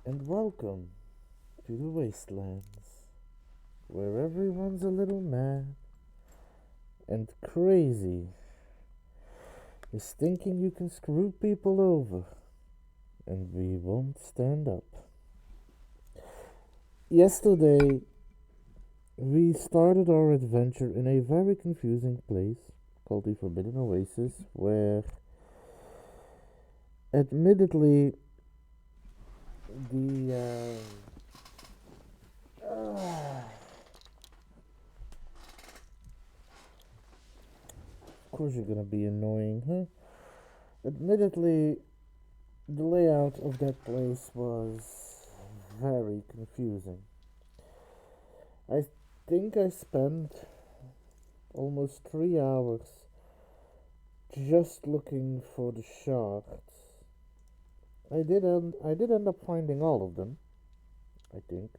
and welcome to the wastelands, where everyone's a little mad and crazy is thinking you can screw people over, and we won't stand up. Yesterday, we started our adventure in a very confusing place called the Forbidden Oasis, where, admittedly, the of course you're gonna be annoying, huh? Admittedly, the layout of that place was very confusing. I think I spent almost 3 hours just looking for the shards. I did end up finding all of them, I think.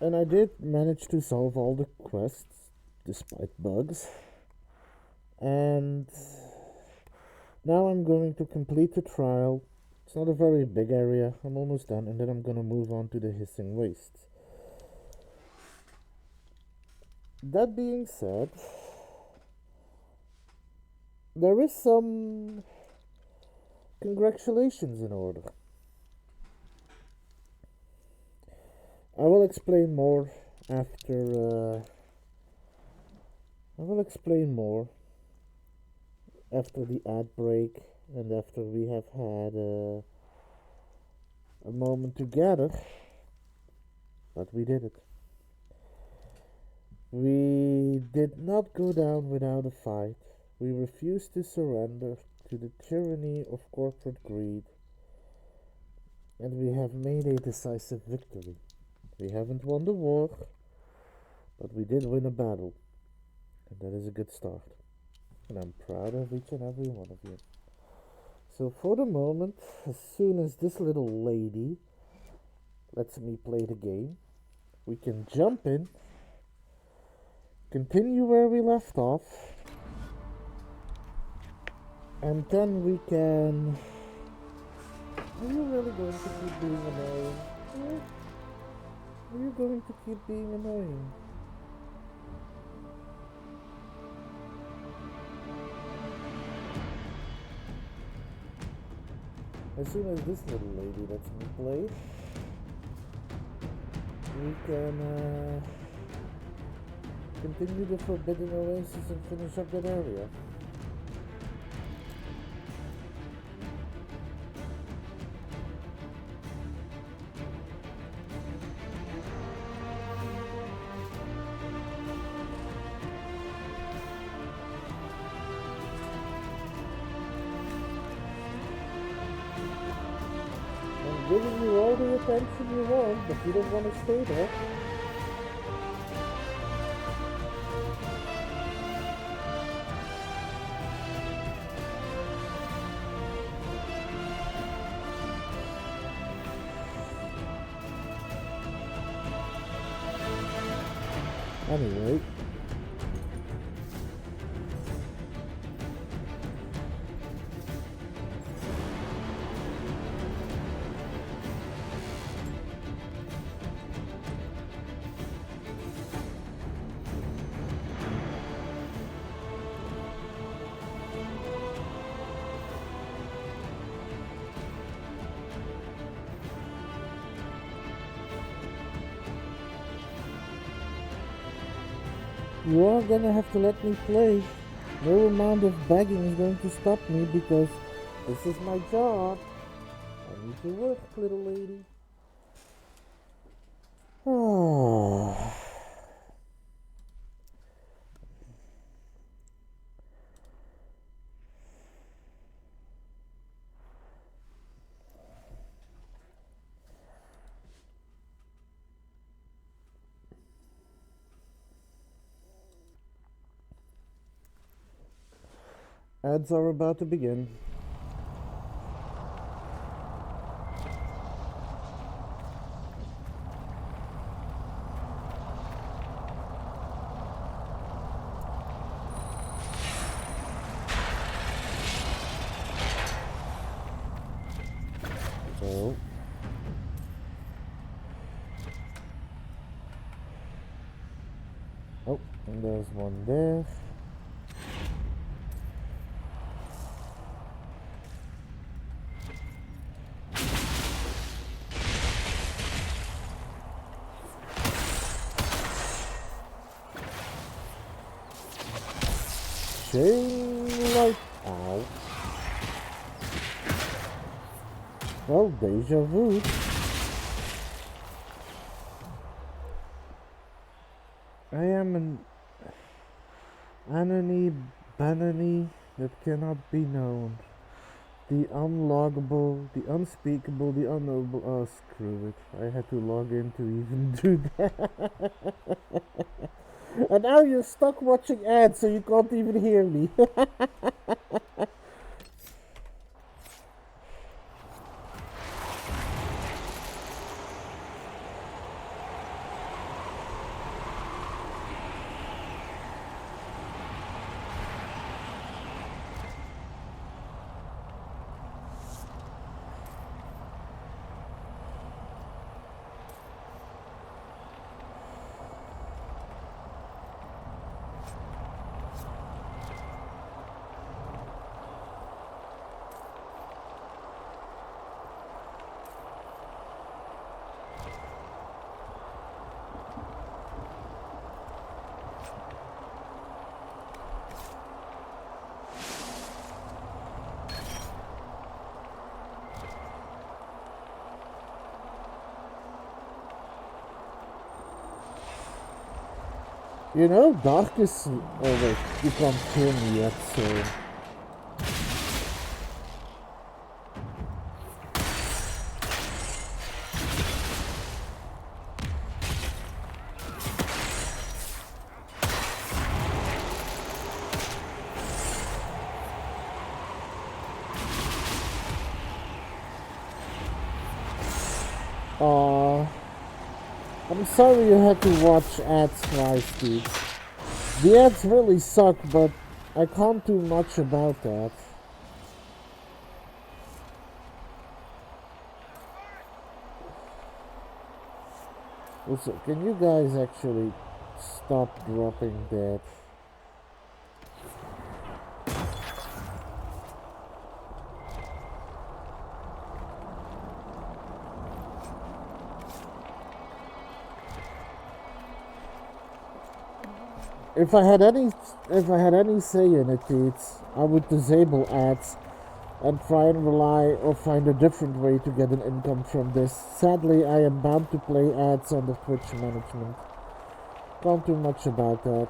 And I did manage to solve all the quests, despite bugs. And now I'm going to complete the trial. It's not a very big area, I'm almost done, and then I'm gonna move on to the Hissing Wastes. That being said, there is some congratulations in order. I will explain more after. I will explain more after the ad break and after we have had a moment together. But we did it. We did not go down without a fight. We refused to surrender to the tyranny of corporate greed, and we have made a decisive victory. We haven't won the war, but we did win a battle, and that is a good start. And I'm proud of each and every one of you. So for the moment, as soon as this little lady lets me play the game, we can jump in, continue where we left off, and then we can... Are you really going to keep being annoying? Are you going to keep being annoying? As soon as this little lady lets me play, we can continue the Forbidden Oasis and finish up that area. I'm giving you all the attention you want, but you don't want to stay there. Anyway, you are gonna have to let me play. No amount of begging is going to stop me because this is my job. I need to work, little lady. Ah. Ads are about to begin. So oh, and there's one there. Chain light. Ow. Well, deja vu. I am an Anony Banany that cannot be known. The unloggable, the unspeakable, the unknowable. Oh, screw it. I had to log in to even do that. And now you're stuck watching ads, so you can't even hear me. You know, dark is... Oh wait, you can't hear me yet, so... I'm sorry you had to watch ads twice, dude. The ads really suck, but I can't do much about that. Also, can you guys actually stop dropping that? If I had any say in it, dudes, I would disable ads and try and rely or find a different way to get an income from this. Sadly, I am bound to play ads on the Twitch management. Can't do much about that.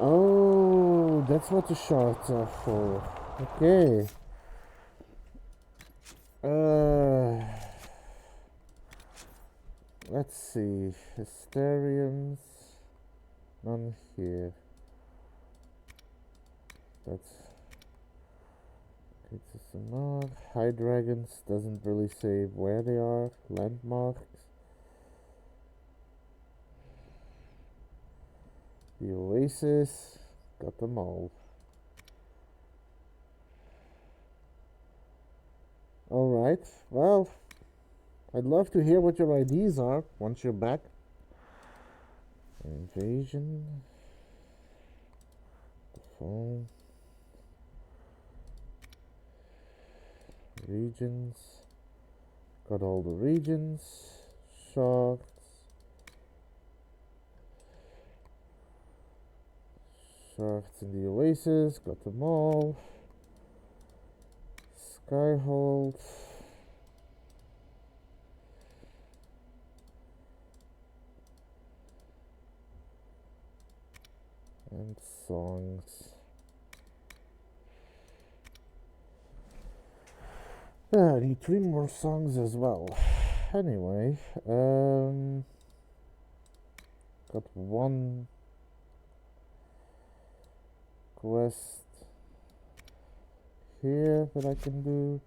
Oh, that's what the shards are for. Okay. Let's see. Hysterians. None here. That's... Okay, some more. High dragons doesn't really say where they are. Landmarks. The oasis. Got them all. Alright, well, I'd love to hear what your IDs are once you're back. Invasion. The phone. Regions. Got all the regions. Sharks. Sharks in the oasis. Got them all. Skyhold. And songs. I need 3 more songs as well. Anyway, got one quest here that I can do.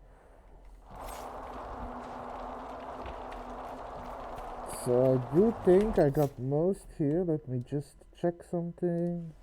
So I do think I got most here. Let me just check something.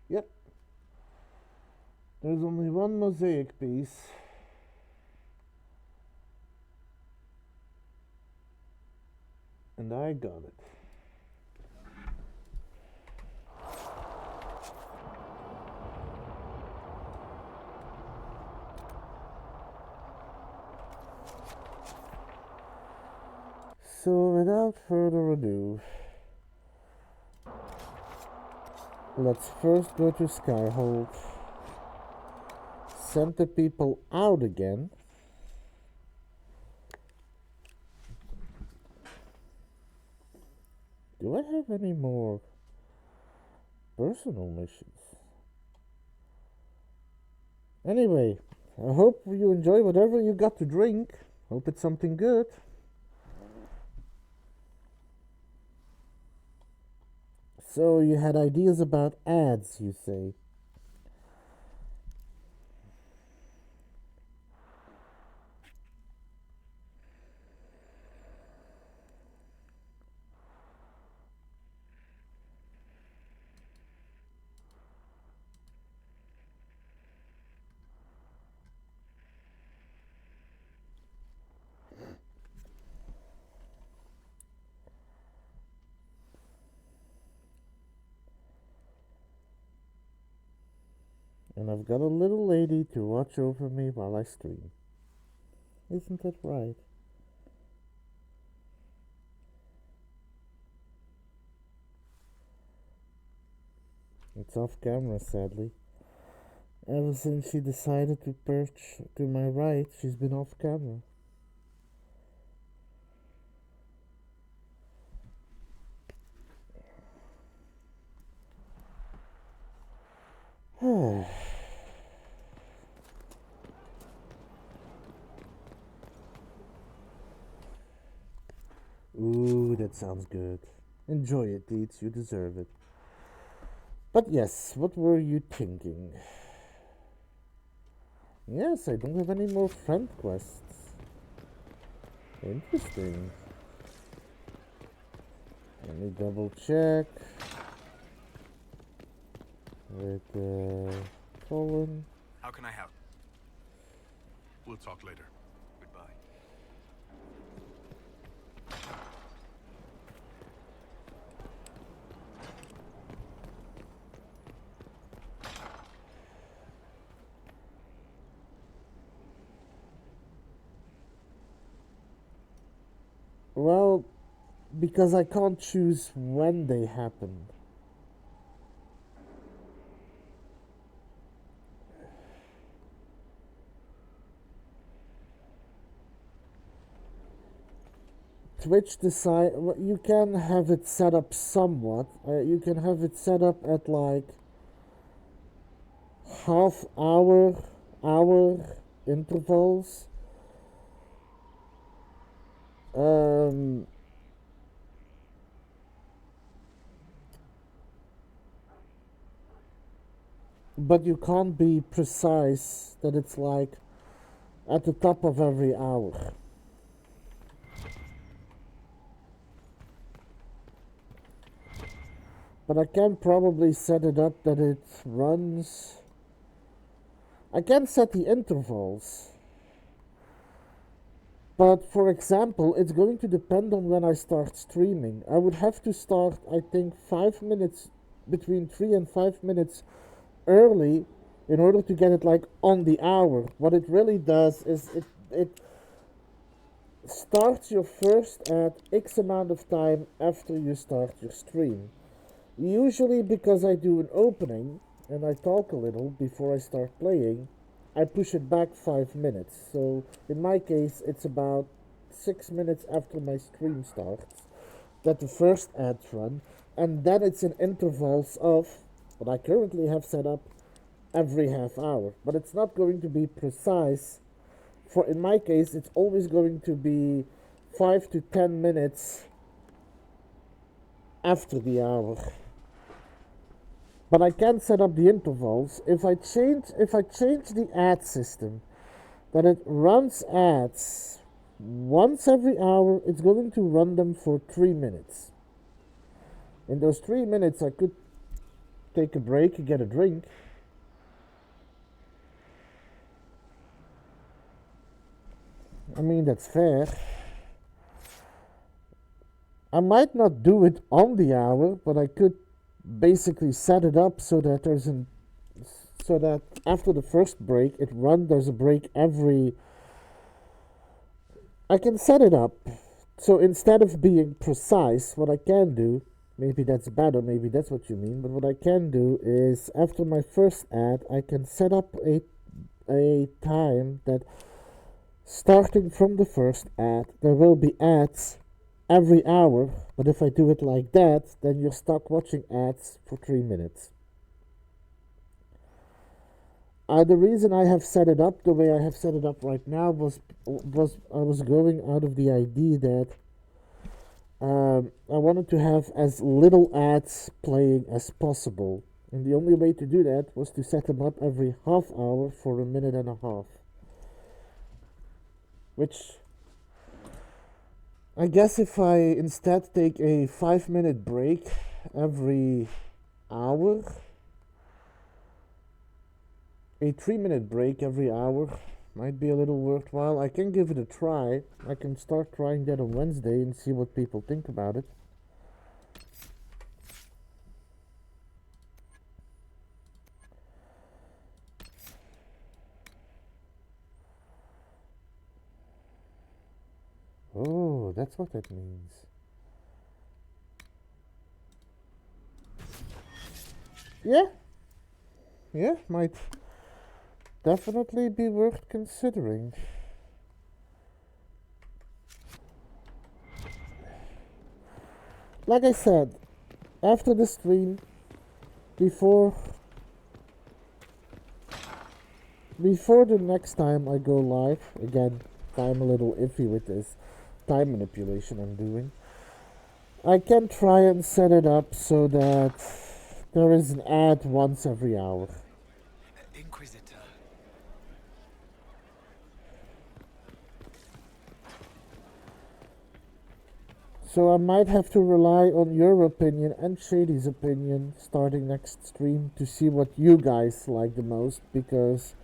Yep. There's only one mosaic piece. And I got it. So without further ado, let's first go to Skyhold, send the people out again. Do I have any more personal missions? Anyway, I hope you enjoy whatever you got to drink. Hope it's something good. So you had ideas about ads, you say? And I've got a little lady to watch over me while I stream. Isn't that right? It's off camera, sadly. Ever since she decided to perch to my right, she's been off camera. Ooh, that sounds good. Enjoy it, Deeds, you deserve it. But yes, what were you thinking? Yes, I don't have any more friend quests. Interesting. Let me double check with Colin. How can I help? We'll talk later. Goodbye. Well, because I can't choose when they happen. Twitch decide you can have it set up somewhat. You can have it set up at like half hour intervals. But you can't be precise that it's like at the top of every hour. But I can probably set it up that it runs. I can set the intervals. But for example, it's going to depend on when I start streaming. I would have to start, I think, 5 minutes, between 3 and 5 minutes early in order to get it like on the hour. What it really does is it starts your first at X amount of time after you start your stream. Usually because I do an opening and I talk a little before I start playing, I push it back 5 minutes. So in my case, it's about 6 minutes after my stream starts that the first ads run, and then it's in intervals of what I currently have set up every half hour. But it's not going to be precise. For in my case, it's always going to be 5 to 10 minutes after the hour. But I can set up the intervals. If I change the ad system, that it runs ads once every hour, it's going to run them for 3 minutes. In those 3 minutes, I could take a break, get a drink. I mean, that's fair. I might not do it on the hour, but I could basically set it up so that so that after the first break there's a break every. I can set it up so instead of being precise, what I can do, maybe that's bad or maybe that's what you mean, but what I can do is after my first ad I can set up a time that starting from the first ad there will be ads every hour, but if I do it like that, then you're stuck watching ads for 3 minutes. The reason I have set it up the way I have set it up right now was I was going out of the idea that I wanted to have as little ads playing as possible, and the only way to do that was to set them up every half hour for a minute and a half, which I guess if I instead take a 5-minute break every hour, a 3-minute break every hour might be a little worthwhile. I can give it a try. I can start trying that on Wednesday and see what people think about it. Oh, that's what that means. Yeah, might definitely be worth considering. Like I said, after the stream, before the next time I go live, again, I'm a little iffy with this time manipulation I'm doing, I can try and set it up so that there is an ad once every hour. Inquisitor. So I might have to rely on your opinion and Shady's opinion starting next stream to see what you guys like the most, because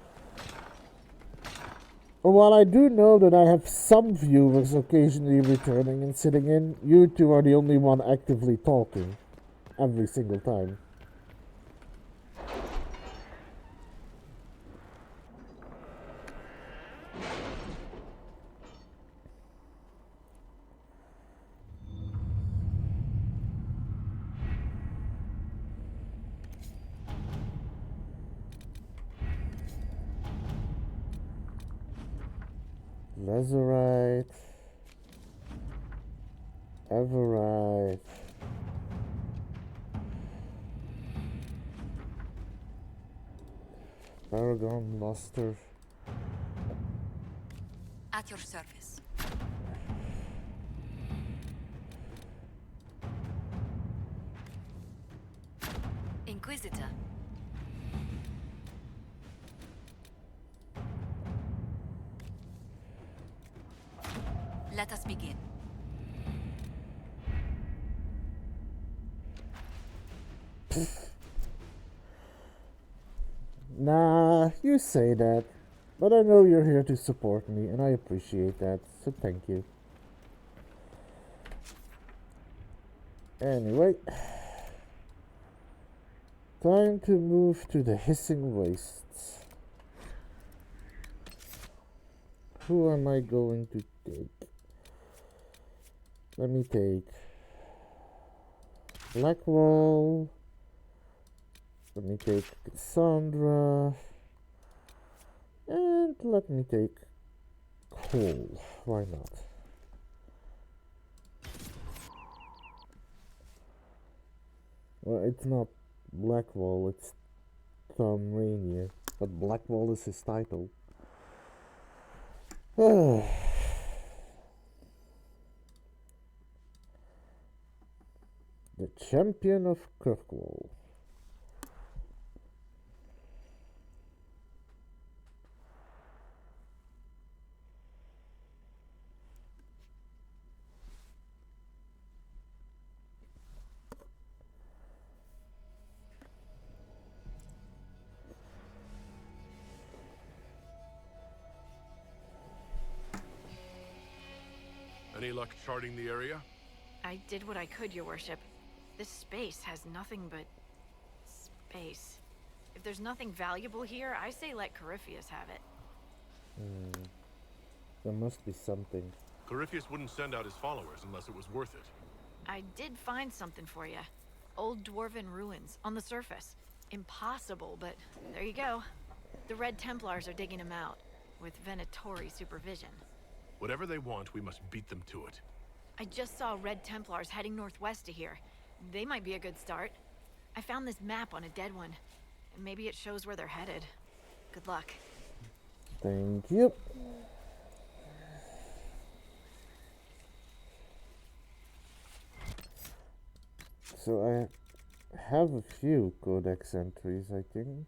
while I do know that I have some viewers occasionally returning and sitting in, you two are the only one actively talking every single time. Lazarite, Everite, Paragon, Luster. At your service. Inquisitor. Let us begin. Nah, you say that, but I know you're here to support me, and I appreciate that, so thank you. Anyway, time to move to the hissing wastes. Who am I going to take? Let me take Blackwall. Let me take Cassandra. And let me take Cole. Why not? Well, it's not Blackwall, it's Tom Rainier. But Blackwall is his title. The Champion of Kirkwall. Any luck charting the area? I did what I could, Your Worship. This space has nothing but space. If there's nothing valuable here, I say let Corypheus have it. There must be something. Corypheus wouldn't send out his followers unless it was worth it. I did find something for you. Old dwarven ruins on the surface. Impossible, but there you go. The Red Templars are digging them out, with Venatori supervision. Whatever they want, we must beat them to it. I just saw Red Templars heading northwest to here. They might be a good start. I found this map on a dead one. And maybe it shows where they're headed. Good luck. Thank you. So I have a few codex entries, I think.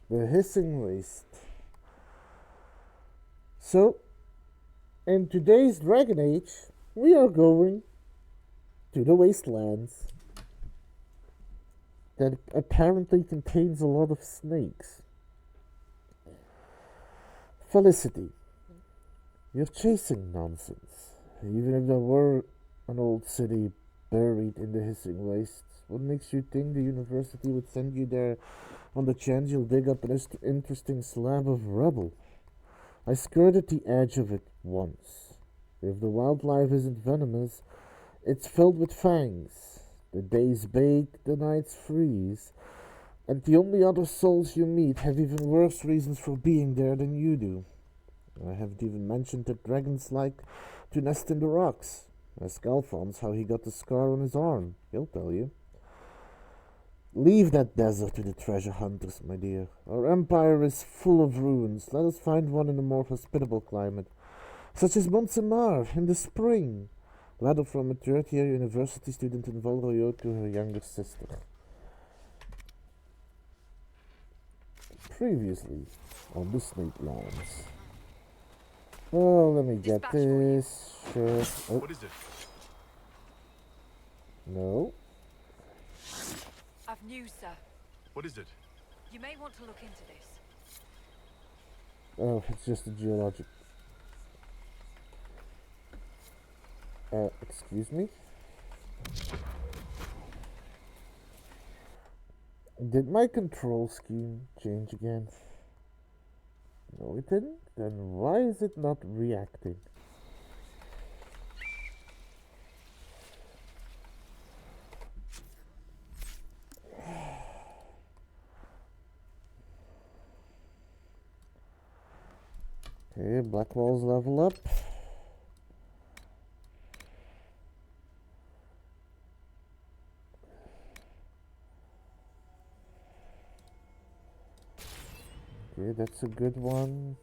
The Hissing Waste. So, in today's Dragon Age, we are going to the Wastelands that apparently contains a lot of snakes. Felicity, you're chasing nonsense. Even if there were an old city buried in the Hissing Wastes, what makes you think the university would send you there on the chance you'll dig up an interesting slab of rubble? I skirted the edge of it once. If the wildlife isn't venomous, it's filled with fangs. The days bake, the nights freeze, and the only other souls you meet have even worse reasons for being there than you do. I haven't even mentioned that dragons like to nest in the rocks. Ask Alphonse how he got the scar on his arm. He'll tell you. Leave that desert to the treasure hunters, my dear. Our empire is full of ruins. Let us find one in a more hospitable climate, such as Montsemar in the spring. Letter from a third-year university student in Valroyo to her younger sister. Previously on the Snake Lands. Oh, let me get Dispatch for you. this. Sure. Oh, What is it? no. I've news, sir. What is it? You may want to look into this. Oh, it's just a geologic. Excuse me? Did my control scheme change again? No, it didn't. Then why is it not reacting? Okay, black walls level up. Okay, that's a good one.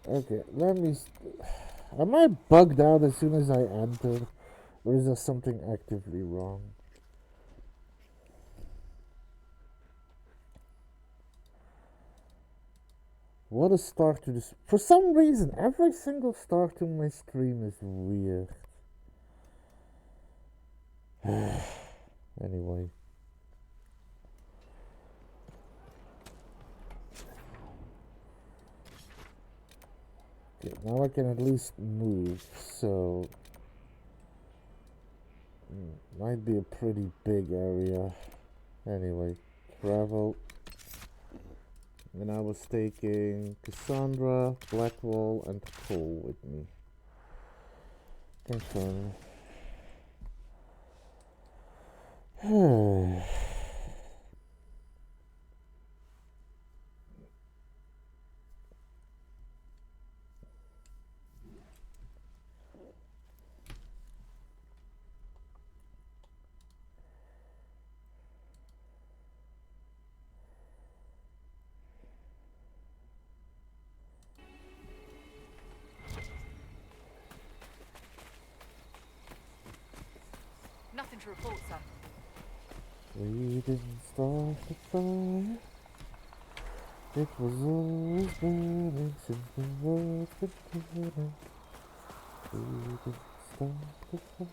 Okay, let me. Am I bugged out as soon as I enter? Or is there something actively wrong? What a start to this. For some reason, every single start to my stream is weird. Anyway. Okay, now I can at least move, so... might be a pretty big area. Anyway, travel. And I was taking Cassandra, Blackwall, and Cole with me. Confirm. Nothing to report, sir. We didn't start the fire. It was always burning since the world's been turning. We didn't start the fire.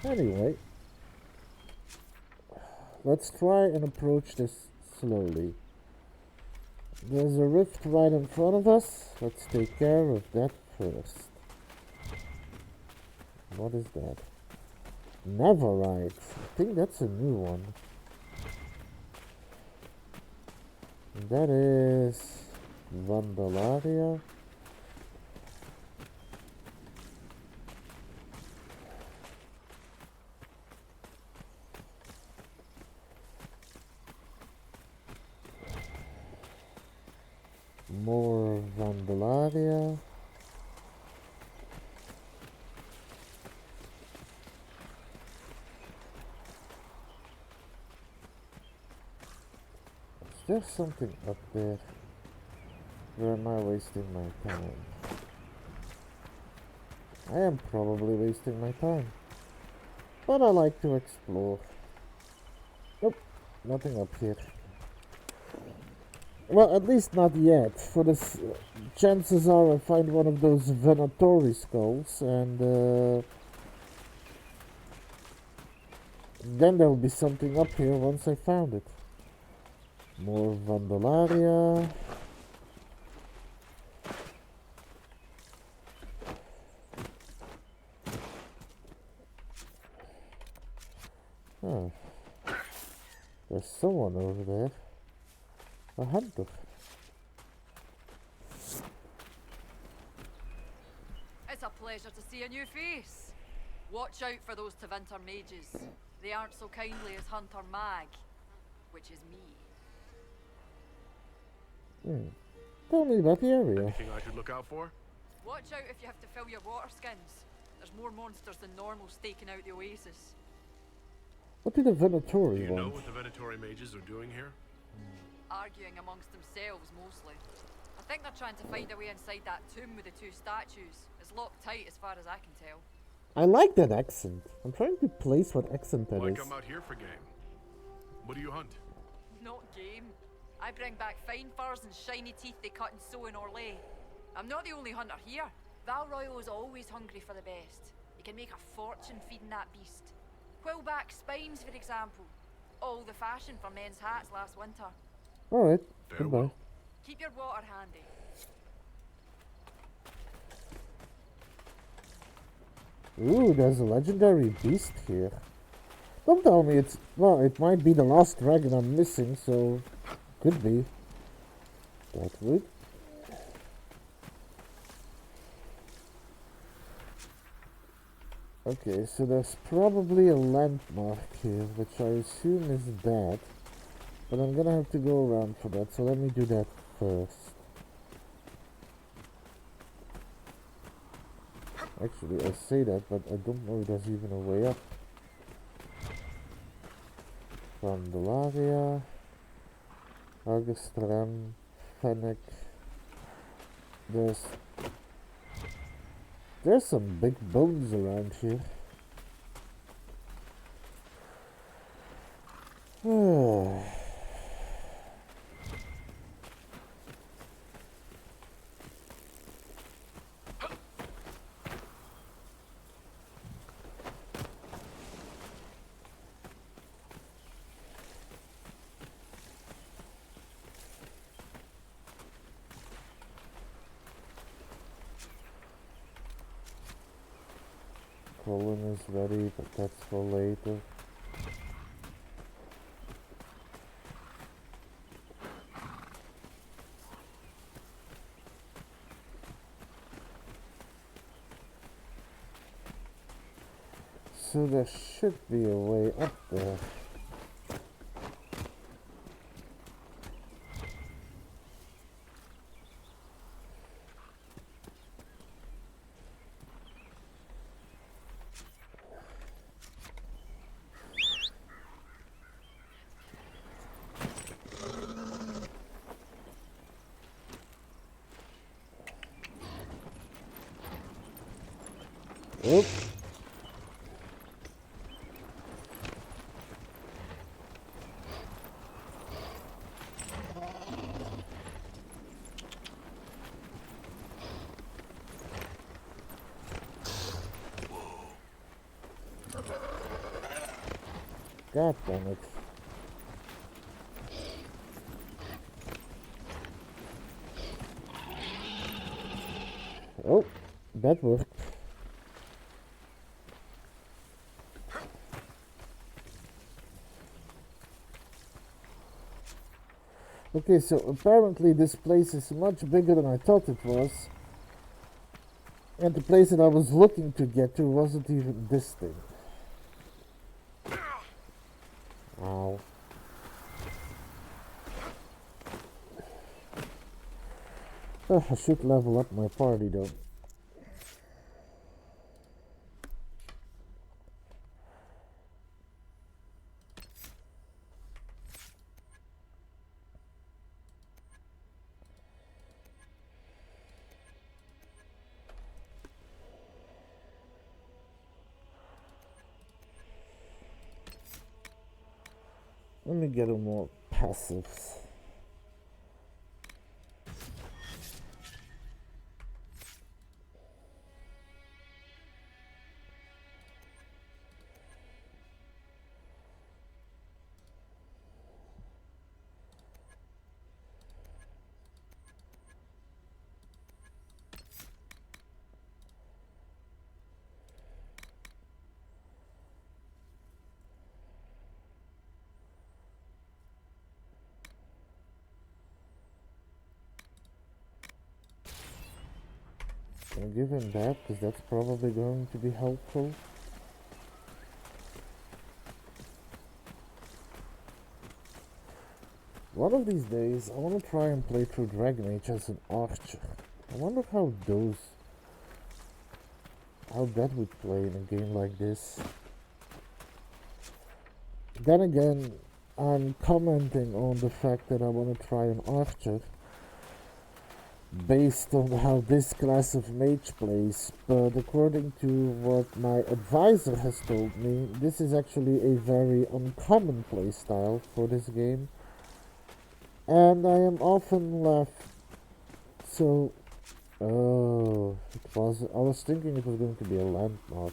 Anyway, let's try and approach this slowly. There's a rift right in front of us. Let's take care of that first. What is that? Neverite. I think that's a new one. That is Vandalaria. More Vandalaria. Is there something up there? Or am I wasting my time? I am probably wasting my time. But I like to explore. Nope, nothing up here. Well, at least not yet. For this, chances are I find one of those Venatori skulls, and then there will be something up here once I found it. More Vandalaria. Oh, there's someone over there. A hunter. It's a pleasure to see a new face. Watch out for those Tevinter mages. They aren't so kindly as Hunter Mag, which is me. Tell me about the area. Anything I should look out for? Watch out if you have to fill your water skins. There's more monsters than normal staking out the oasis. What do the Do Venatori you know want? what the Venatori mages are doing here? Arguing amongst themselves, mostly. I think they're trying to find a way inside that tomb with the two statues. It's locked tight as far as I can tell. I like that accent. I'm trying to place what accent that Why is. come out here for game? What do you hunt? Not game. I bring back fine furs and shiny teeth they cut and sew in Orlais. I'm not the only hunter here. Val Royal is always hungry for the best. You can make a fortune feeding that beast. Quillback spines, for example. All the fashion for men's hats last winter. Alright, Farewell. goodbye. Keep your water handy. Ooh, there's a legendary beast here. Don't tell me it's... Well, it might be the last dragon I'm missing, so... Could be. That would. Okay, so there's probably a landmark here, which I assume is that. But I'm gonna have to go around for that, so let me do that first. Actually, I say that, but I don't know if there's even a way up. Vandalaria, Agastram, Fennec. There's some big bones around here. Colin is ready, but that's for later. So there should be a way up there. Oop. God damn it. Oh, that worked. Okay, so apparently this place is much bigger than I thought it was. And the place that I was looking to get to wasn't even this thing. Ow. Oh, I should level up my party though. Let me get a more passives. I'll give him that, because that's probably going to be helpful. One of these days, I want to try and play through Dragon Age as an archer. I wonder how that would play in a game like this. Then again, I'm commenting on the fact that I want to try an archer based on how this class of mage plays, but according to what my advisor has told me, this is actually a very uncommon playstyle for this game, and I am often left. So, oh, I was thinking it was going to be a landmark.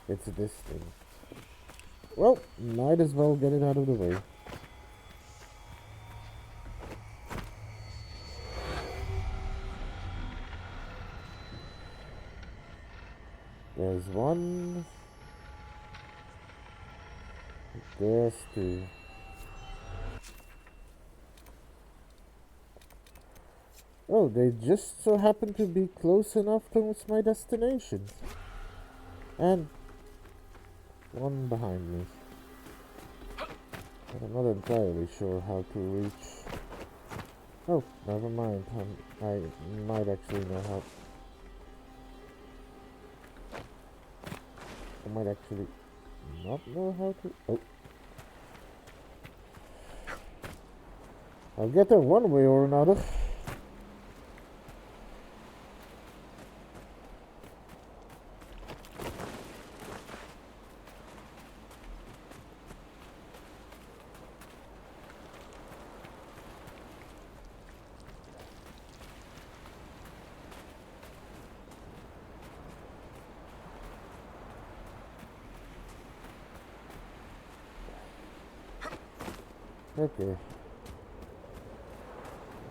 It's this thing. Well, might as well get it out of the way. There's one. There's two. Oh, they just so happen to be close enough towards my destination. And one behind me. But I'm not entirely sure how to reach. Oh, never mind. I might actually know how. I might actually not know how to. Oh. I'll get there one way or another. Okay.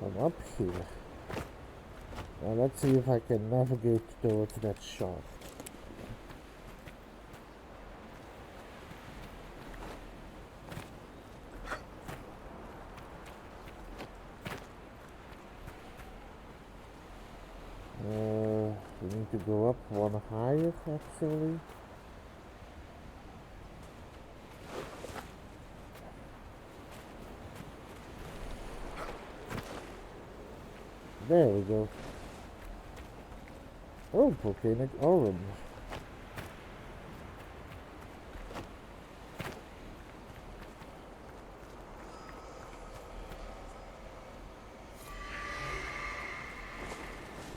I'm up here. Now let's see if I can navigate towards that shaft. We need to go up one higher, actually. There we go. Oh, volcanic orange.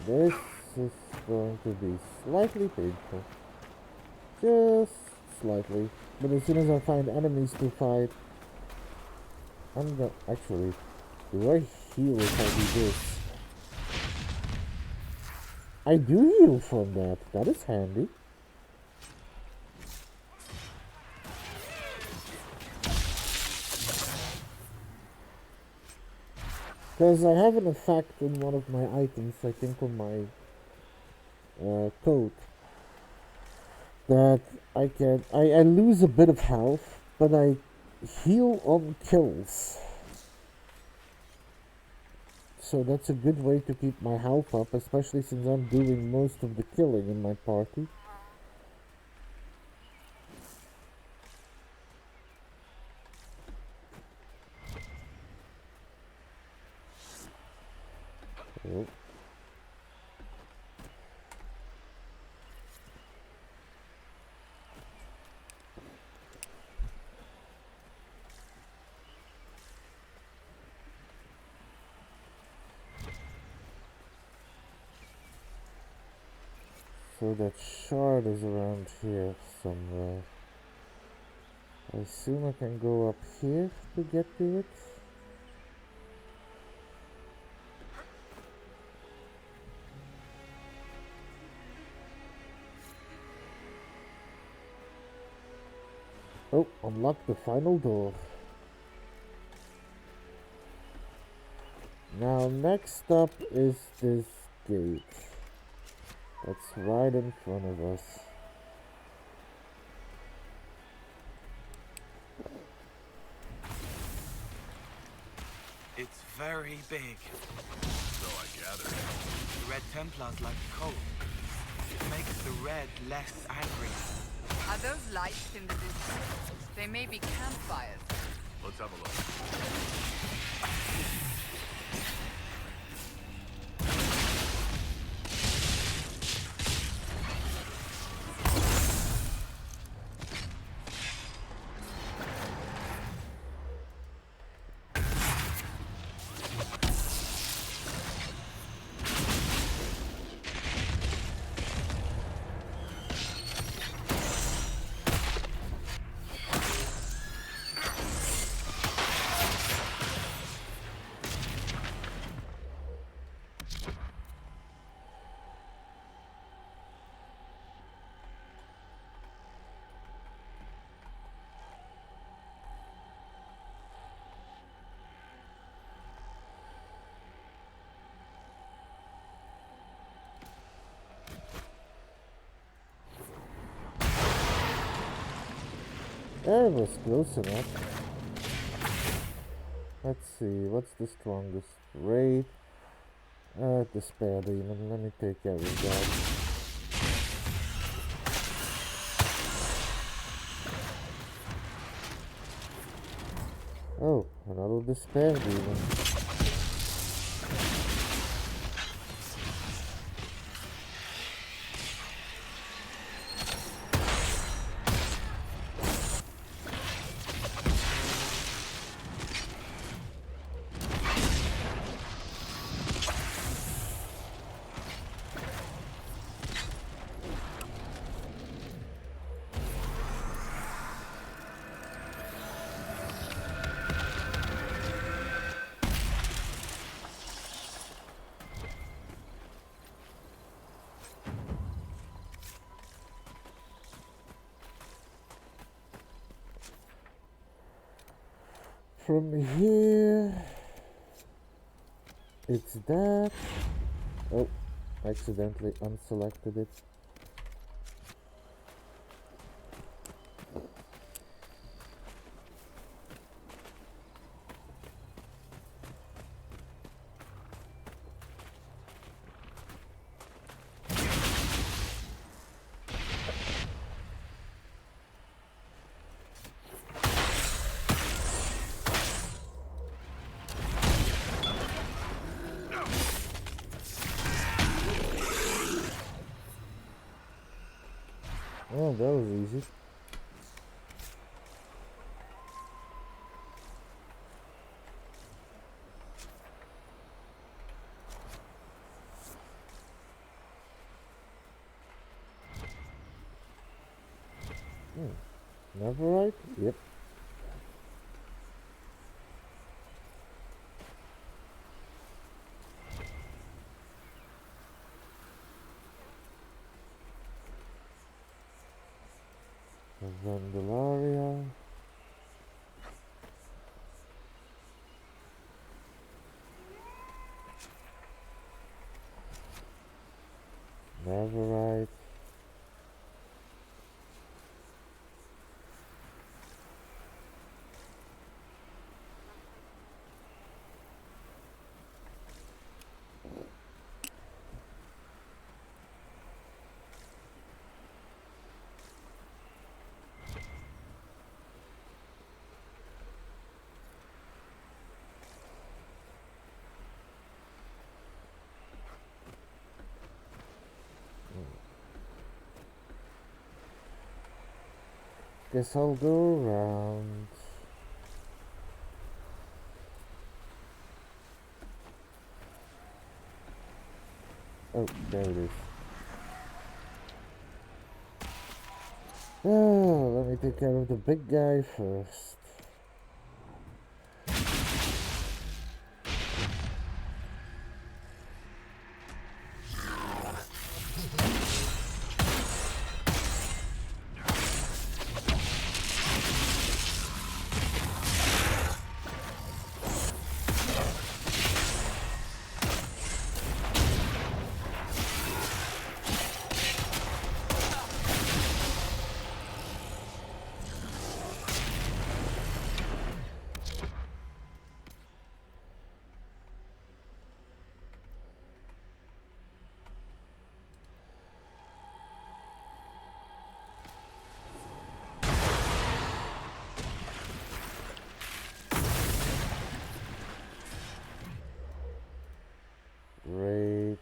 This is going to be slightly painful. Just slightly. But as soon as I find enemies to fight, I'm gonna... Actually, do I heal if I do this? I do heal from that. That is handy. Because I have an effect in one of my items, I think on my coat, that I lose a bit of health, but I heal on kills. So that's a good way to keep my health up, especially since I'm doing most of the killing in my party. Oh. So that shard is around here somewhere. I assume I can go up here to get to it. Oh, unlock the final door. Now next up is this gate. That's right in front of us. It's very big. So I gather. The Red Templars like coal. It makes the red less angry. Are those lights in the distance? They may be campfires. Let's have a look. That was close enough. Let's see, what's the strongest? Raid. Despair demon. Let me take care of that. Oh, another despair demon. From here, it's that. Oh, accidentally unselected it. Oh, that was easy. Never right? Yep. Vandalaria. Never right. Guess I'll go around. Oh, there it is. Oh, let me take care of the big guy first. Great.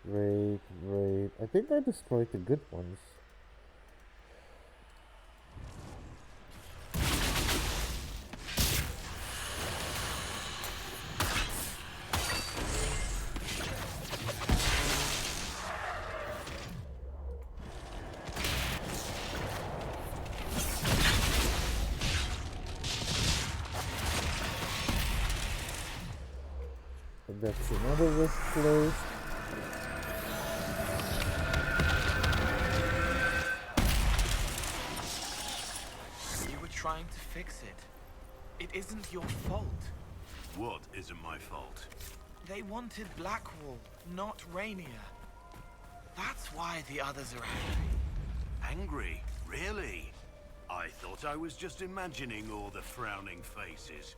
Great, great. I think I destroyed the good ones. And that's another rift closed. You were trying to fix it. It isn't your fault. What isn't my fault? They wanted Blackwall, not Rainier. That's why the others are angry. Angry? Really? I thought I was just imagining all the frowning faces.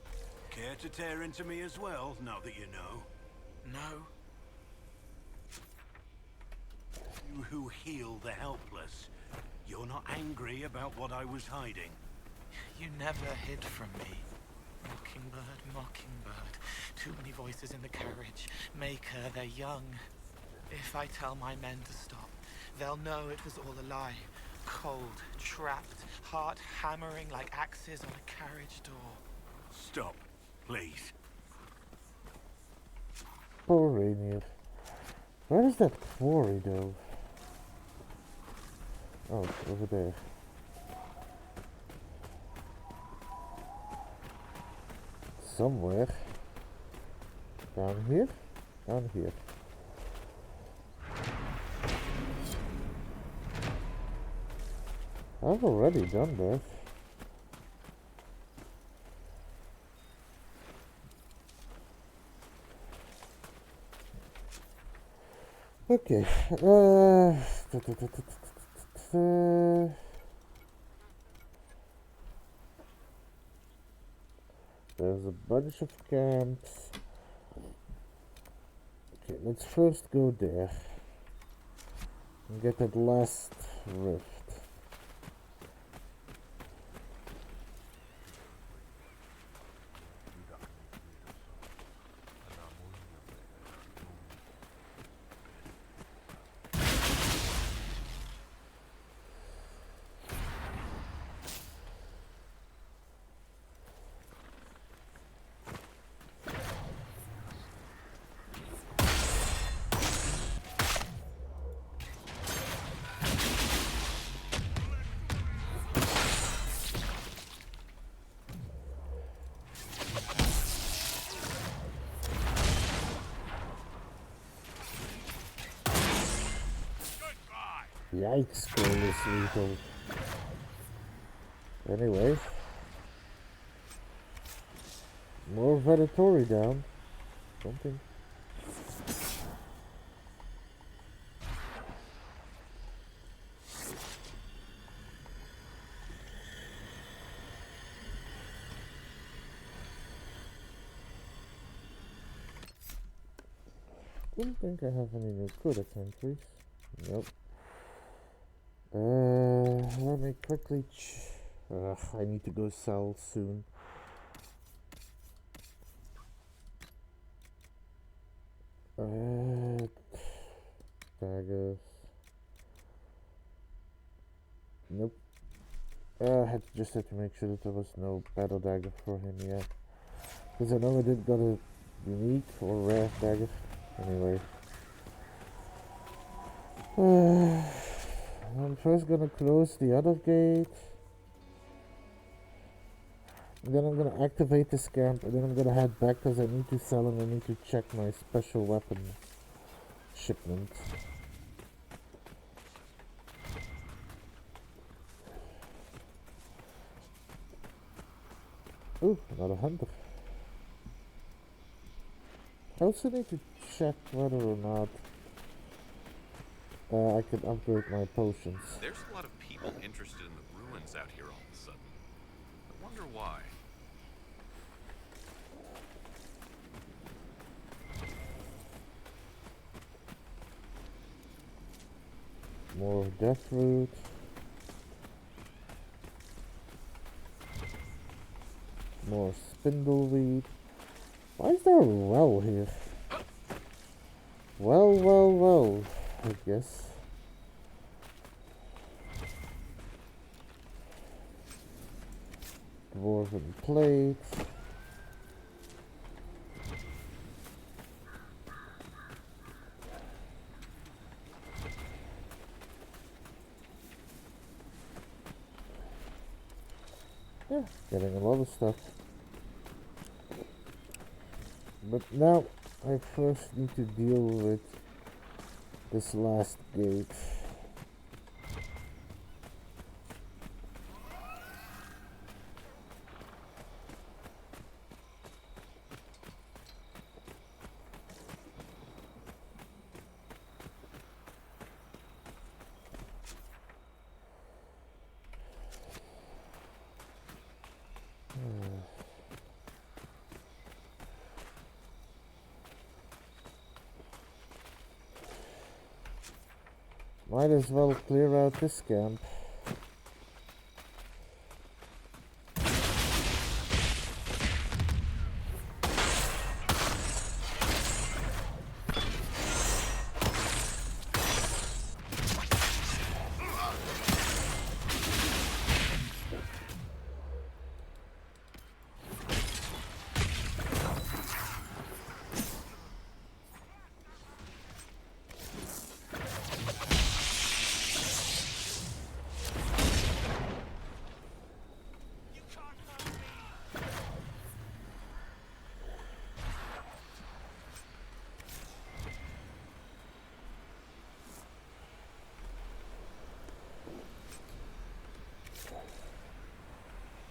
Care to tear into me as well, now that you know? No. You who heal the helpless. You're not angry about what I was hiding. You never hid from me. Mockingbird, Mockingbird. Too many voices in the carriage. Maker, they're young. If I tell my men to stop, they'll know it was all a lie. Cold, trapped, heart hammering like axes on a carriage door. Stop, please. Poor Rainier. Where is that quarry though? Oh, it's over there. Somewhere. Down here? Down here. I've already done that. Okay. There's a bunch of camps. Okay, let's first go there and get that last rift. Yikes, goal is lethal. Anyway. More Venatori down. Something. Don't think I have any new codex entries. Nope. Let me quickly I need to go sell soon. Daggers. Nope. I just had to make sure that there was no battle dagger for him yet. Because I know I did got a unique or rare dagger. Anyway. I'm first gonna close the other gate. And then I'm gonna activate this camp, and then I'm gonna head back because I need to sell and I need to check my special weapon shipment. Ooh, another hunter. I also need to check whether or not I can upgrade my potions. There's a lot of people interested in the ruins out here all of a sudden. I wonder why. More death root. More spindleweed. Why is there a well here? Well, I guess. Dwarven plate. Yeah, getting a lot of stuff. But now I first need to deal with this last gate. Might as well clear out this camp.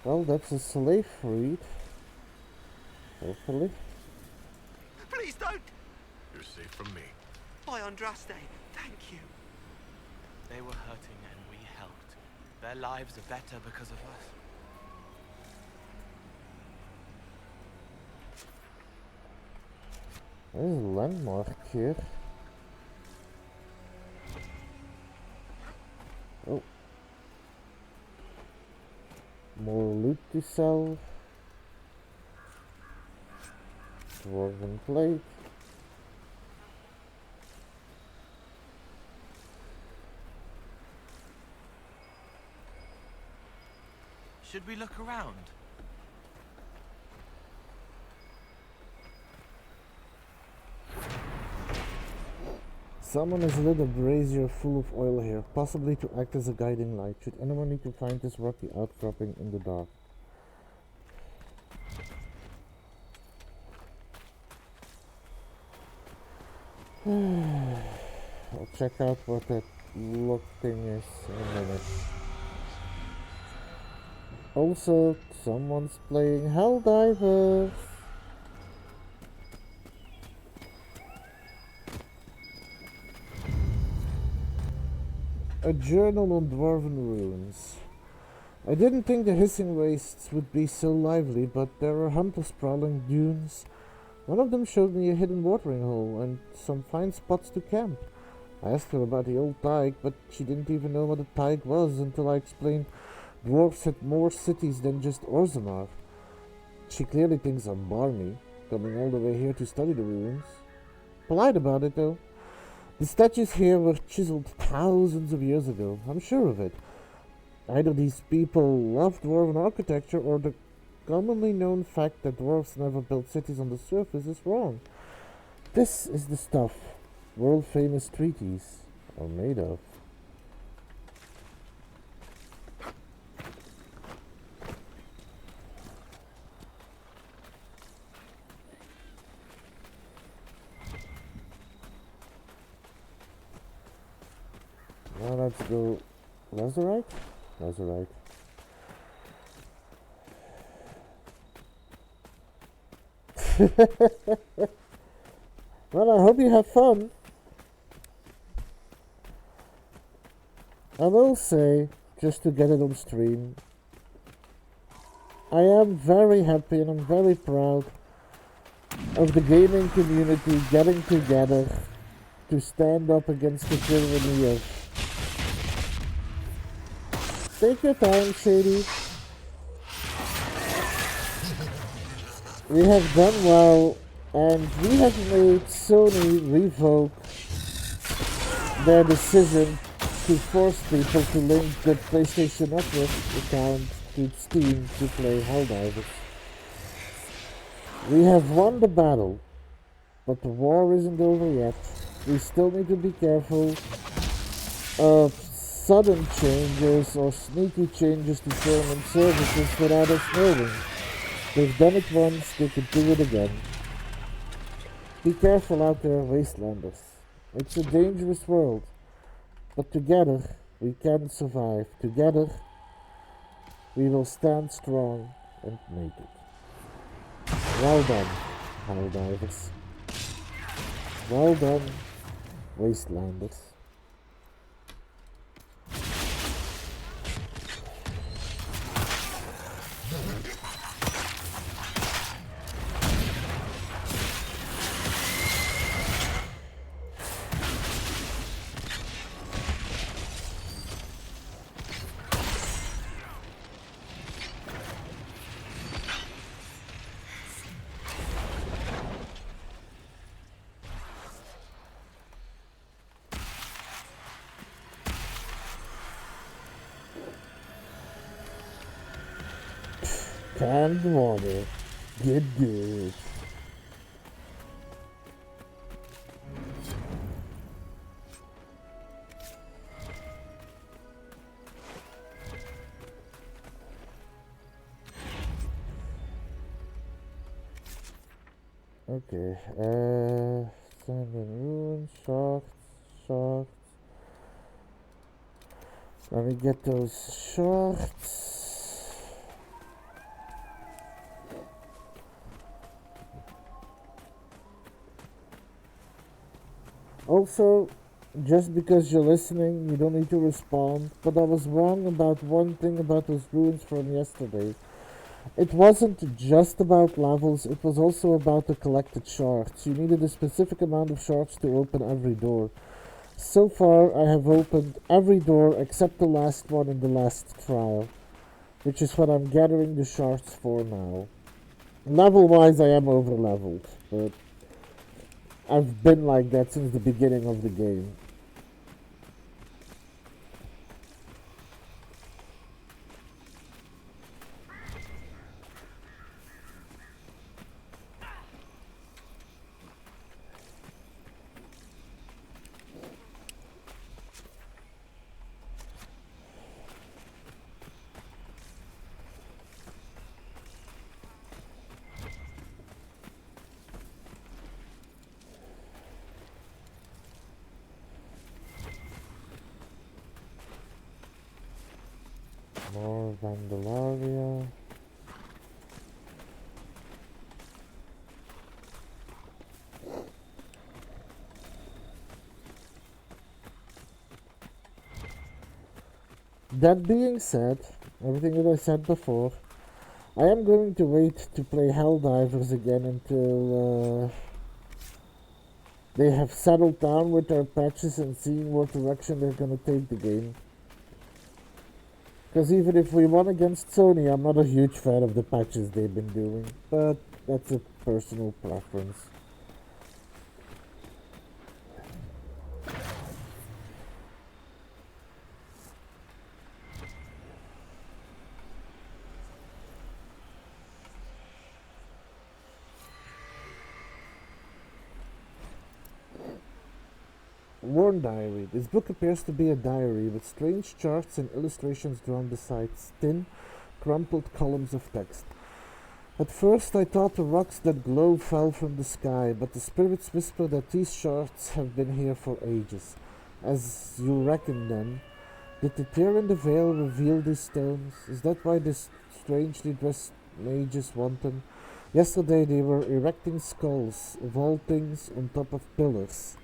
Well, that's a slave freed. Hopefully. Please don't! You're safe from me. My Andraste, thank you. They were hurting and we helped. Their lives are better because of us. There's a landmark here. Oh. More loot to sell. Dwarven plate. Should we look around? Someone has lit a brazier full of oil here, possibly to act as a guiding light. Should anyone need to find this rocky outcropping in the dark? I'll check out what that look thingies in a minute. Also, someone's playing Helldivers. A journal on dwarven ruins. I didn't think the hissing wastes would be so lively, but there are hunters prowling dunes. One of them showed me a hidden watering hole and some fine spots to camp. I asked her about the old Tig, but she didn't even know what a Tig was until I explained dwarves had more cities than just Orzammar. She clearly thinks I'm barmy, coming all the way here to study the ruins. Polite about it, though. The statues here were chiseled thousands of years ago, I'm sure of it. Either these people love dwarven architecture, or the commonly known fact that dwarves never built cities on the surface is wrong. This is the stuff world-famous treaties are made of. Now let's go. Lazarite? Lazarite. Well, I hope you have fun. I will say, just to get it on stream, I am very happy and I'm very proud of the gaming community getting together to stand up against the tyranny of... Take your time, Shady. We have done well, and we have made Sony revoke their decision to force people to link the PlayStation Network account to Steam to play Helldivers. We have won the battle, but the war isn't over yet. We still need to be careful of sudden changes or sneaky changes to government services without us knowing. They've done it once, they could do it again. Be careful out there, Wastelanders. It's a dangerous world, but together we can survive. Together we will stand strong and make it. Well done, Helldivers. Well done, Wastelanders. Canned water. Good. Okay, sand and ruin, sharks. Let me get those sharks. Also, just because you're listening, you don't need to respond, but I was wrong about one thing about those ruins from yesterday. It wasn't just about levels, it was also about the collected shards. You needed a specific amount of shards to open every door. So far, I have opened every door except the last one in the last trial, which is what I'm gathering the shards for now. Level-wise, I am over-leveled, but I've been like that since the beginning of the game. More Vandalaria. That being said, everything that I said before, I am going to wait to play Helldivers again until they have settled down with their patches and seeing what direction they're gonna take the game. Because even if we won against Sony, I'm not a huge fan of the patches they've been doing, but that's a personal preference. Worn Diary. This book appears to be a diary with strange charts and illustrations drawn beside thin, crumpled columns of text. At first I thought the rocks that glow fell from the sky, but the spirits whisper that these charts have been here for ages. As you reckon then, did the tear in the veil reveal these stones? Is that why this strangely dressed mages want them? Yesterday they were erecting skulls, vaultings on top of pillars.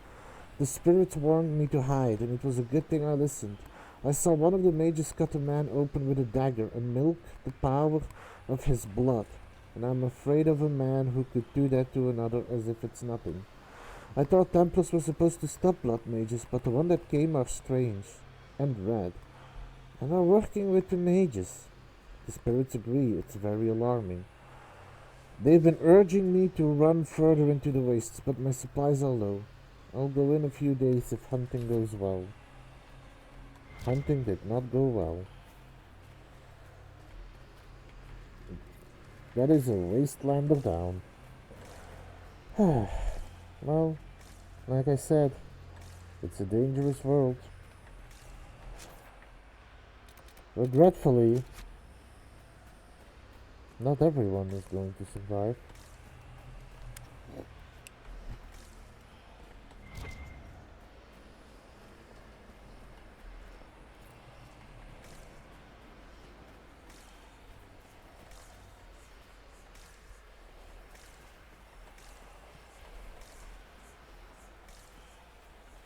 The spirits warned me to hide, and it was a good thing I listened. I saw one of the mages cut a man open with a dagger and milk the power of his blood, and I'm afraid of a man who could do that to another as if it's nothing. I thought Templars were supposed to stop blood mages, but the one that came are strange, and red, and are working with the mages. The spirits agree, it's very alarming. They've been urging me to run further into the wastes, but my supplies are low. I'll go in a few days if hunting goes well. Hunting did not go well. That is a wastelander down. Well, like I said, it's a dangerous world. Regretfully, not everyone is going to survive.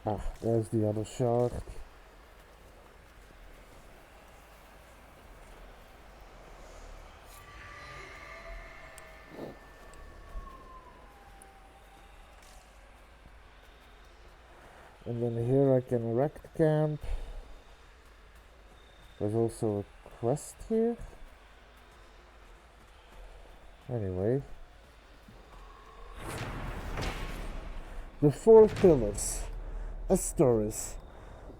Ah, there's the other shard. And then here I can erect camp. There's also a quest here. Anyway. The 4 pillars. Astoris.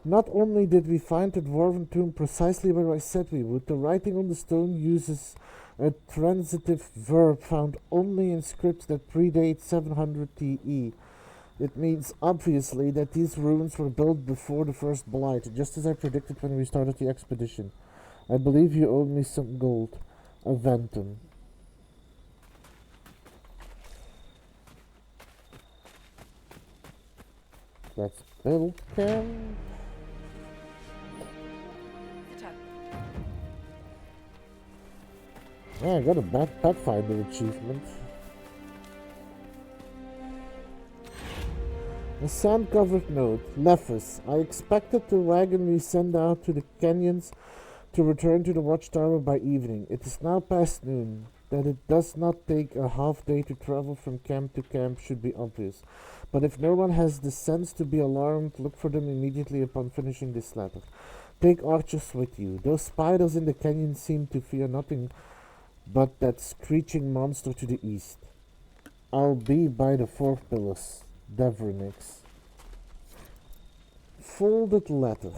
Not only did we find the dwarven tomb precisely where I said we would, the writing on the stone uses a transitive verb found only in scripts that predate 700 TE. It means, obviously, that these ruins were built before the first blight, just as I predicted when we started the expedition. I believe you owe me some gold. Aventum. Let's build camp. Yeah, I got a Pathfinder achievement. A sand-covered note. Lephus. I expected the wagon we sent out to the canyons to return to the watchtower by evening. It is now past noon. That it does not take a half day to travel from camp to camp should be obvious. But if no one has the sense to be alarmed, look for them immediately upon finishing this letter. Take archers with you. Those spiders in the canyon seem to fear nothing but that screeching monster to the east. I'll be by the 4 pillars. Devernix. Folded letter.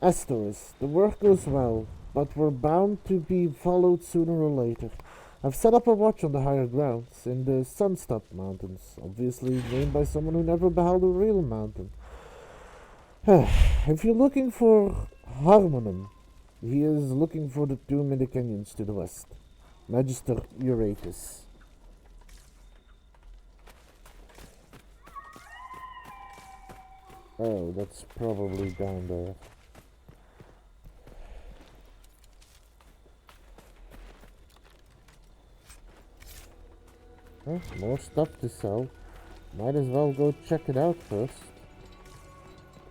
Astoris. The work goes well, but we're bound to be followed sooner or later. I've set up a watch on the higher grounds, in the Sunstop Mountains, obviously named by someone who never beheld a real mountain. If you're looking for Harmonim, he is looking for the tomb in the canyons to the west. Magister Euretus. Oh, that's probably down there. More stuff to sell. Might as well go check it out first.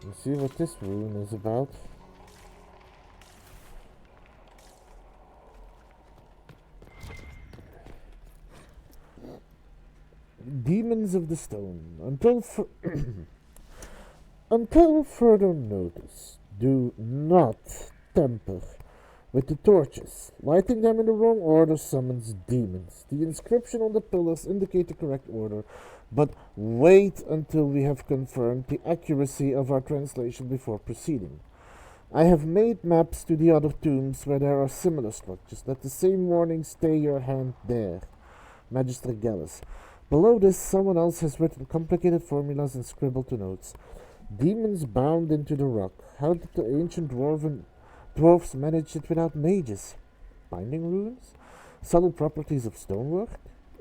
And see what this rune is about. Demons of the Stone. Until further notice, do not tamper with the torches. Lighting them in the wrong order summons demons. The inscription on the pillars indicate the correct order, but wait until we have confirmed the accuracy of our translation before proceeding. I have made maps to the other tombs where there are similar structures. Let the same warning stay your hand there. Magister Gallus. Below this, someone else has written complicated formulas and scribbled the notes. Demons bound into the rock. How did the ancient dwarves manage it without mages? Binding runes? Subtle properties of stonework?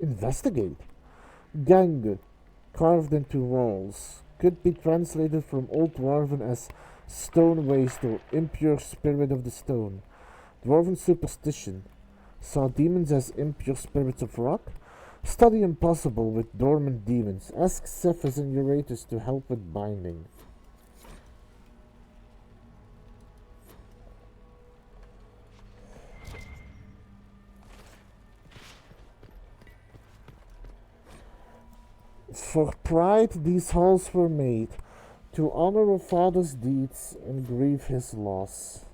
Investigate. Gange, carved into walls, could be translated from Old Dwarven as stone waste or impure spirit of the stone. Dwarven superstition saw demons as impure spirits of rock. Study impossible with dormant demons. Ask Cephas and Eurytus to help with binding. For pride these halls were made, to honor a father's deeds and grieve his loss.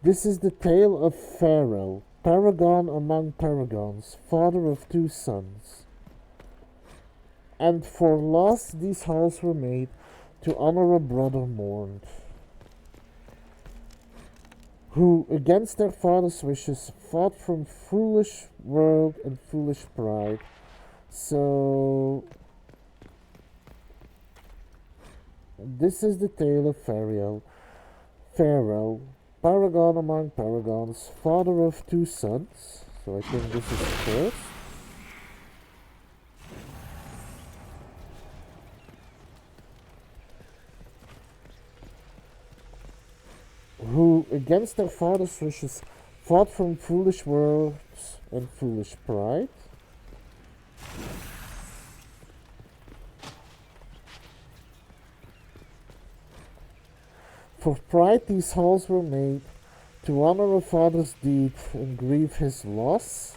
This is the tale of Farewell, paragon among paragons, father of 2 sons. And for loss these halls were made, to honor a brother mourned, who against their father's wishes fought from foolish world and foolish pride. So this is the tale of Farewell, paragon among paragons, father of 2 sons. So I think this is first. Who against their father's wishes fought from foolish words and foolish pride. For pride these halls were made, to honor a father's deed and grieve his loss.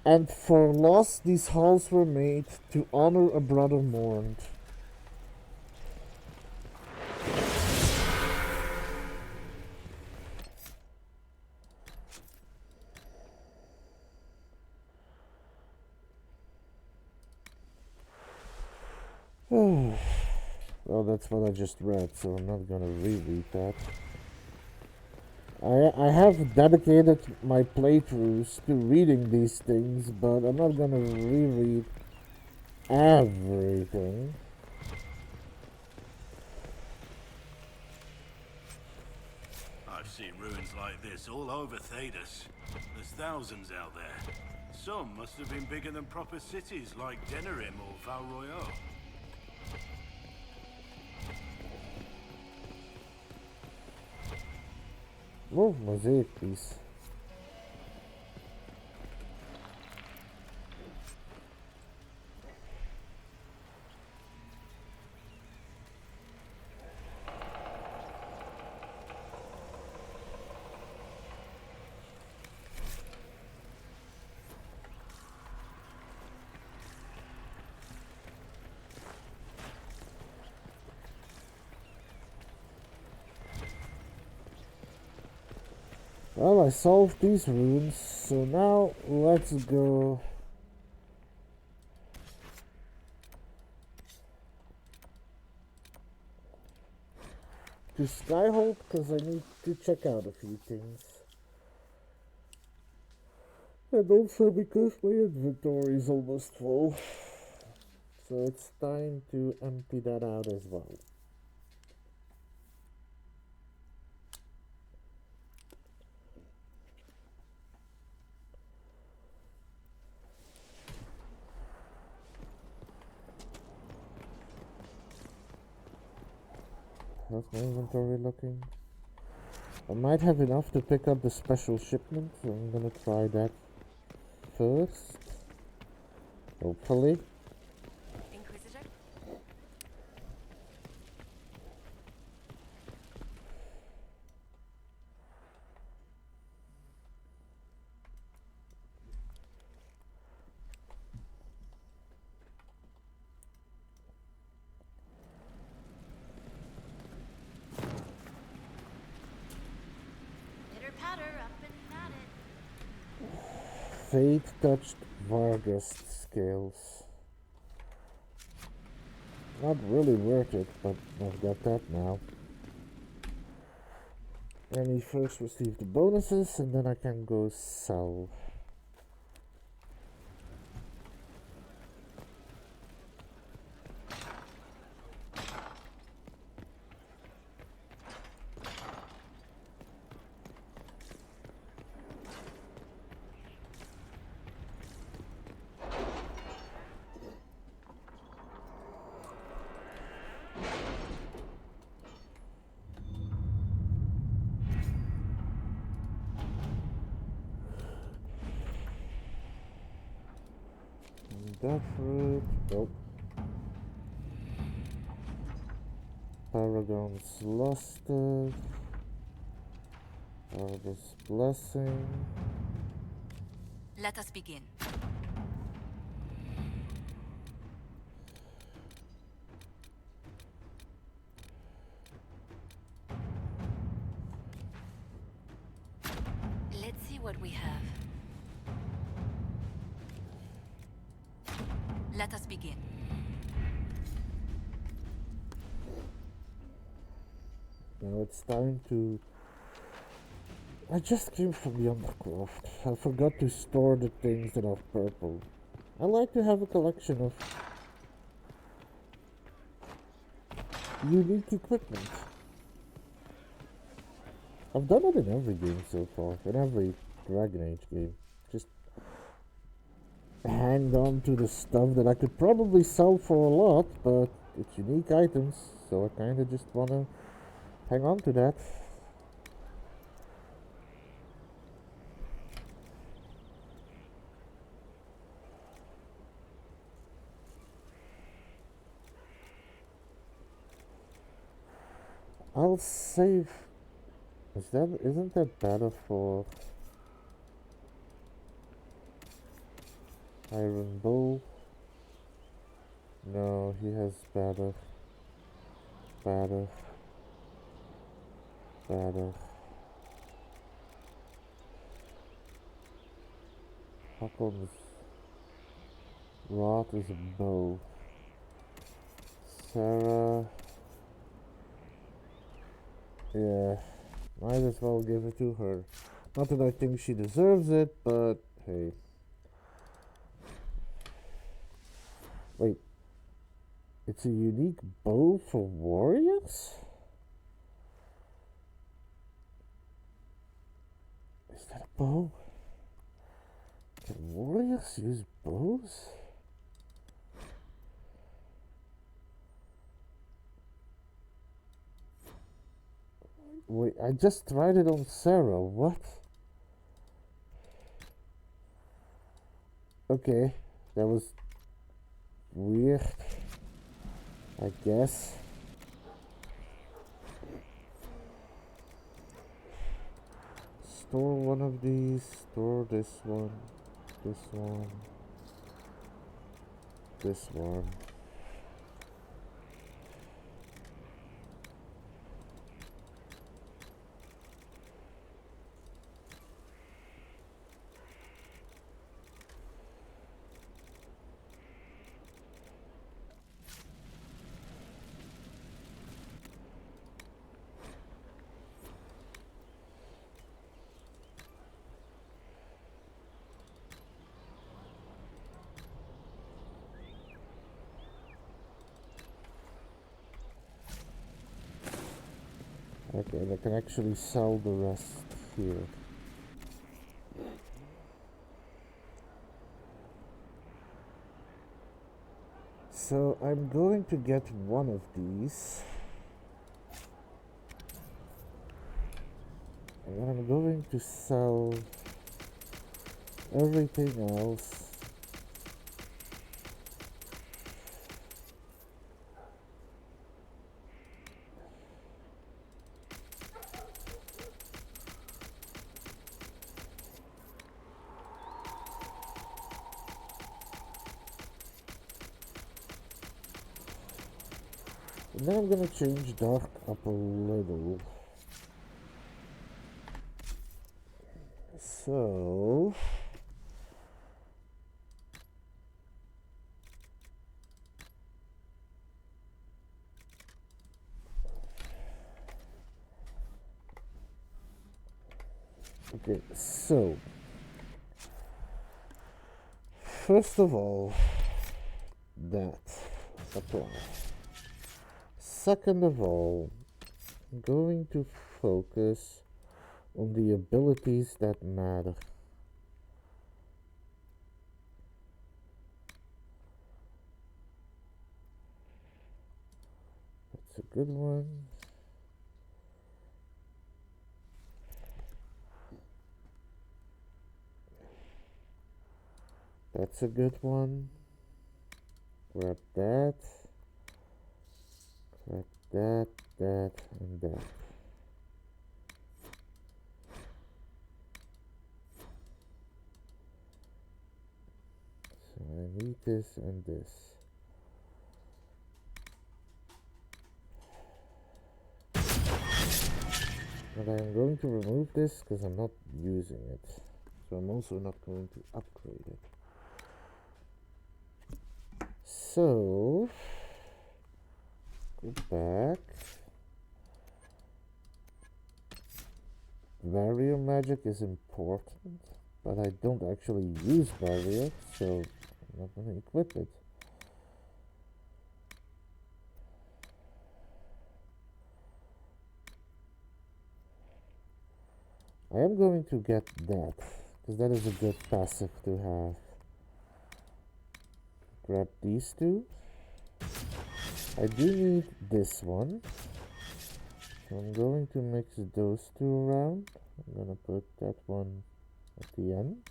And for loss these halls were made, to honor a brother mourned. Well, that's what I just read, so I'm not gonna reread that. I have dedicated my playthroughs to reading these things, but I'm not gonna reread everything. I've seen ruins like this all over Thedas. There's thousands out there. Some must have been bigger than proper cities like Denerim or Val Royale. Oh, mosaic piece. Well, I solved these runes, so now let's go to Skyhold because I need to check out a few things. And also because my inventory is almost full. So it's time to empty that out as well. How's my inventory looking? I might have enough to pick up the special shipment, so I'm gonna try that first. Hopefully. Inquisitor? Pitter patter, up and at it. Fate touched Vargas scales. Not really worth it, but I've got that now. Let me first receive the bonuses and then I can go sell. That fruit. Nope. Paragon's lusted. Harvest blessing. Let us begin. Let's see what we have. Let us begin. Now it's time to... I just came from the undercroft. I forgot to store the things that are purple. I like to have a collection of unique equipment. I've done it in every game so far, in every Dragon Age game. Just hang on to the stuff that I could probably sell for a lot, but it's unique items, so I kinda just wanna hang on to that. I'll save. Isn't that better for Iron Bow? No, he has better. Huckle's rod is a bow. Sarah. Yeah, might as well give it to her. Not that I think she deserves it, but hey. Wait, it's a unique bow for warriors? Is that a bow? Can warriors use bows? Wait, I just tried it on Sarah, what? Okay, that was weird, I guess. Store one of these, store this one, this one, this one. Okay, and I can actually sell the rest here. So I'm going to get one of these. And I'm going to sell everything else. And then I'm gonna change dark up a little. So okay, so first of all, that apply. Second of all, I'm going to focus on the abilities that matter. That's a good one. That's a good one. Grab that. Grab that, that, and that. So I need this and this. But I'm going to remove this because I'm not using it. So I'm also not going to upgrade it. So go back. Barrier magic is important, but I don't actually use barrier, so I'm not going to equip it. I am going to get that, because that is a good passive to have. Grab these two. I do need this one. So I'm going to mix those two around. I'm going to put that one at the end.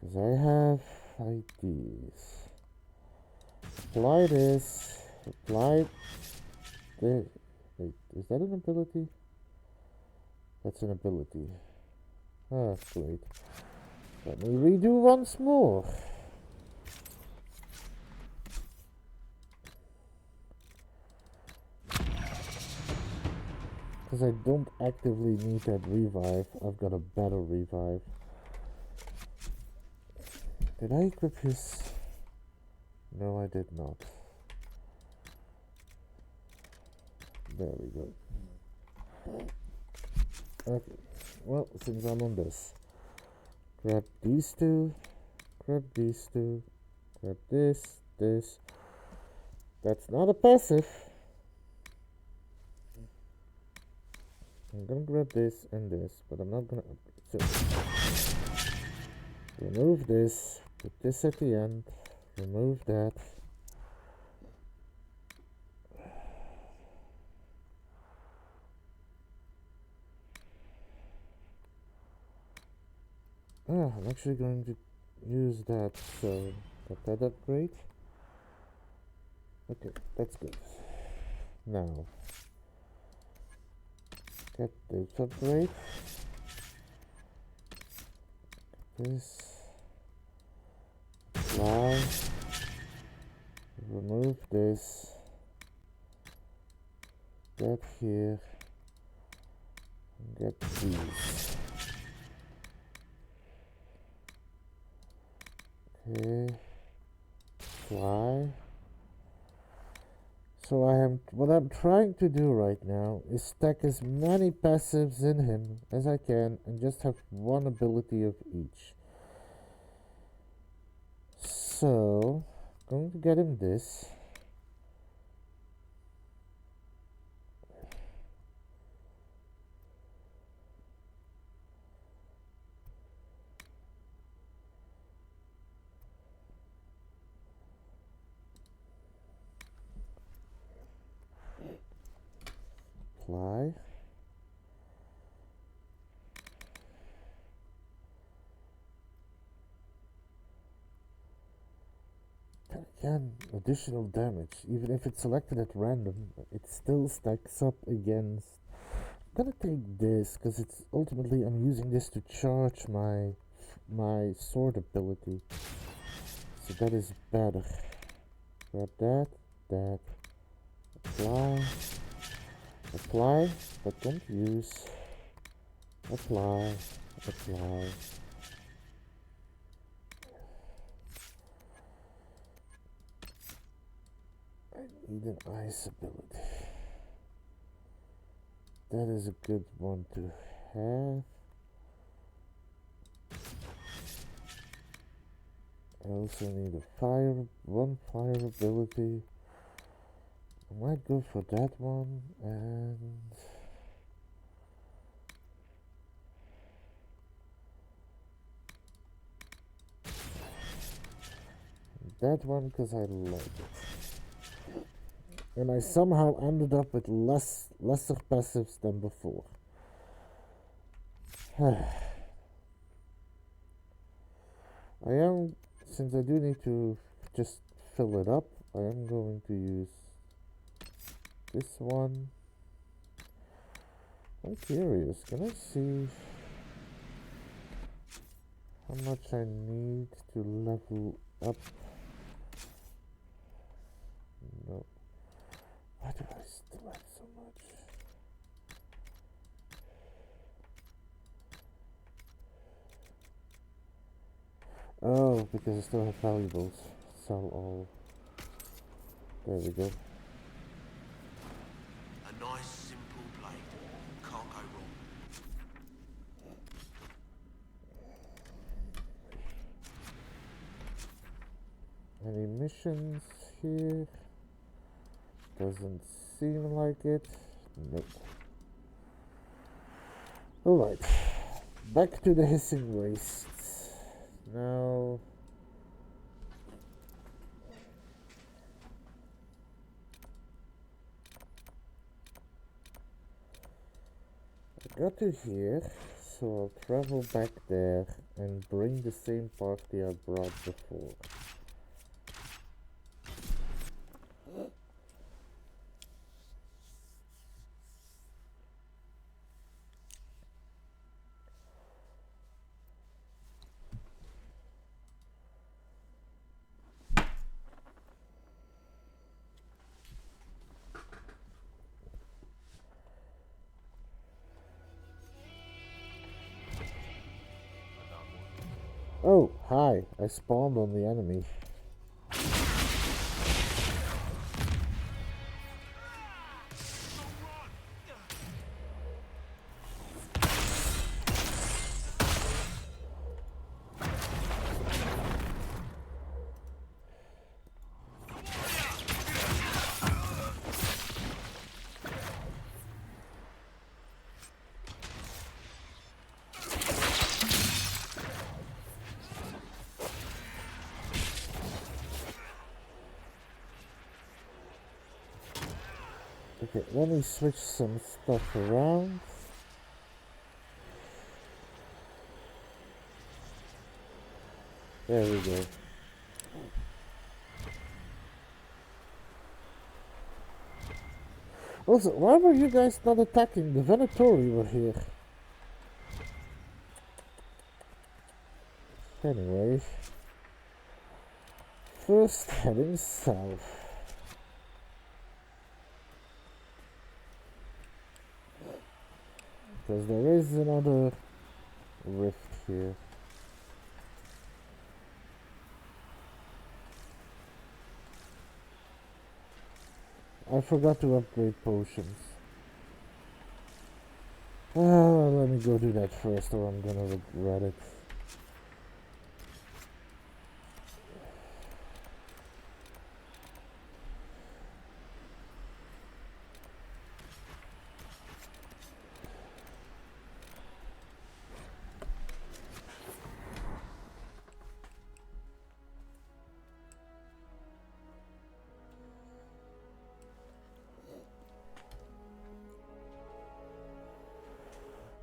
Because I have ideas. Apply this. Apply this. Wait, is that an ability? That's an ability. Ah, great. Let me redo once more. Because I don't actively need that revive. I've got a better revive. Did I equip his? No, I did not. There we go. Okay, well, since I'm on this, grab these two, grab these two, grab this, this. That's not a passive. I'm gonna grab this and this, but I'm not gonna upgrade. So, remove this, put this at the end, remove that. I'm actually going to use that, so got that upgrade. Okay, that's good. Now, get this upgrade. This. Apply. Remove this. Get here. And get these. Okay. Fly. So what I'm trying to do right now is stack as many passives in him as I can and just have one ability of each. So, going to get him this. Apply. Again, additional damage. Even if it's selected at random, it still stacks up against... I'm gonna take this, because it's ultimately I'm using this to charge my sword ability. So that is better. Grab that, apply, but don't use, apply. I need an ice ability. That is a good one to have. I also need one fire ability. I might go for that one, and that one because I like it. And I somehow ended up with lesser passives than before. Since I do need to just fill it up, I am going to use this one. I'm curious, can I see how much I need to level up? No. Why do I still have so much? Oh, because I still have valuables. Sell all. There we go. A nice simple blade. Can't go wrong. Any missions here? Doesn't seem like it. Nope. Alright. Back to the hissing wastes. Now... I got to here, so I'll travel back there and bring the same party I brought before. Oh, hi. I spawned on the enemy. Okay, let me switch some stuff around. There we go. Also, why were you guys not attacking? The Venatori were here. Anyway. First heading south. Because there is another rift here. I forgot to upgrade potions. Let me go do that first or I'm gonna regret it.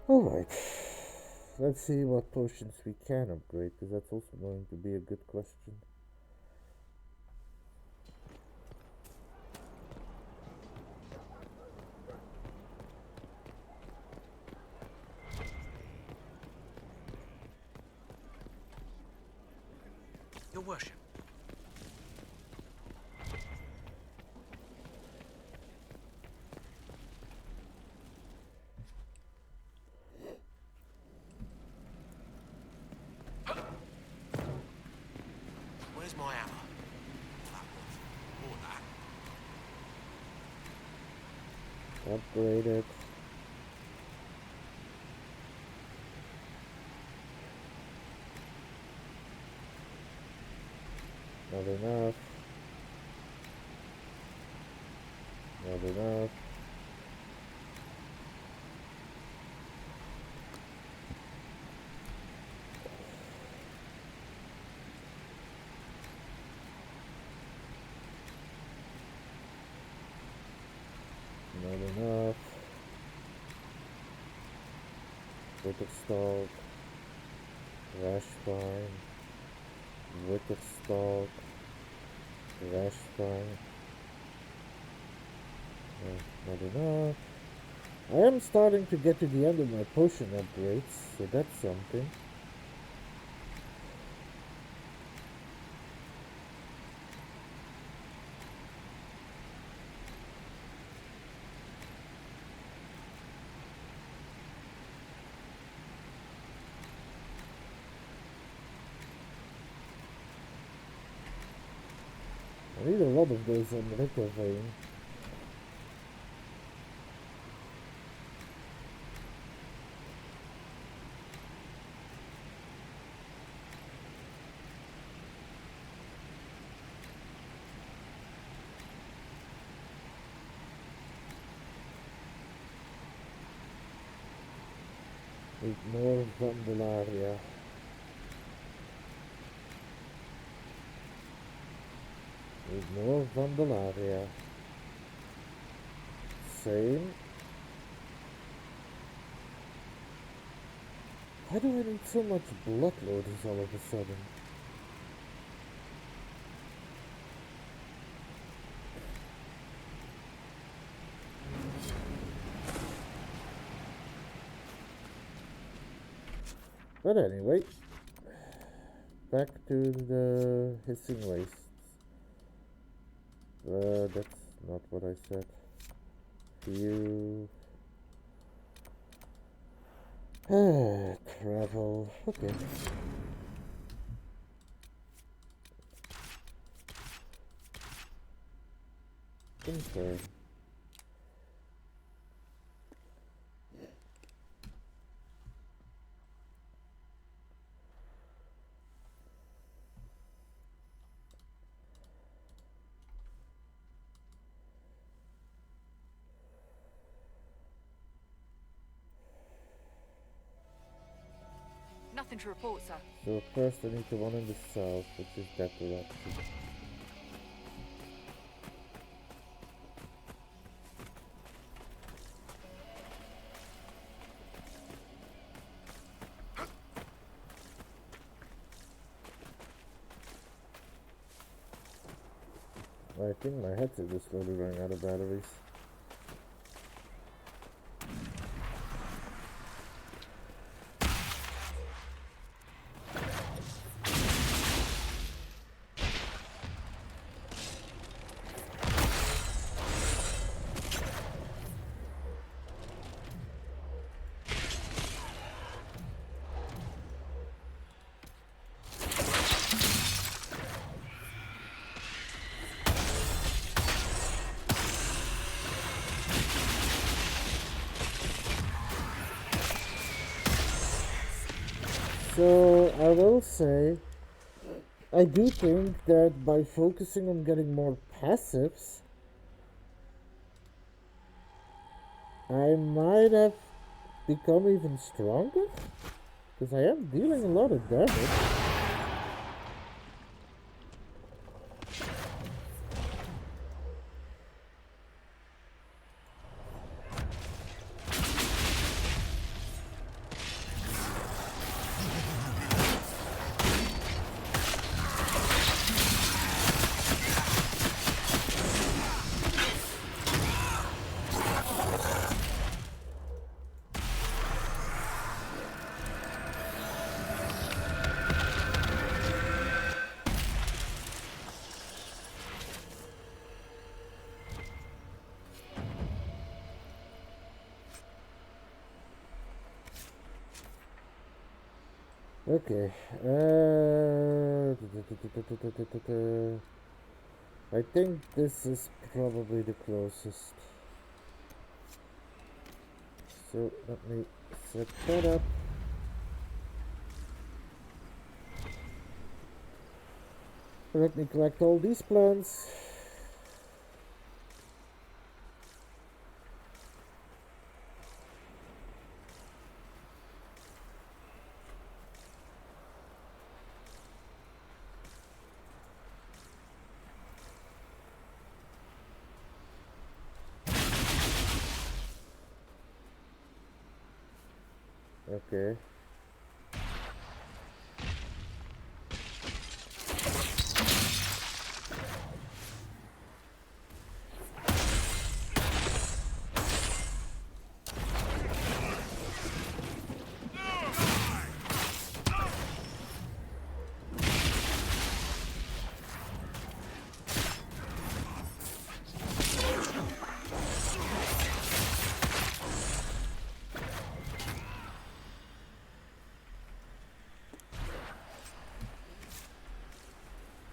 Alright, let's see what potions we can upgrade, because that's also going to be a good question. worship. Where's my hammer? That one. Or that. Upgrade it. Not enough. Not enough. Not enough. Wicked stalk. Rash spine. Wicked stalk. Rash spine. Not enough. I am starting to get to the end of my potion upgrades, so that's something. I need a lot of those on Liquor Vein. Need more Vandalaria. Need more Vandalaria. Same. Why do I need so much blood loaders all of a sudden? But anyway, back to the hissing wastes. That's not what I said. Few. Travel. Okay. Confirm. Nothing to report, sir. So first I need the one in the south, which is that direction. I think my headset is slowly running out of batteries. So I will say, I do think that by focusing on getting more passives, I might have become even stronger, because I am dealing a lot of damage. Okay. I think this is probably the closest. So let me set that up. Let me collect all these plants. Okay.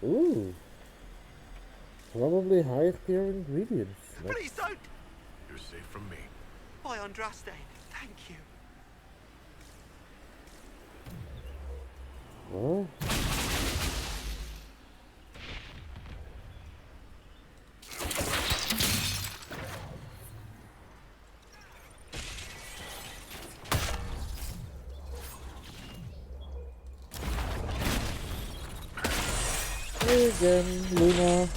Ooh. Probably higher tier ingredients. Please don't! You're safe from me. By Andraste, thank you. What? Hey again, Luna.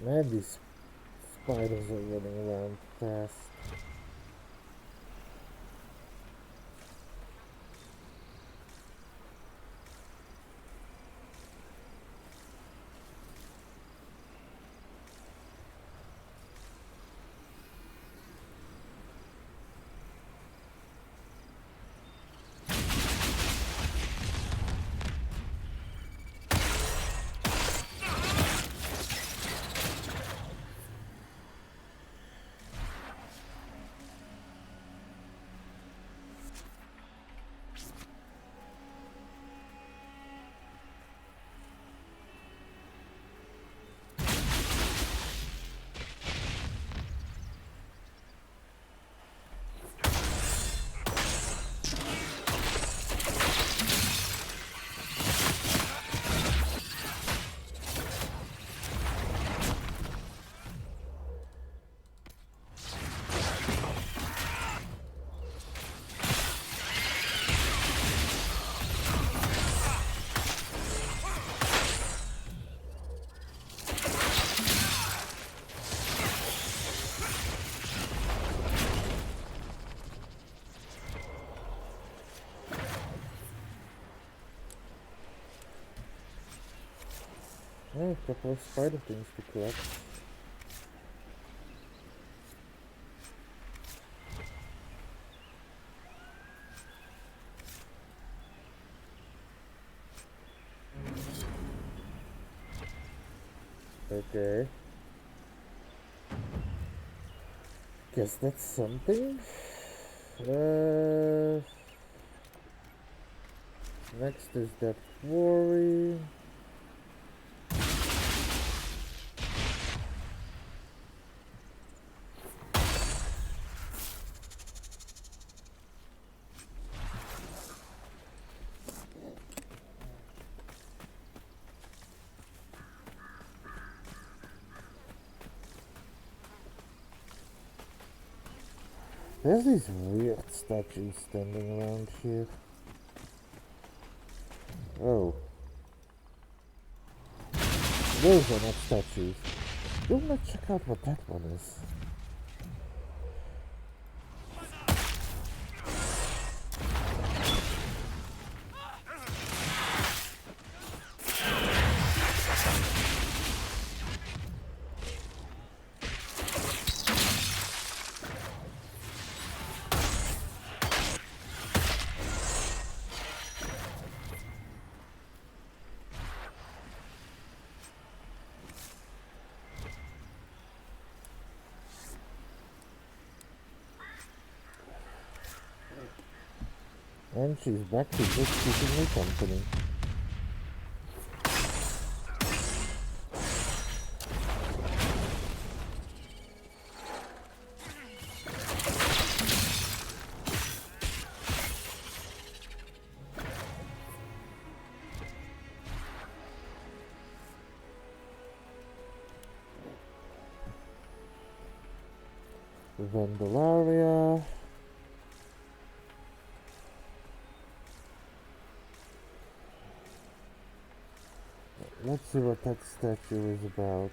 Man, these spiders are running around fast. Oh, a couple of spider things to collect. Okay. Guess that's something. Next is that quarry. There's these weird statues standing around here. Oh. Those are not statues. Let's check out what that one is. And she's back to just keeping me company. Vandalaria. Let's see what that statue is about.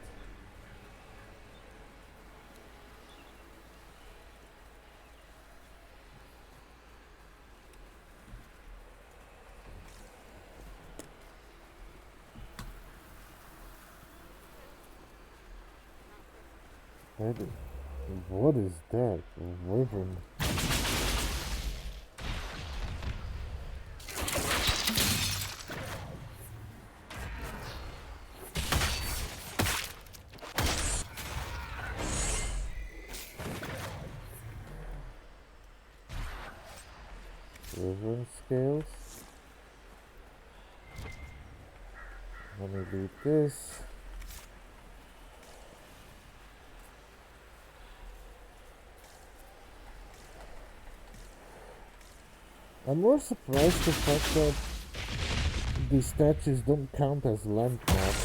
What is that? Wyvern. Wyvern scales. Let me loot this. I'm more surprised the fact that these statues don't count as landmarks.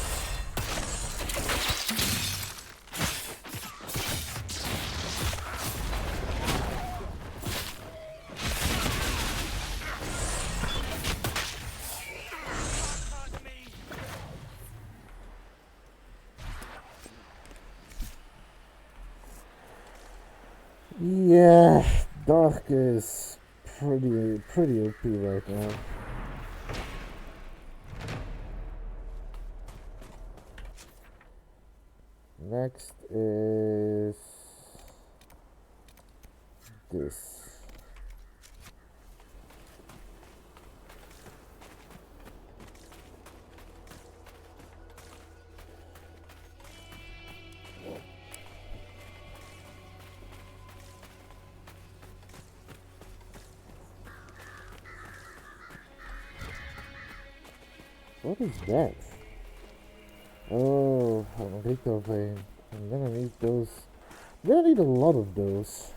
Yeah, Dark is pretty OP right now. Next is this. What is that? Oh, a Rico vein. I'm gonna need those. I'm gonna need a lot of those.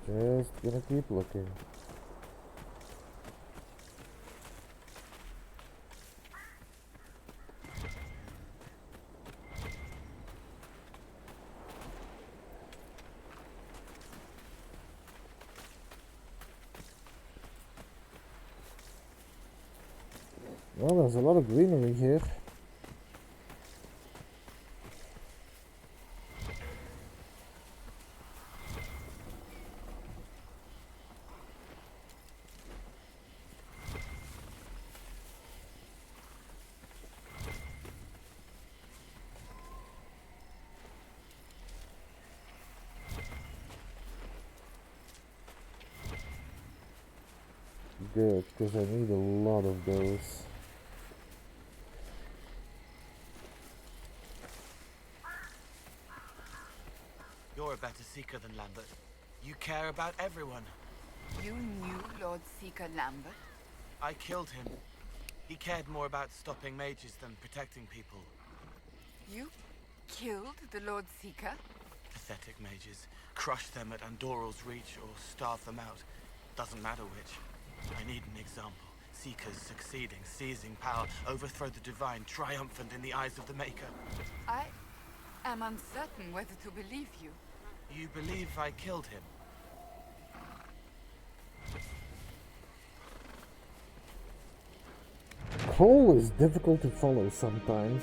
Just gonna keep looking. Well, there's a lot of greenery here. Good, because I need a lot of those. You're a better seeker than Lambert. You care about everyone. You knew Lord Seeker Lambert? I killed him. He cared more about stopping mages than protecting people. You killed the Lord Seeker? Pathetic mages. Crush them at Andorral's reach or starve them out. Doesn't matter which. I need an example. Seekers succeeding, seizing power, overthrow the divine, triumphant in the eyes of the Maker. I am uncertain whether to believe you. You believe I killed him? Cole is difficult to follow sometimes.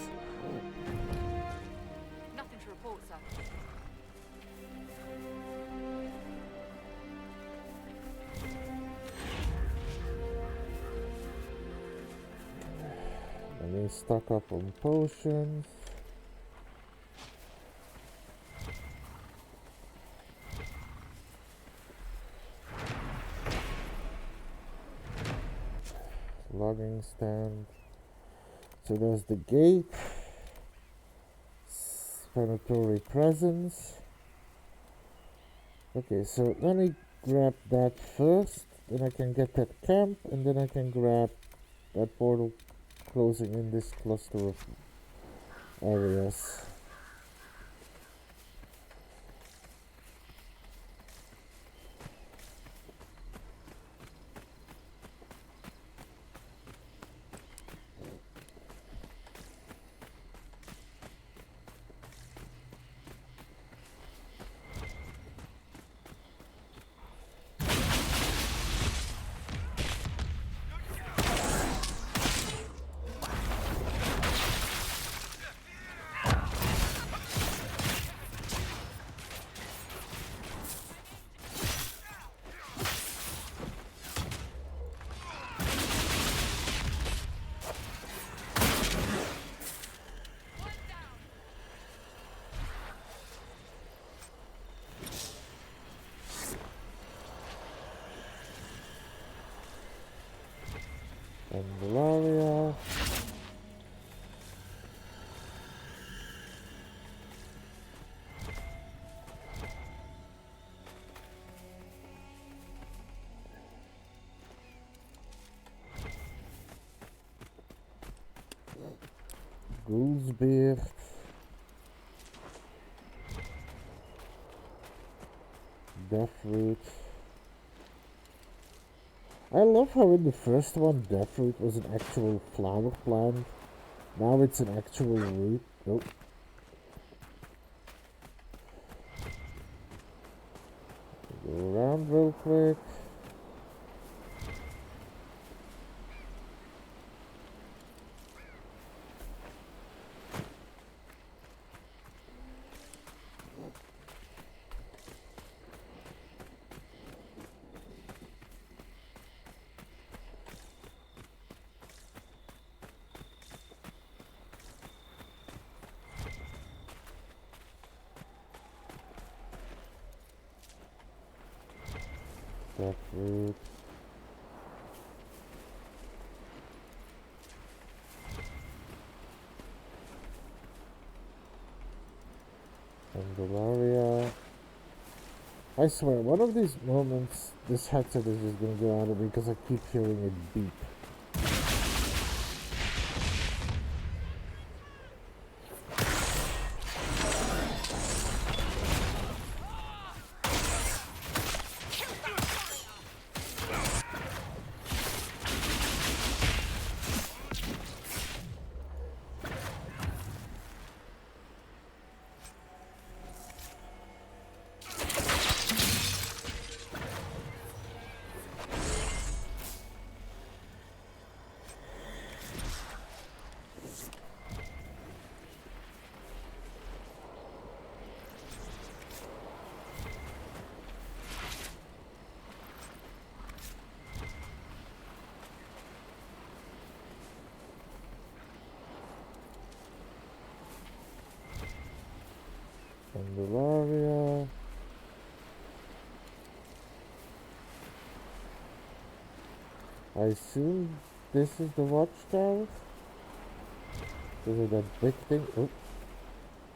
Nothing to report, sir. Let me stock up on potions. Logging stand. So there's the gate. Planetary presence. Okay, so let me grab that first. Then I can get that camp, and then I can grab that portal closing in this cluster of areas. Malaria. Goosbeard. Deathroot. I love how in the first one Deathroot was an actual flower plant. Now it's an actual root. Nope. Go around real quick. Deathroot. Candelaria. I swear, one of these moments, this headset is just gonna go out of me because I keep hearing it beep. Candelaria. I assume this is the watchtower. Is it that big thing? Oh,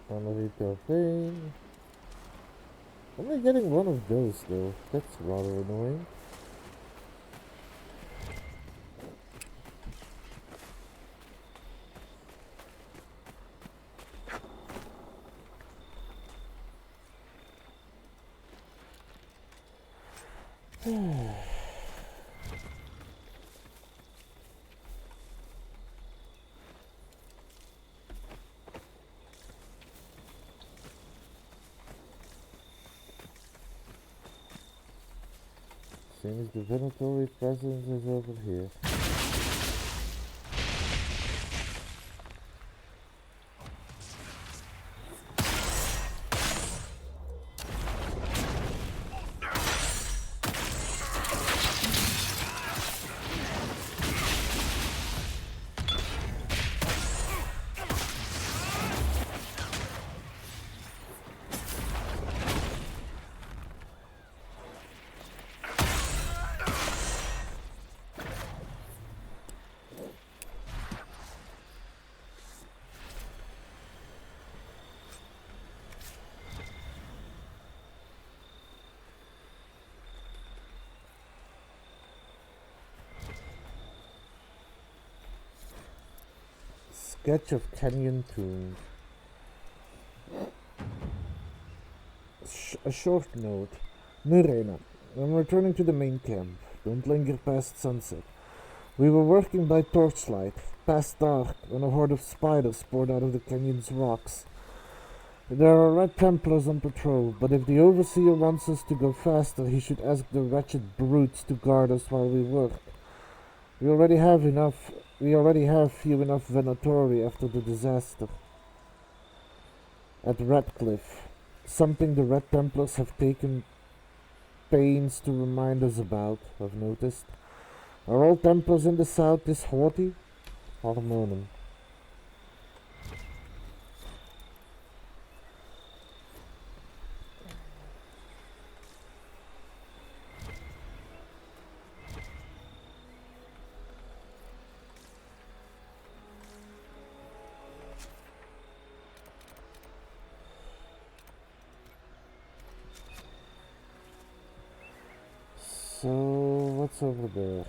elevator plane. Only getting one of those though. That's rather annoying. Seems the Venatori presence is over here. Sketch of Canyon Tomb. A short note. Nerena, I'm returning to the main camp. Don't linger past sunset. We were working by torchlight, past dark, when a horde of spiders poured out of the canyon's rocks. There are Red Templars on patrol, but if the Overseer wants us to go faster, he should ask the wretched brutes to guard us while we work. We already have few enough Venatori after the disaster at Redcliffe, something the Red Templars have taken pains to remind us about, I've noticed. Are all Templars in the south this haughty? Hormonum. So, what's over there?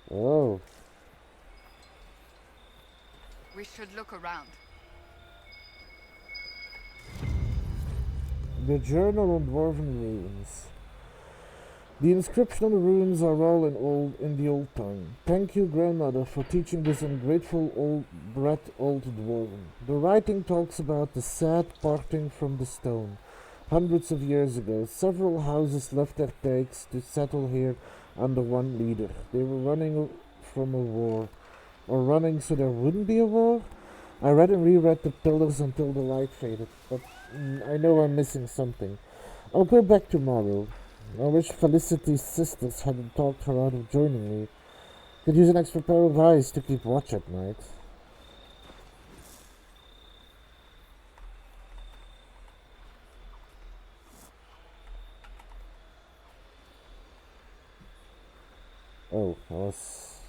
Oh. We should look around. The Journal on Dwarven Ruins. The inscription on the ruins are all in the old tongue. Thank you, grandmother, for teaching this ungrateful old Dwarven. The writing talks about the sad parting from the stone. Hundreds of years ago, several houses left their takes to settle here under one leader. They were running from a war. Or running so there wouldn't be a war? I read and reread the pillars until the light faded, but I know I'm missing something. I'll go back tomorrow. I wish Felicity's sisters hadn't talked her out of joining me. Could use an extra pair of eyes to keep watch at night. Oh, I was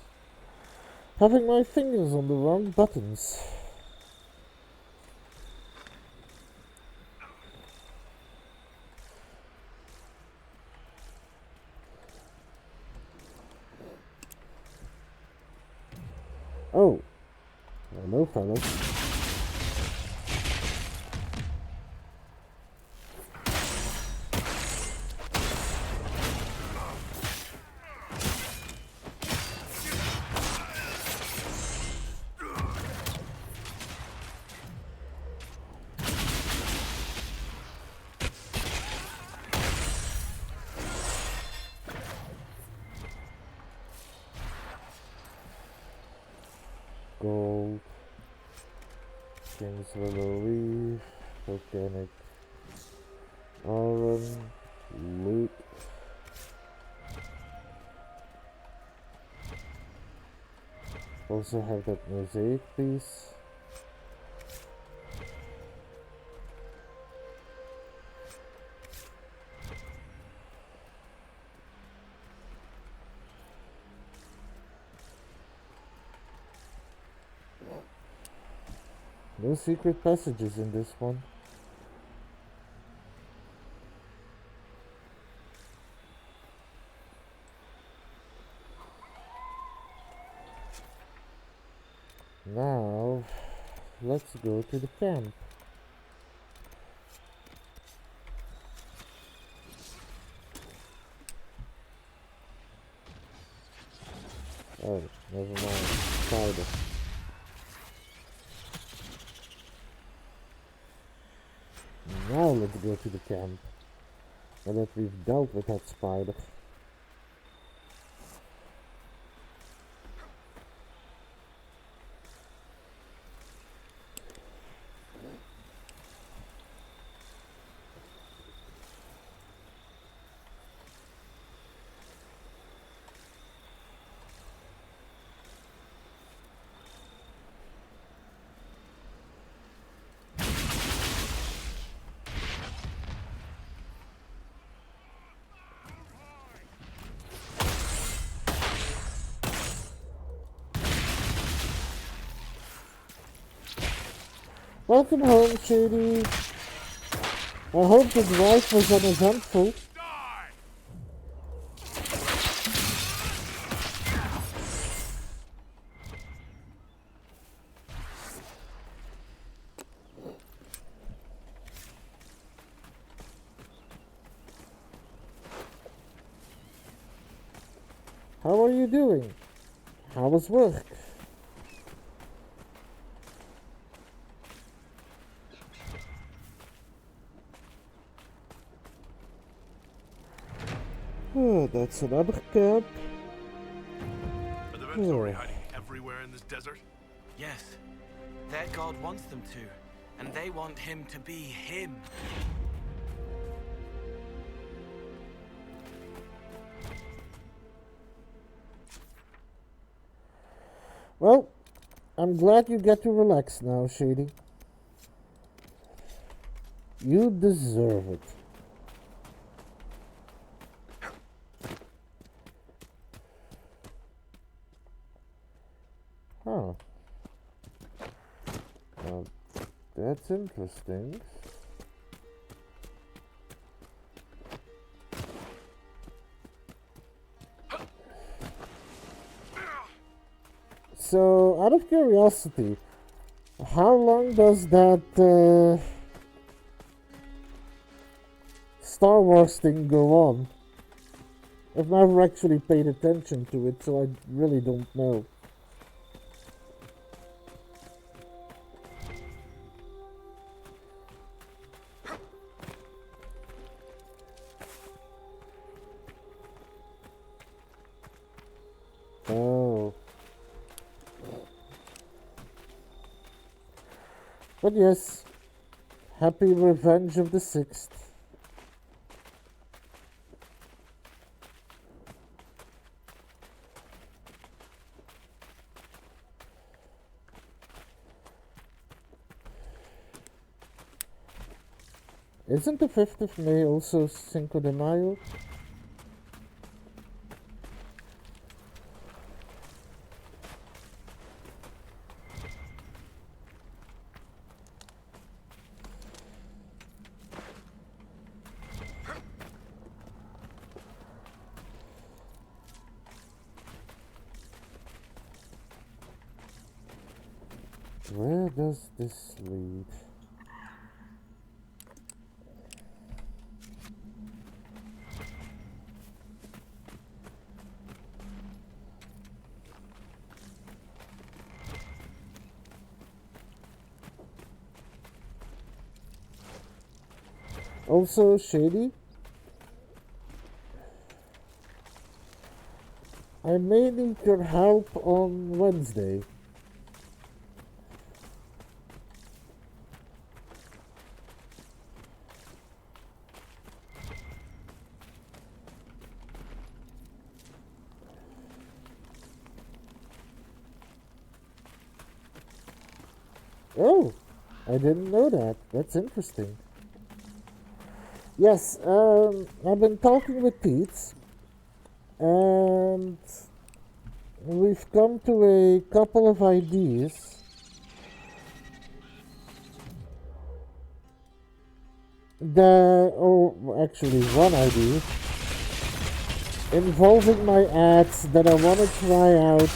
having my fingers on the wrong buttons. Oh, hello, fellas. Gold, King's Willow Leaf, Organic, Aurum, Loot. Also have that mosaic piece. No secret passages in this one. Now, let's go to the camp. Oh, never mind. Spider. Now let's go to the camp. Now that we've dealt with that spider. Welcome home, Shady. I hope the drive was uneventful. How are you doing? How was work? Oh, that's another camp. Are the Venturi hiding everywhere in this desert? Yes. Their god wants them to, and they want him to be him. Well, I'm glad you get to relax now, Shady. You deserve it. Huh. Well, that's interesting. So, out of curiosity, how long does that Star Wars thing go on? I've never actually paid attention to it, so I really don't know. Oh. But yes, happy Revenge of the Sixth. Isn't the 5th of May also Cinco de Mayo? Where does this lead? Also, Shady, I may need your help on Wednesday. Oh, I didn't know that. That's interesting. Yes, I've been talking with Teets, and we've come to a couple of ideas. Actually one idea, involving my ads that I want to try out,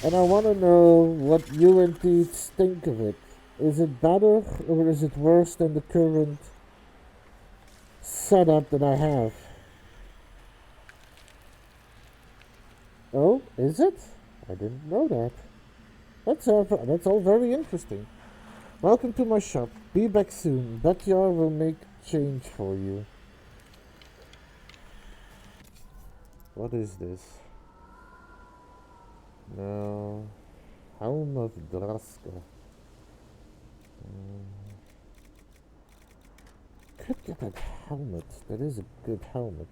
and I want to know what you and Teets think of it. Is it better or is it worse than the current setup that I have? Oh, is it? I didn't know that. That's all very interesting. Welcome to my shop. Be back soon. Backyard will make change for you. What is this? No. Helm of Draska. Could get that helmet. That is a good helmet.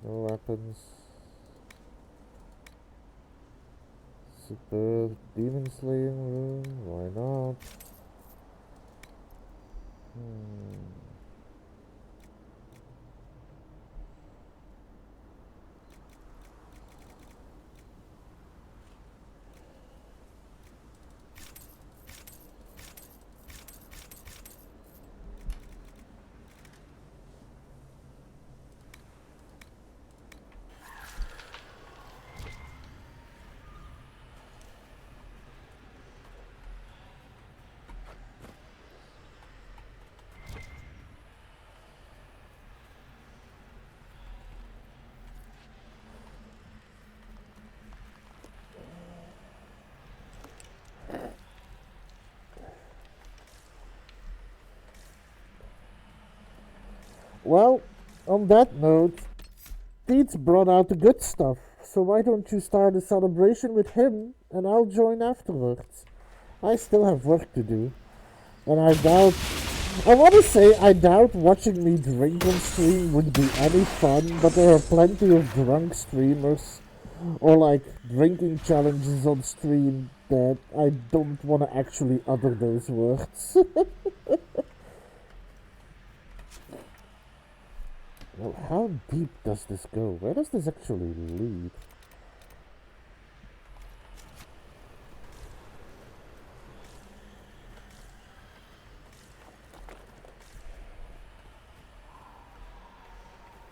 No weapons. Super demon slaying room. Why not? Well, on that note, Pete's brought out the good stuff, so why don't you start a celebration with him and I'll join afterwards. I still have work to do, and I doubt watching me drink on stream would be any fun, but there are plenty of drunk streamers or like drinking challenges on stream that I don't want to actually utter those words. Well, how deep does this go? Where does this actually lead?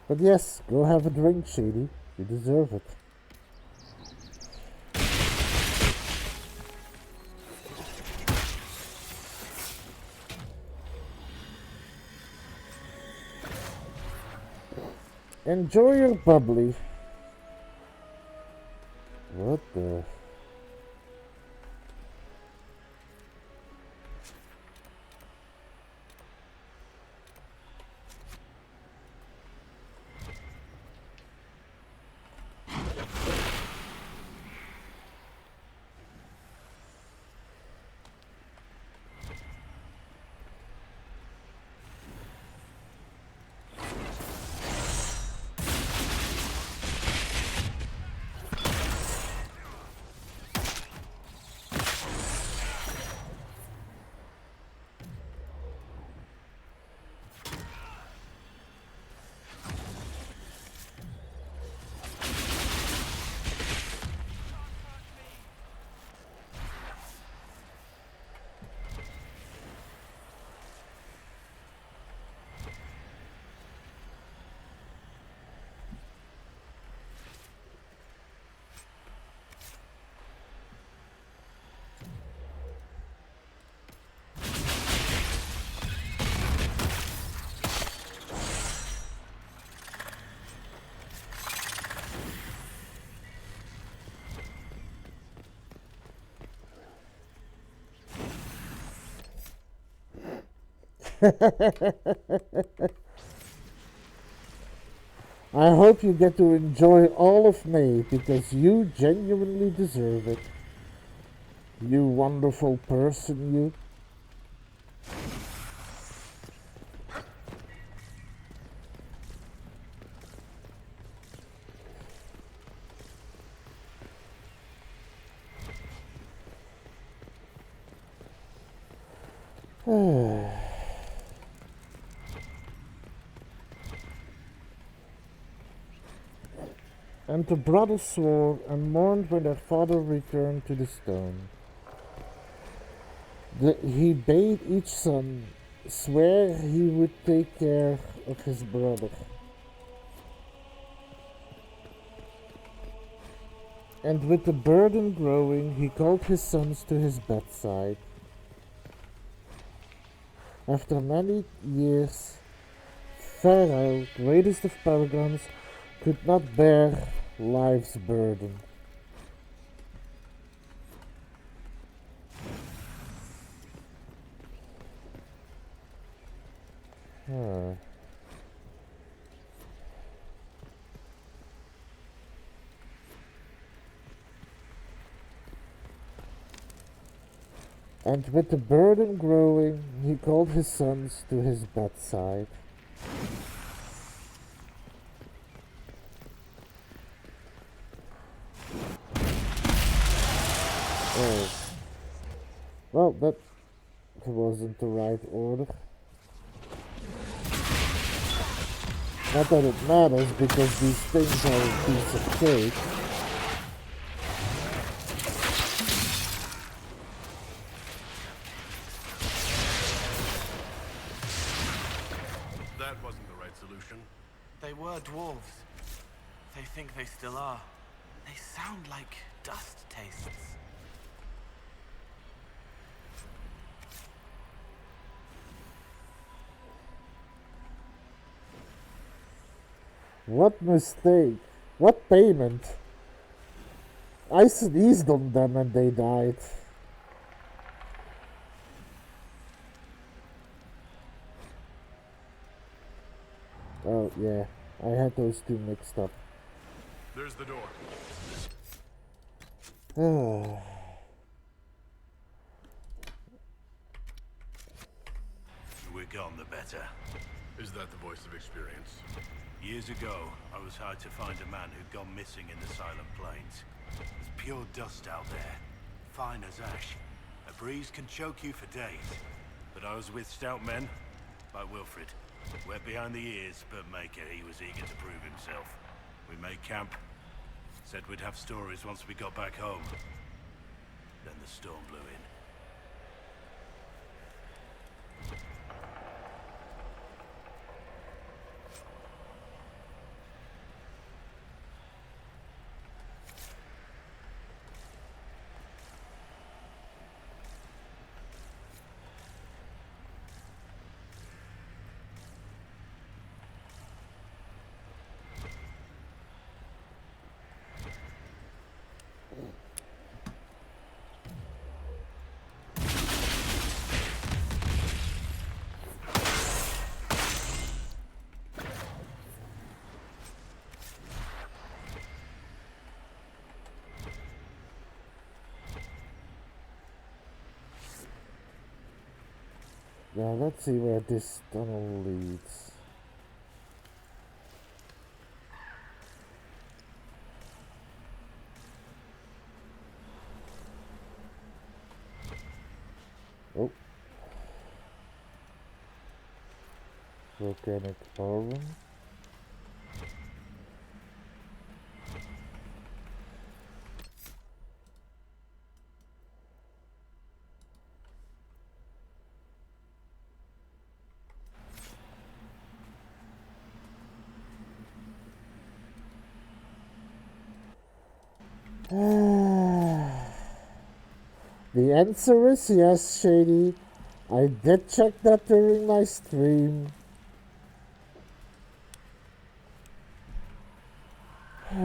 But yes, go have a drink, Shady. You deserve it. Enjoy your bubbly. What the... I hope you get to enjoy all of May because you genuinely deserve it. You wonderful person, you. And the brothers swore and mourned when their father returned to the stone. He bade each son swear he would take care of his brother. And with the burden growing, he called his sons to his bedside. After many years, Pharaoh, greatest of paragons, could not bear Life's burden. Huh. And with the burden growing, he called his sons to his bedside. Oh. Well, that wasn't the right order. Not that it matters, because these things are a piece of cake. That wasn't the right solution. They were dwarves. They think they still are. They sound like dust tastes. What mistake? What payment? I sneezed on them and they died. Oh yeah, I had those two mixed up. There's the door. Ah. We're gone, the better. Is that the voice of experience? Years ago, I was hired to find a man who'd gone missing in the Silent Plains. There's pure dust out there, fine as ash. A breeze can choke you for days. But I was with stout men, like Wilfred. Wet behind the ears, but Maker, he was eager to prove himself. We made camp. Said we'd have stories once we got back home. Then the storm blew in. Yeah, let's see where this tunnel leads. Oh. Volcanic oven. The answer is yes, Shady. I did check that during my stream. I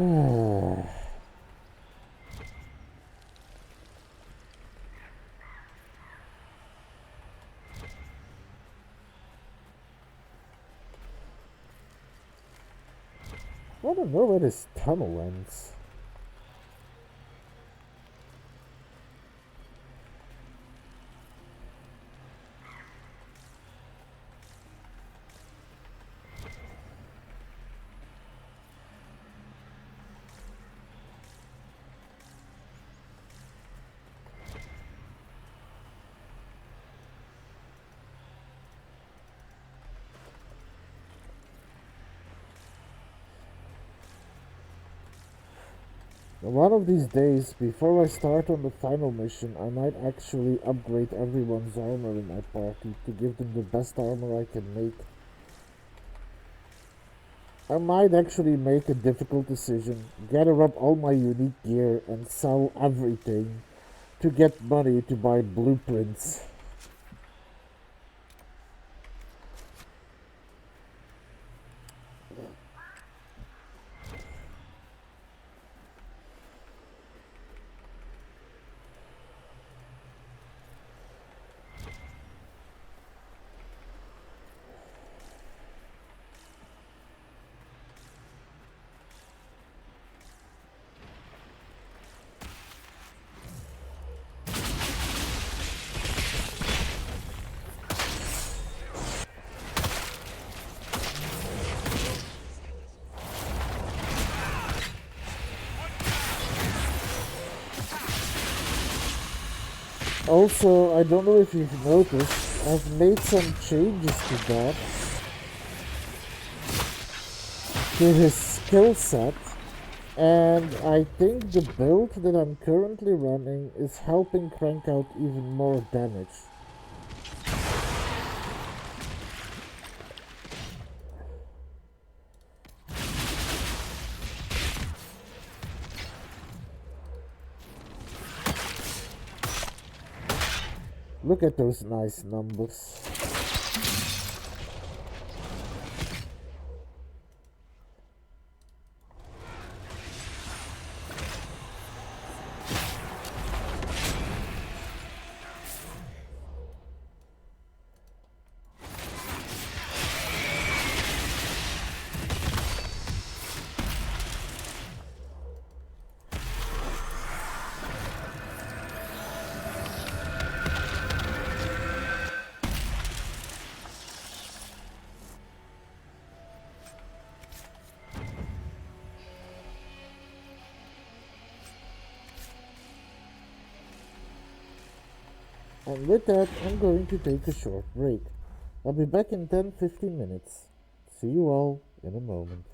don't know where this tunnel ends. One of these days, before I start on the final mission, I might actually upgrade everyone's armor in my party to give them the best armor I can make. I might actually make a difficult decision, gather up all my unique gear and sell everything to get money to buy blueprints. Also, I don't know if you've noticed, I've made some changes to that, to his skill set, and I think the build that I'm currently running is helping crank out even more damage. Look at those nice numbers. And with that, I'm going to take a short break. I'll be back in 10-15 minutes. See you all in a moment.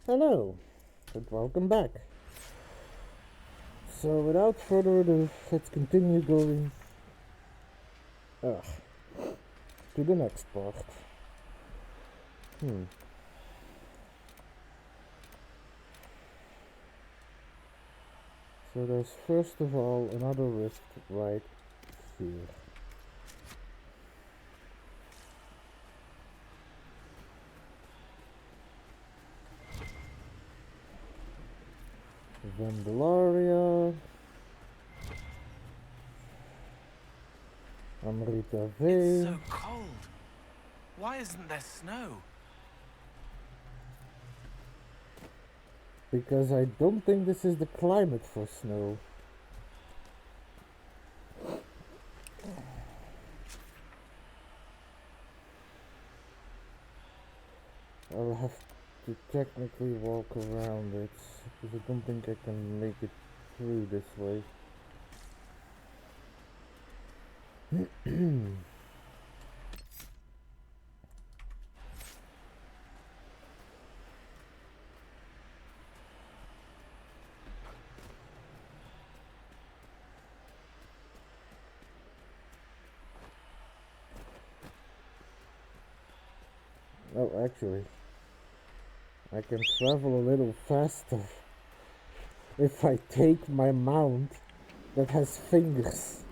Hello, and welcome back. So without further ado, let's continue going to the next part. So there's first of all another rift right here. Vandalaria, Amrita It's Vale. so cold. Why isn't there snow? Because I don't think this is the climate for snow. I'll have to technically walk around it, because I don't think I can make it through this way. Oh, actually, I can travel a little faster if I take my mount that has fingers.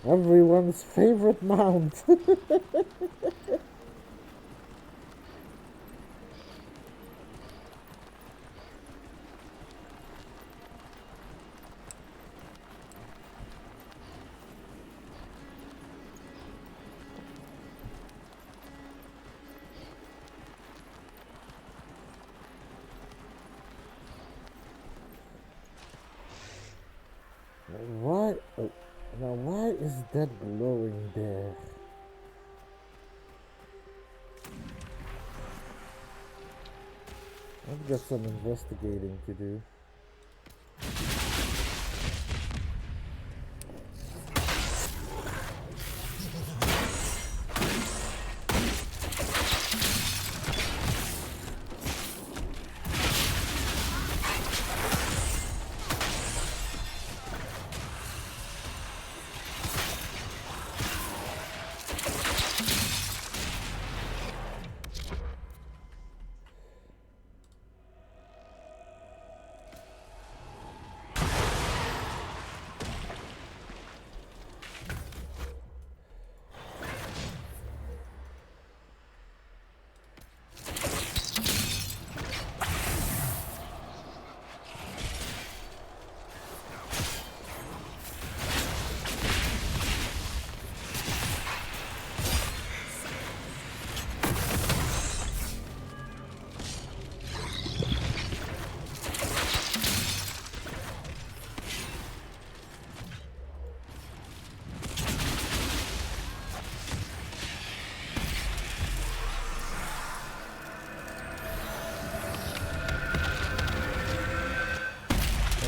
Everyone's favorite mount. Why? Oh, now why is that glowing there? I've got some investigating to do.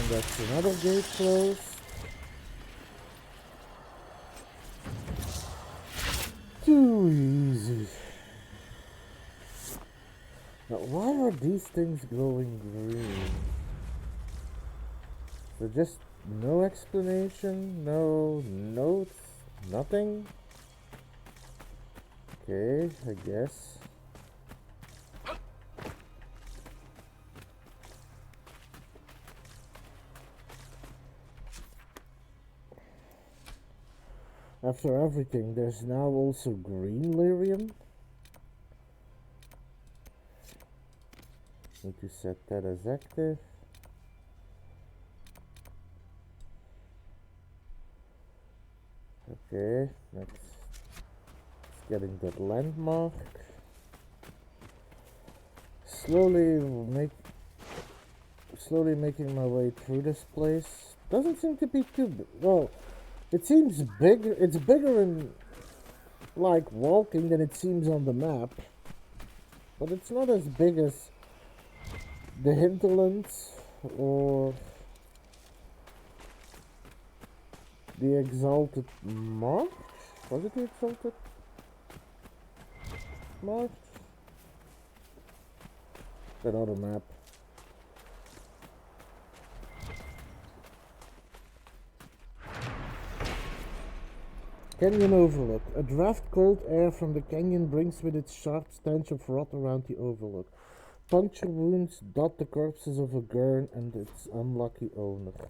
That's another gate closed. Too easy. Now, why are these things glowing green? So just no explanation, no notes, nothing? Okay, I guess. After everything, there's now also green lyrium. Need to set that as active. Okay, let's getting that landmark. Slowly making my way through this place. Doesn't seem to be too big. Well, it seems bigger. It's bigger in like walking than it seems on the map, but it's not as big as the hinterlands or the exalted march? Was it the exalted march? That other map. Canyon Overlook. A draft cold air from the canyon brings with it sharp stench of rot around the overlook. Puncture wounds dot the corpses of a gurn and its unlucky owner.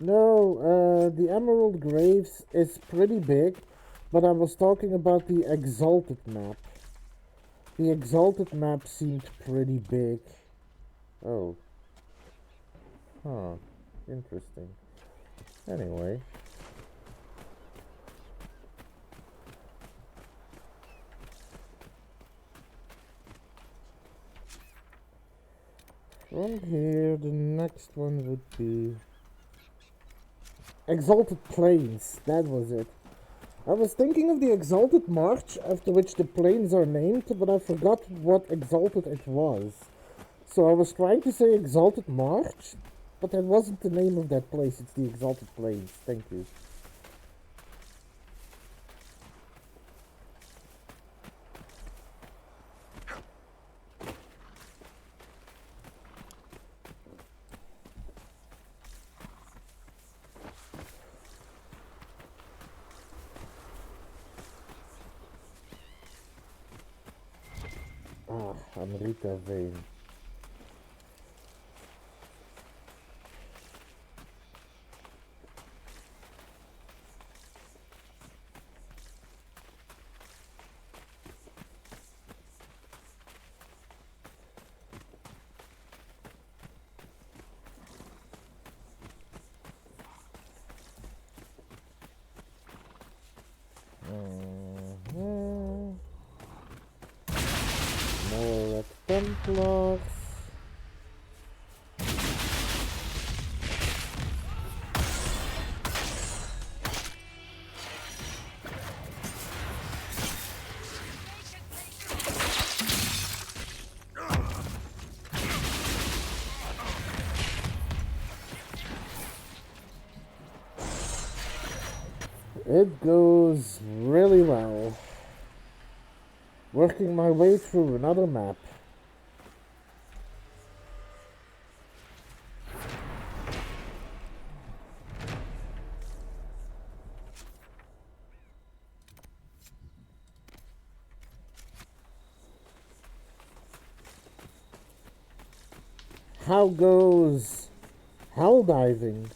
No, the Emerald Graves is pretty big, but I was talking about the Exalted map. The Exalted map seemed pretty big. Oh. Huh. Interesting. Anyway. From here, the next one would be Exalted Plains. That was it. I was thinking of the Exalted March, after which the plains are named, but I forgot what Exalted it was. So I was trying to say Exalted March, but that wasn't the name of that place. It's the Exalted Plains. Thank you. Ah, Amrita Vein. More Red Templars. It goes really well. Working my way through another map. How goes hell diving?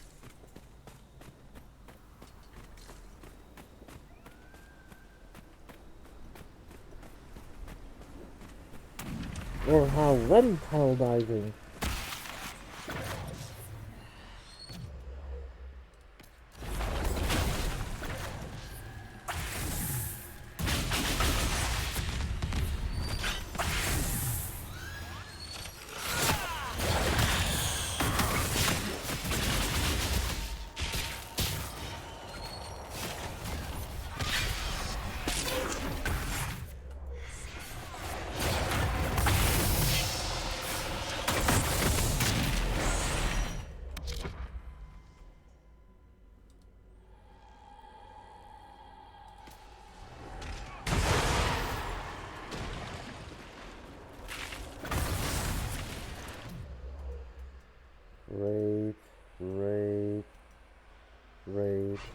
Or how went hell diving?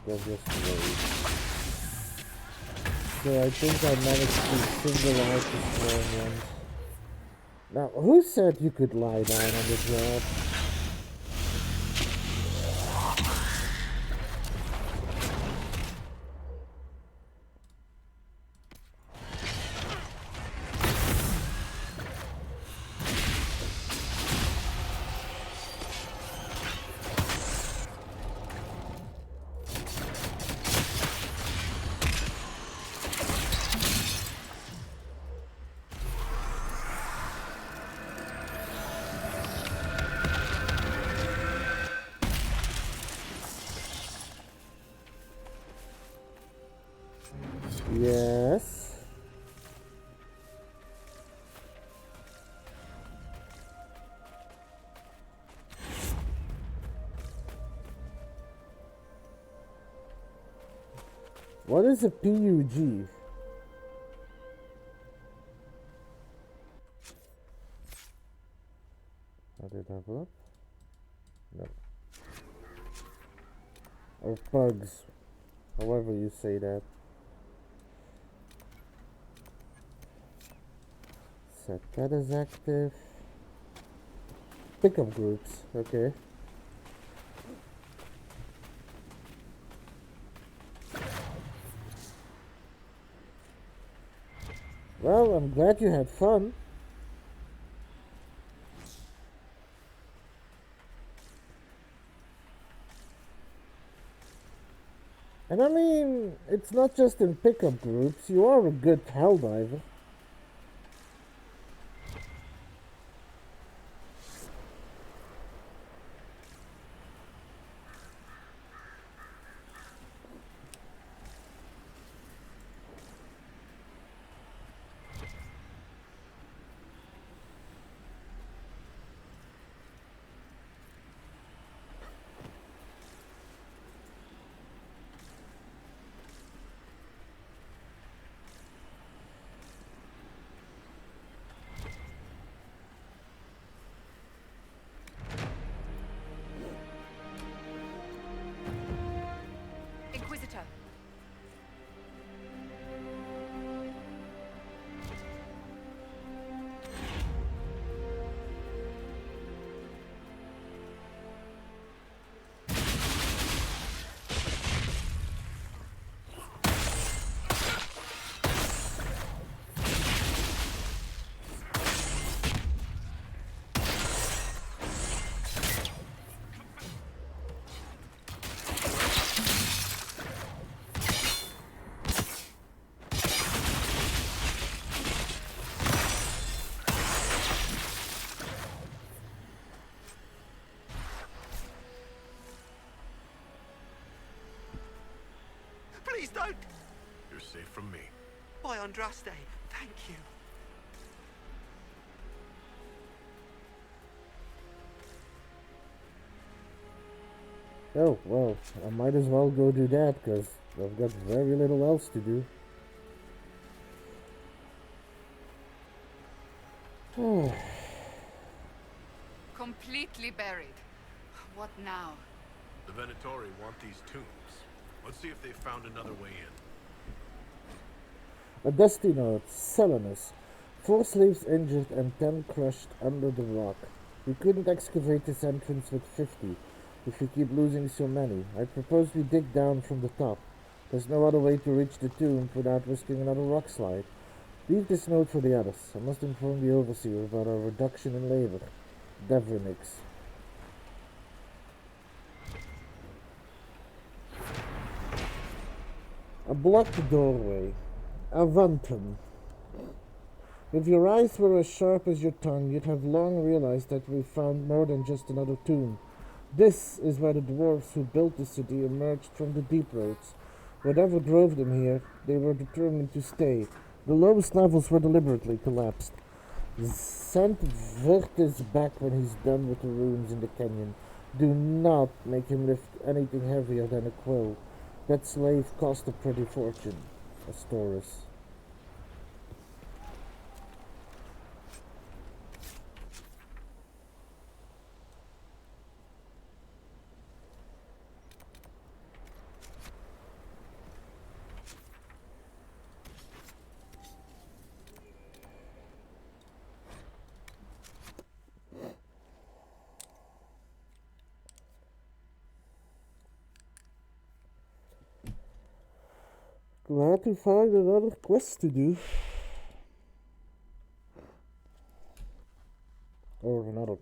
Just wait. So I think I managed to single out the strong ones. Now, who said you could lie down on the job? What is a PUG? Did I level up? No. Or bugs. However you say that. Set that as active. Pickup groups, okay. Well, I'm glad you had fun. And I mean, it's not just in pickup groups, you are a good helldiver. Inquisitor. Please don't! You're safe from me. By Andraste, thank you. Oh, well, I might as well go do that, because I've got very little else to do. Completely buried. What now? The Venatori want these tombs. Let's see if they found another way in. A dusty note, Selenus. 4 slaves injured and 10 crushed under the rock. We couldn't excavate this entrance with 50 if we keep losing so many. I propose we dig down from the top. There's no other way to reach the tomb without risking another rock slide. Leave this note for the others. I must inform the overseer about our reduction in labor. Devernix. A blocked doorway. Avantum. If your eyes were as sharp as your tongue, you'd have long realized that we found more than just another tomb. This is where the dwarves who built the city emerged from the deep roads. Whatever drove them here, they were determined to stay. The lowest levels were deliberately collapsed. Send Virtus back when he's done with the ruins in the canyon. Do not make him lift anything heavier than a quill. That slave cost a pretty fortune. Astoris. Glad to find another quest to do. Or another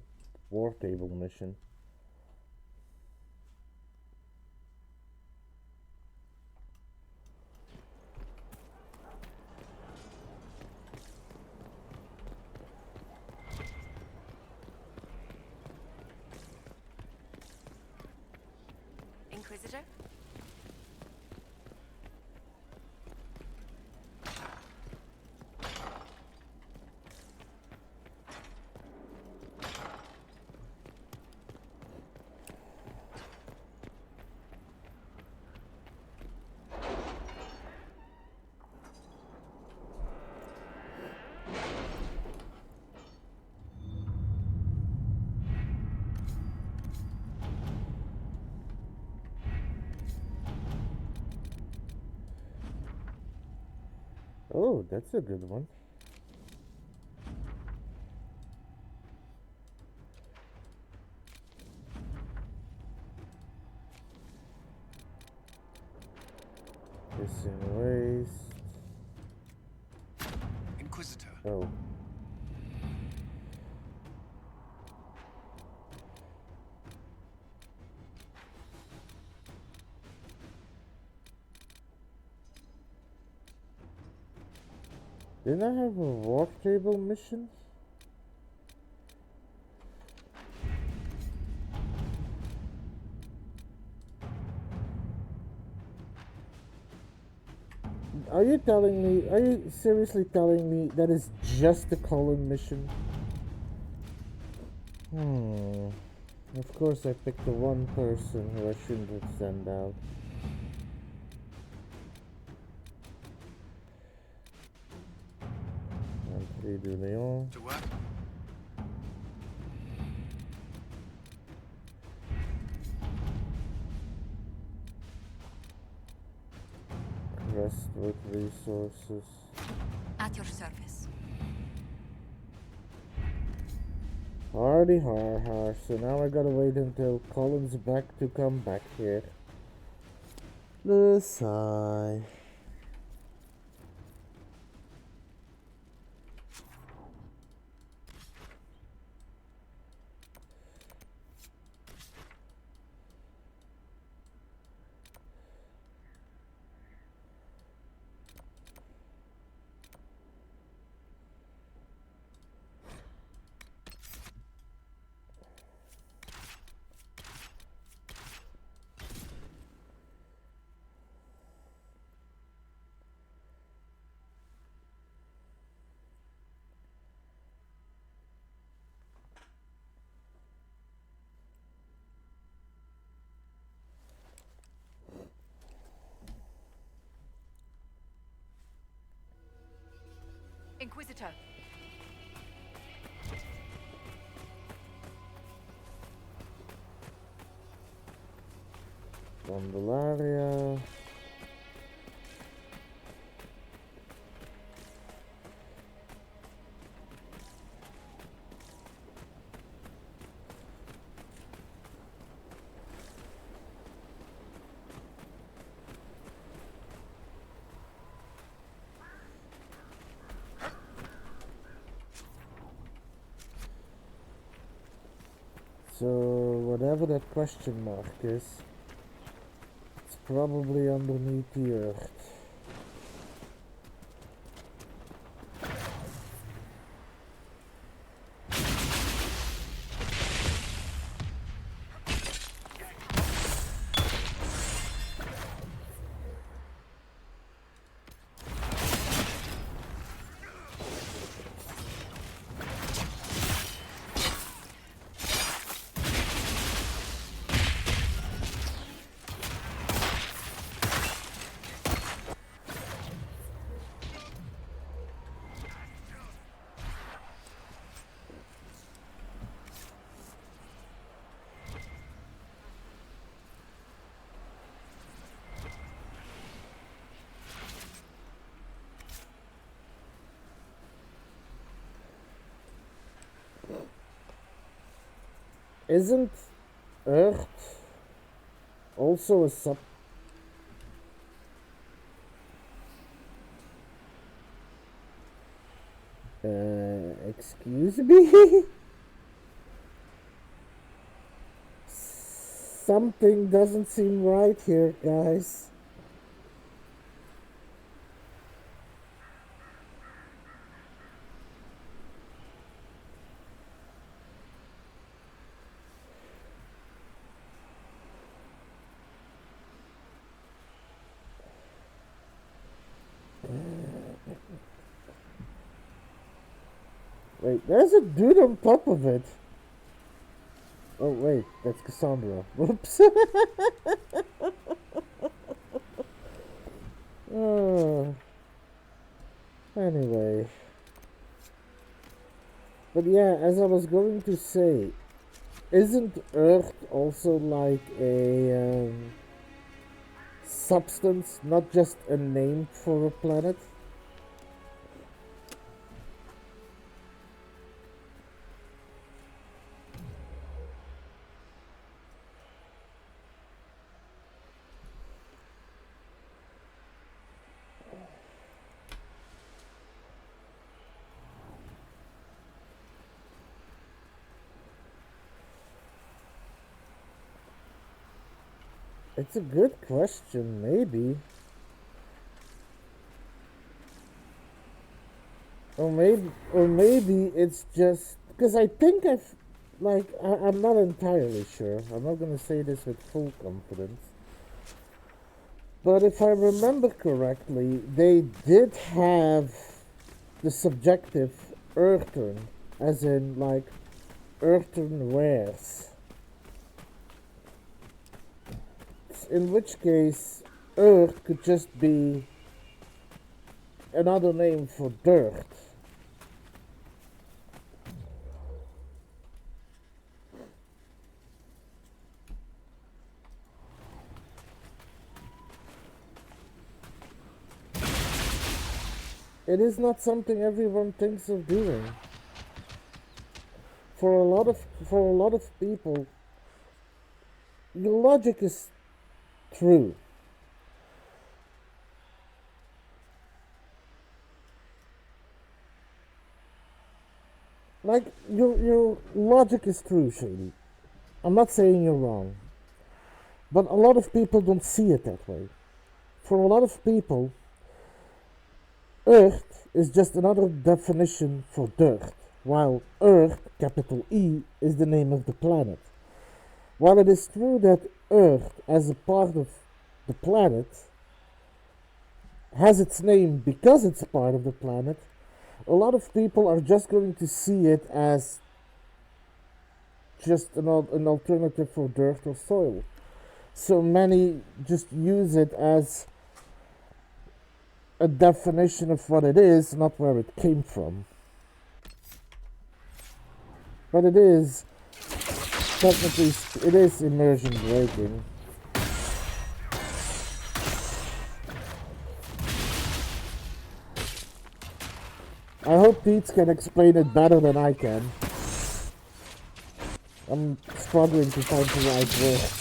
war table mission. Inquisitor? Oh, that's a good one. Missing waste. Inquisitor. Oh. Didn't I have a warp table mission? Are you seriously telling me that is just a Colin mission? Of course I picked the one person who I shouldn't have sent out. Entrée de Léon. To what? Rest with resources. At your service. Hardy har. So now I gotta wait until Colin's back to come back here. The sigh. Inquisitor. Candelaria. So whatever that question mark is, it's probably underneath the earth. Isn't Earth also a sub? Excuse me? Something doesn't seem right here, guys. Wait, there's a dude on top of it. Oh wait, that's Cassandra. Whoops. Anyway. But yeah, as I was going to say, isn't Earth also like a substance, not just a name for a planet? It's a good question, maybe. Or maybe it's just because I think I'm not entirely sure. I'm not gonna say this with full confidence. But if I remember correctly, they did have the subjective earthern, as in like earthen wares. In which case, earth could just be another name for dirt. It is not something everyone thinks of doing. For a lot of people, your logic is true. Like your logic is true, Shady. I'm not saying you're wrong. But a lot of people don't see it that way. For a lot of people, Earth is just another definition for dirt, while Earth, capital E, is the name of the planet. While it is true that Earth, as a part of the planet, has its name because it's a part of the planet, a lot of people are just going to see it as just an alternative for dirt or soil. So many just use it as a definition of what it is, not where it came from. But it is technically, it is immersion breaking. I hope Pete can explain it better than I can. I'm struggling to find the right words.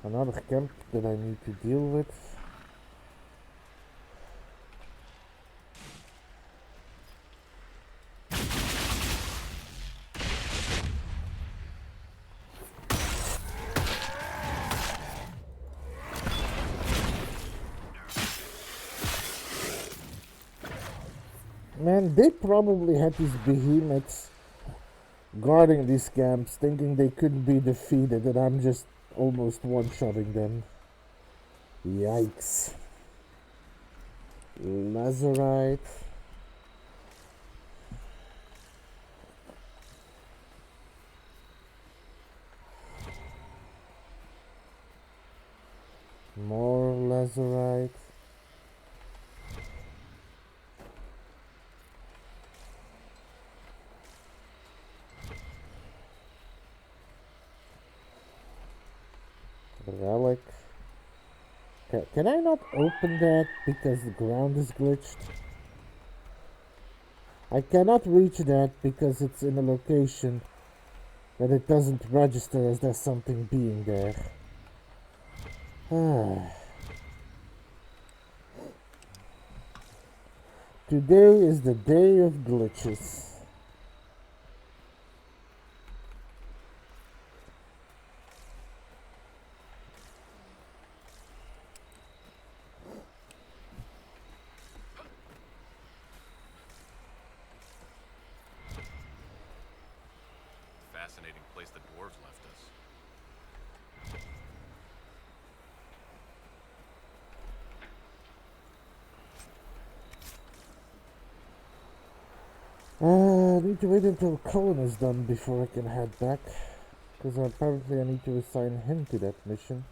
Another camp that I need to deal with. Man, they probably had these behemoths guarding these camps, thinking they couldn't be defeated, and I'm just almost one-shotting them. Yikes. Lazarite. More Lazarite. Relic. Can I not open that because the ground is glitched? I cannot reach that because it's in a location that it doesn't register as there's something being there. Today is the day of glitches. Fascinating place the dwarves left us. I need to wait until Cullen is done before I can head back. Because apparently I need to assign him to that mission.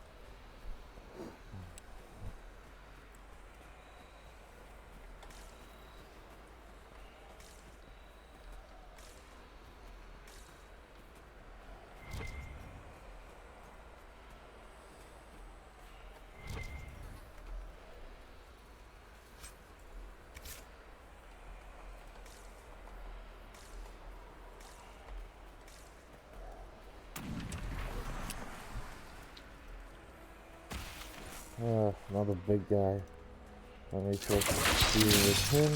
Another big guy. Let me just deal with him.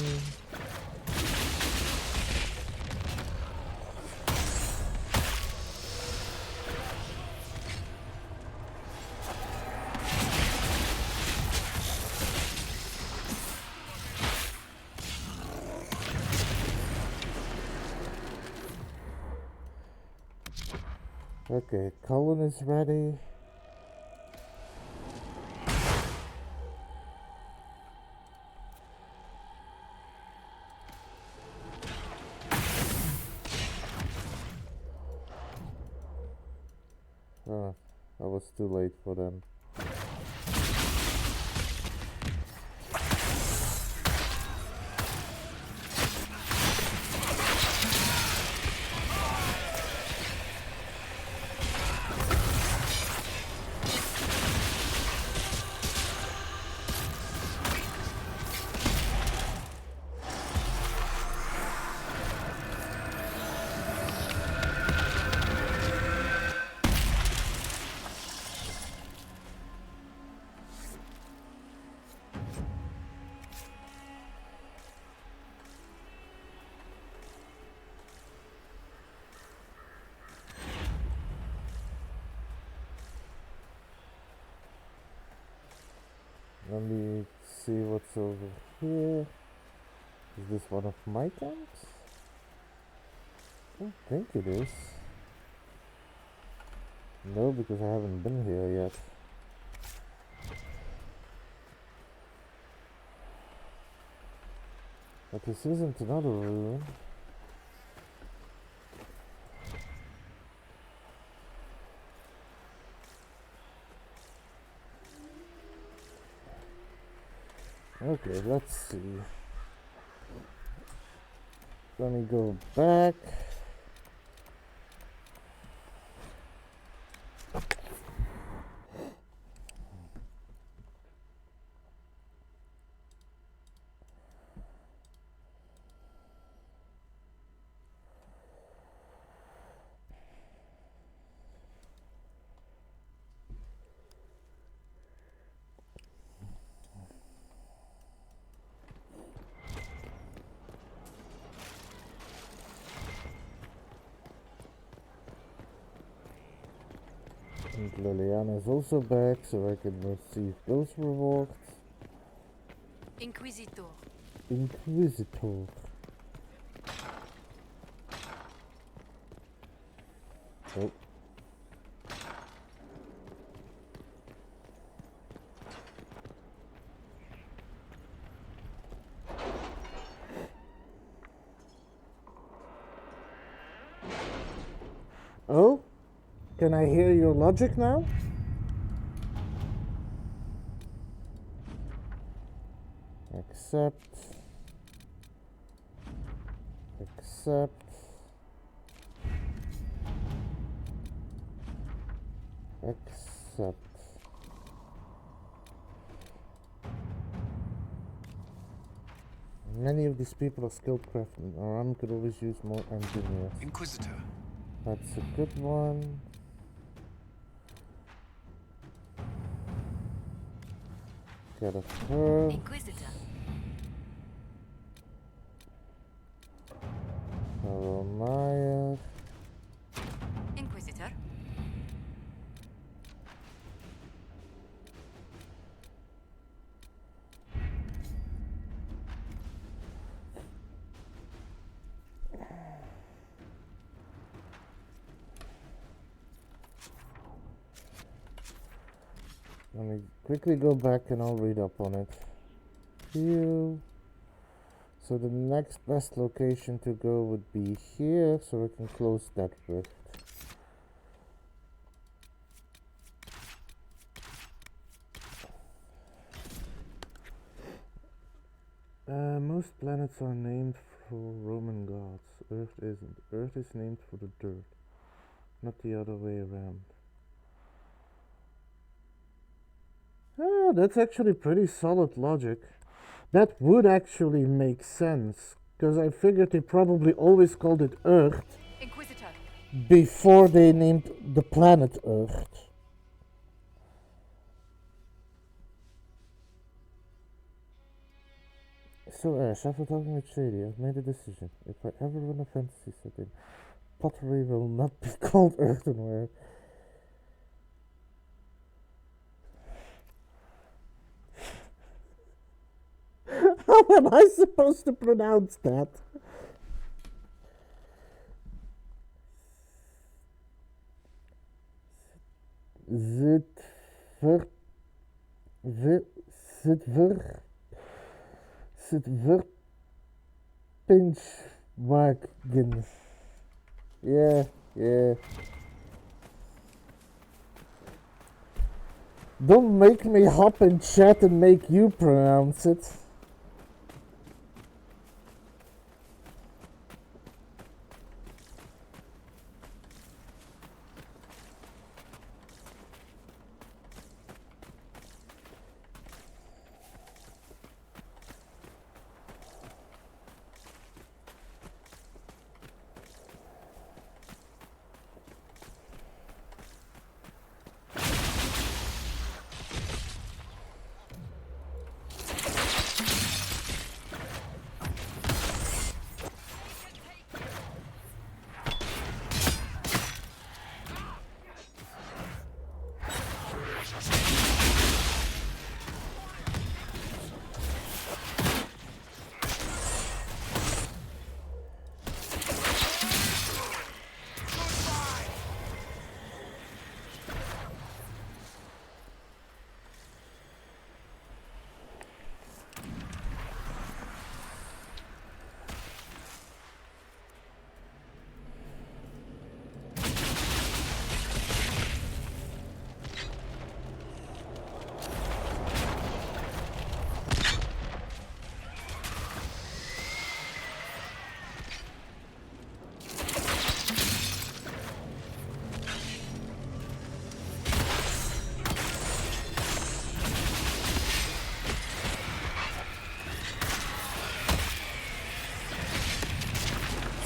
Okay, Cullen is ready. I was too late for them. Let me see what's over here. Is this one of my camps? I don't think it is. No, because I haven't been here yet. But this isn't another ruin. Okay, let's see. Let me go back. And Liliana is also back, so I can receive those rewards. Inquisitor. Inquisitor. Oh. Oh? Can I hear your logic now? Accept. Accept. Accept. Many of these people are skilled craftsmen. Our army could always use more engineers. Inquisitor. That's a good one. Get a her. Inquisitor. Maya. Inquisitor. Let me quickly go back and I'll read up on it. Few So the next best location to go would be here, so I can close that rift. Most planets are named for Roman gods. Earth isn't. Earth is named for the dirt, not the other way around. Ah, that's actually pretty solid logic. That would actually make sense, because I figured they probably always called it Earth Inquisitor. before they named the planet Earth. So Ash, after talking with Shady, I've made a decision. If I ever run a fantasy setting, pottery will not be called earthenware. How am I supposed to pronounce that? Zitverpinchwagen. Yeah, yeah. Don't make me hop in chat and make you pronounce it.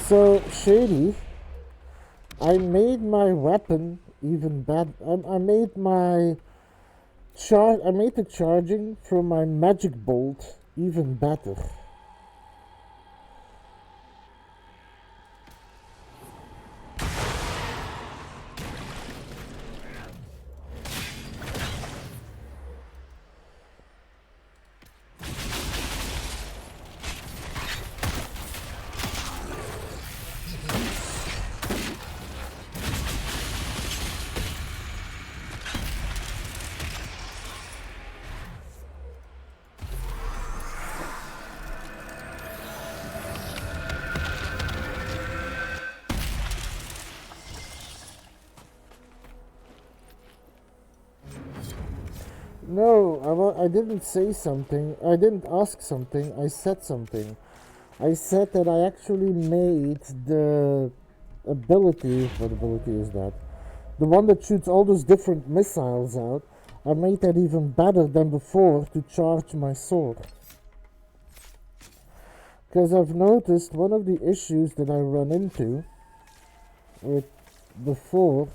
So, Shady, I made my weapon even bad. I made my I made the charging from my magic bolt even better. No, I didn't say something. I didn't ask something. I said something. I said that I actually made the ability. What ability is that? The one that shoots all those different missiles out. I made that even better than before to charge my sword. Because I've noticed one of the issues that I run into with before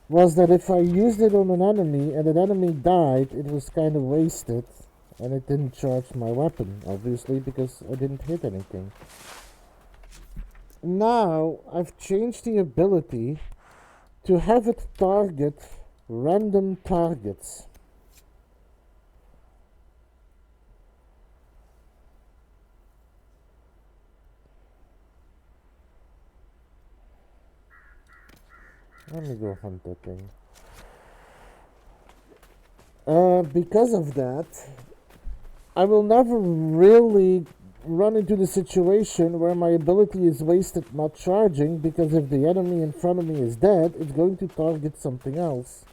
was that if I used it on an enemy and an enemy died, it was kind of wasted, and it didn't charge my weapon, obviously, because I didn't hit anything. Now, I've changed the ability to have it target random targets. Let me go hunt that thing. Because of that, I will never really run into the situation where my ability is wasted not charging, because if the enemy in front of me is dead, it's going to target something else.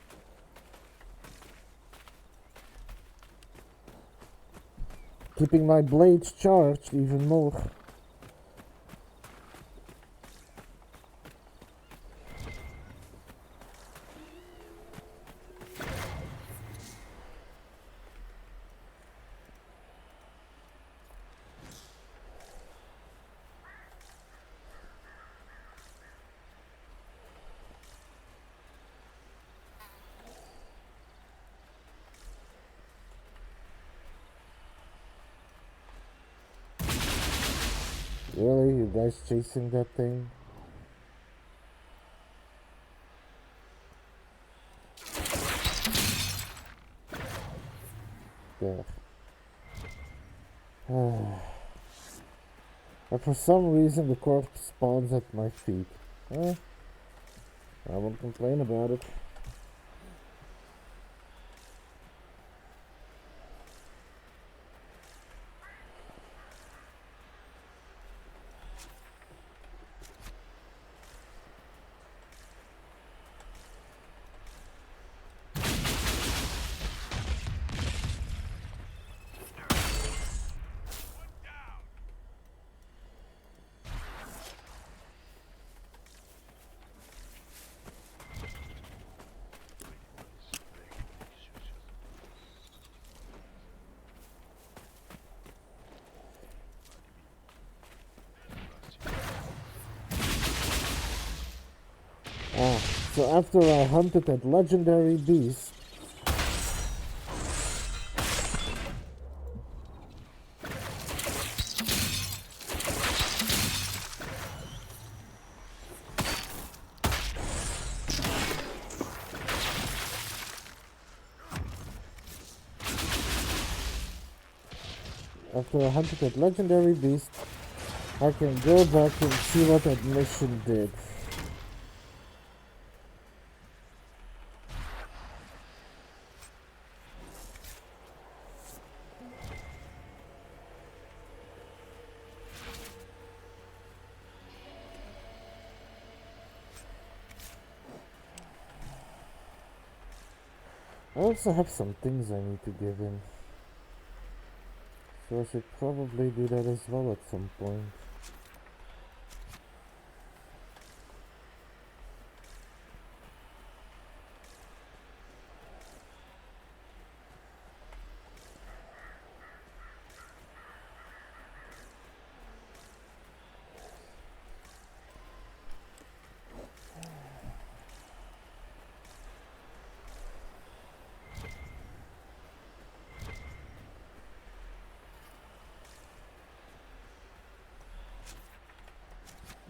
Keeping my blades charged even more. Really? You guys chasing that thing? There. But for some reason the corpse spawns at my feet. I won't complain about it. So after I hunted that legendary beast, I can go back and see what that mission did. I also have some things I need to give in, so I should probably do that as well at some point.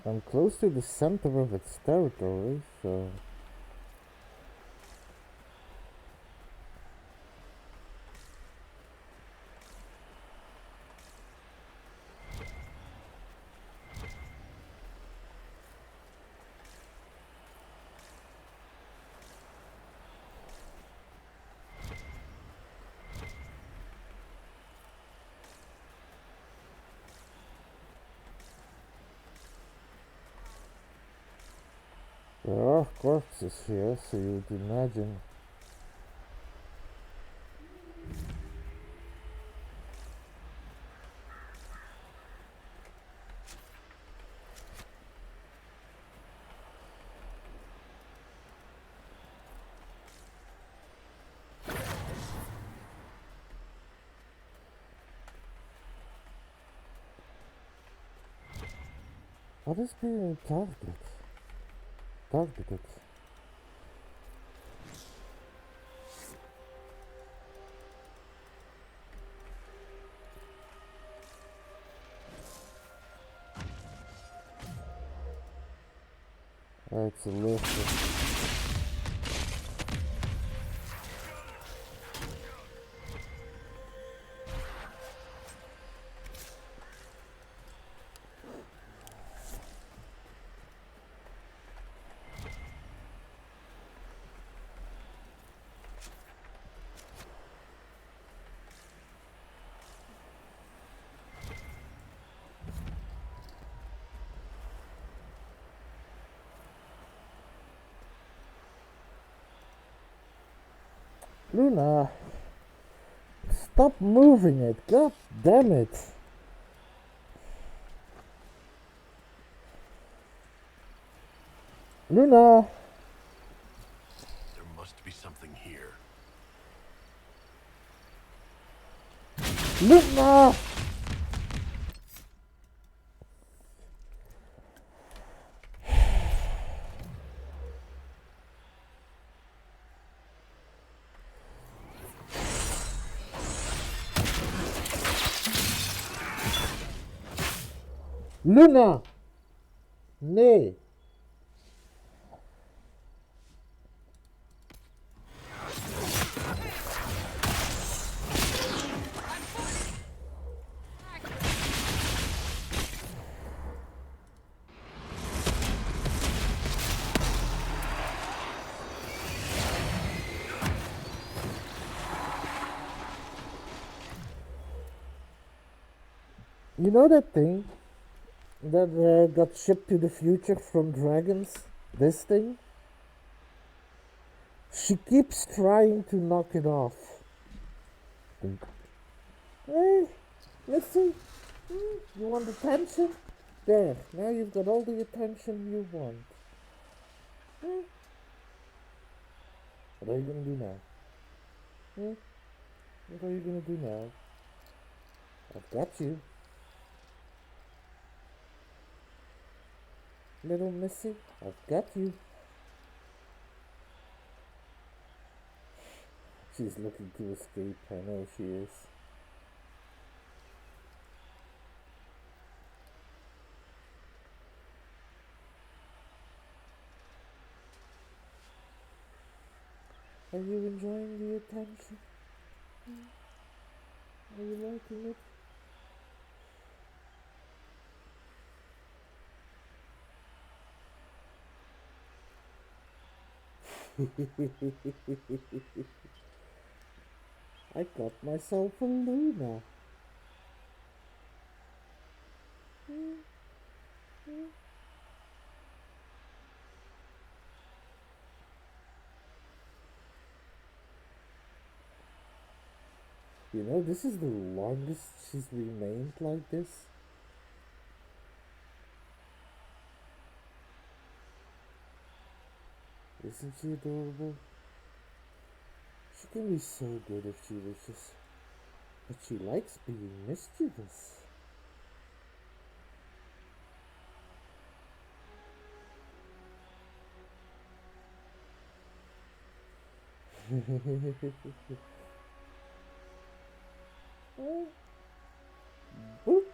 I'm close to the center of its territory, so... There are corpses here, so you would imagine. What is being targeted? It's a list. Luna, stop moving it. God damn it. Luna. There must be something here. Luna. Luna! Nee. You know that thing that got shipped to the future from dragons? This thing? She keeps trying to knock it off. Hey, let's see. You want attention? There, now you've got all the attention you want. What are you gonna do now? What are you gonna do now? I've got you. Little Missy, I've got you. She's looking to escape, I know she is. Are you enjoying the attention? Are you liking it? I got myself a Luna. You know, this is the longest she's remained like this. Isn't she adorable? She can be so good if she wishes, but she likes being mischievous. Boop.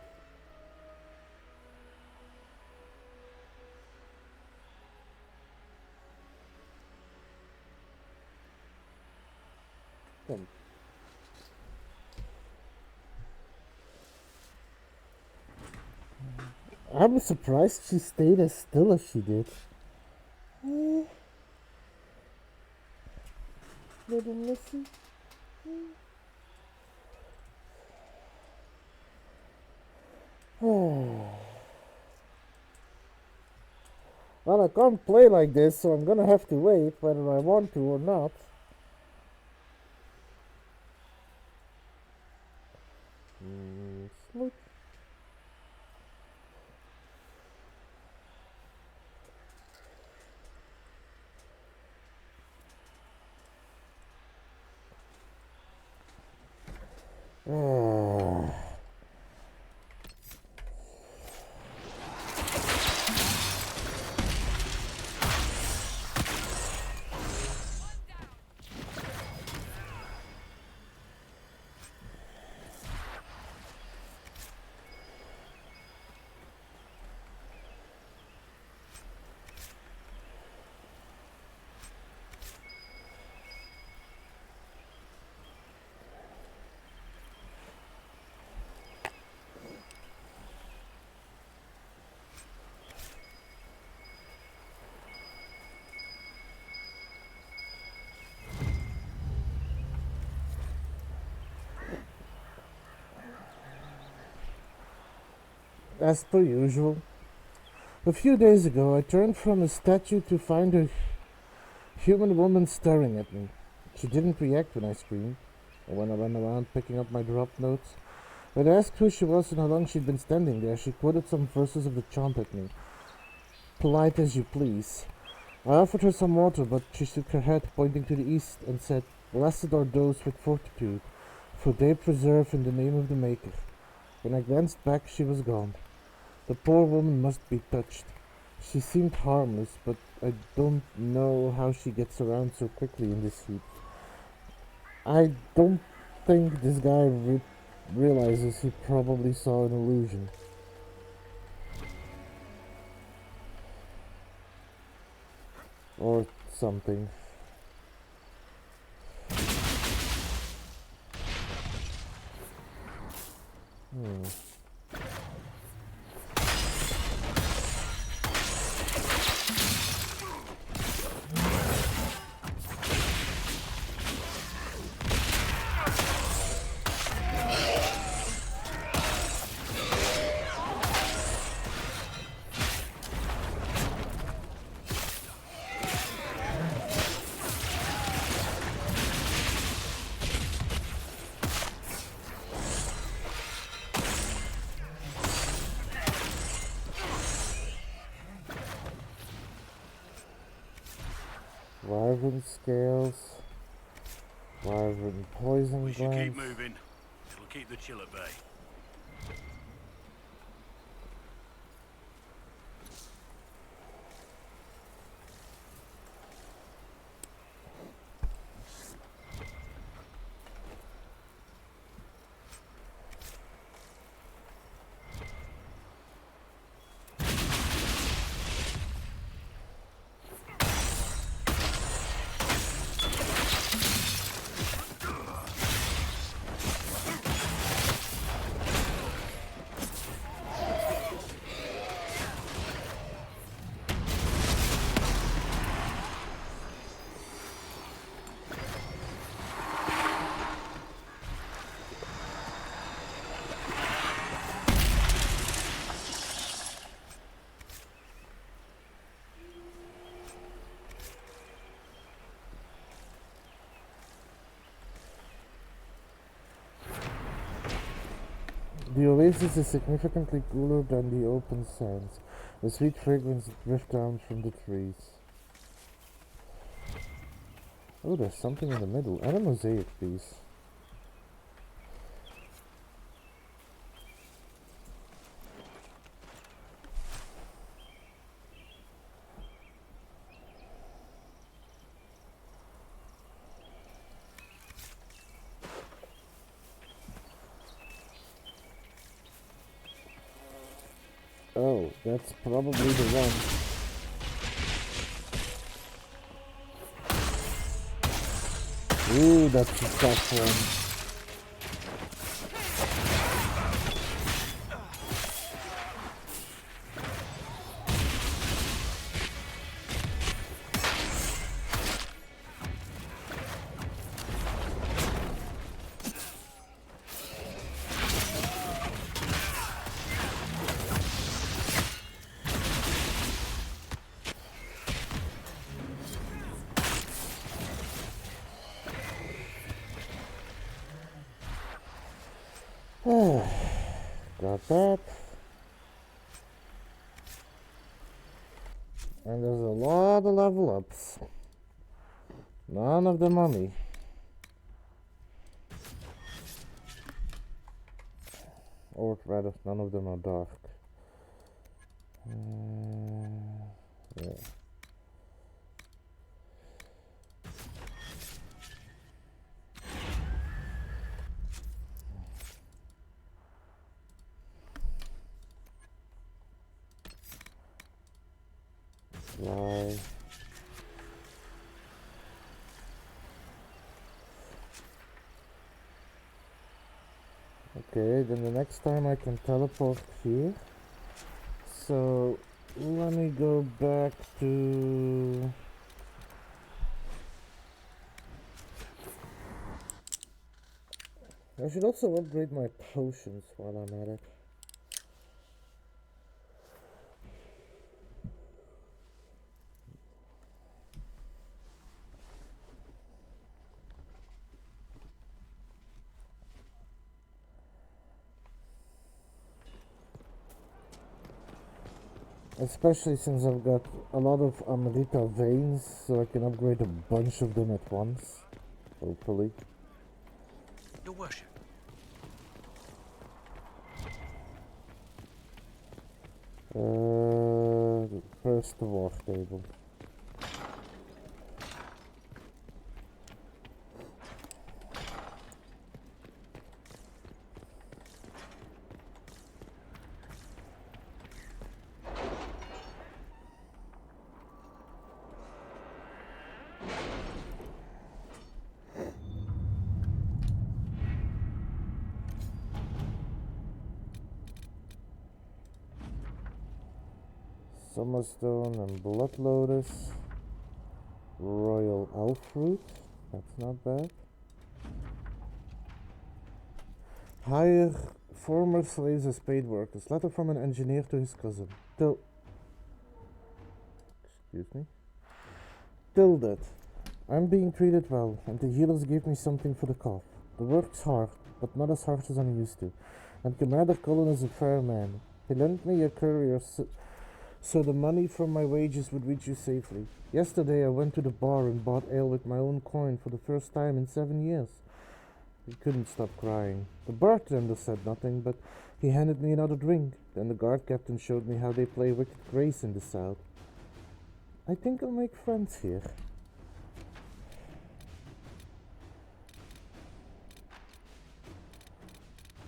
Come. I'm surprised she stayed as still as she did. Little Missy. Well, I can't play like this, so I'm gonna have to wait whether I want to or not. Look. As per usual, a few days ago I turned from a statue to find a human woman staring at me. She didn't react when I screamed, or when I ran around picking up my dropped notes. When I asked who she was and how long she'd been standing there, she quoted some verses of the chant at me. Polite as you please. I offered her some water, but she shook her head, pointing to the east, and said, Blessed are those with fortitude, for they preserve in the name of the Maker. When I glanced back, she was gone. The poor woman must be touched. She seemed harmless, but I don't know how she gets around so quickly in this heat. I don't think this guy realizes he probably saw an illusion. Or something. Wyvern scales, wyvern poison We should keep glands. moving. It'll keep the chill at bay. The oasis is significantly cooler than the open sands. A sweet fragrance drifts down from the trees. Oh, there's something in the middle, and a mosaic piece. Oh, that's probably the one. Ooh, that's a tough one. Got that. And there's a lot of level ups. None of them on me. Or rather, none of them are dark. Yeah. Fly. Okay, then the next time I can teleport here. So let me go back to I should also upgrade my potions while I'm at it. Especially since I've got a lot of Amrita veins, so I can upgrade a bunch of them at once. Hopefully. Your worship. First the war table. Summerstone and Blood Lotus. Royal Elf Fruit. That's not bad. Hire former slaves as paid workers. Letter from an engineer to his cousin. Excuse me. Tildet. I'm being treated well, and the healers gave me something for the cough. The work's hard, but not as hard as I'm used to. And Commander Cullen is a fair man. He lent me a courier so the money from my wages would reach you safely. Yesterday I went to the bar and bought ale with my own coin for the first time in 7 years. He couldn't stop crying. The bartender said nothing, but he handed me another drink. Then the guard captain showed me how they play Wicked Grace in the South. I think I'll make friends here.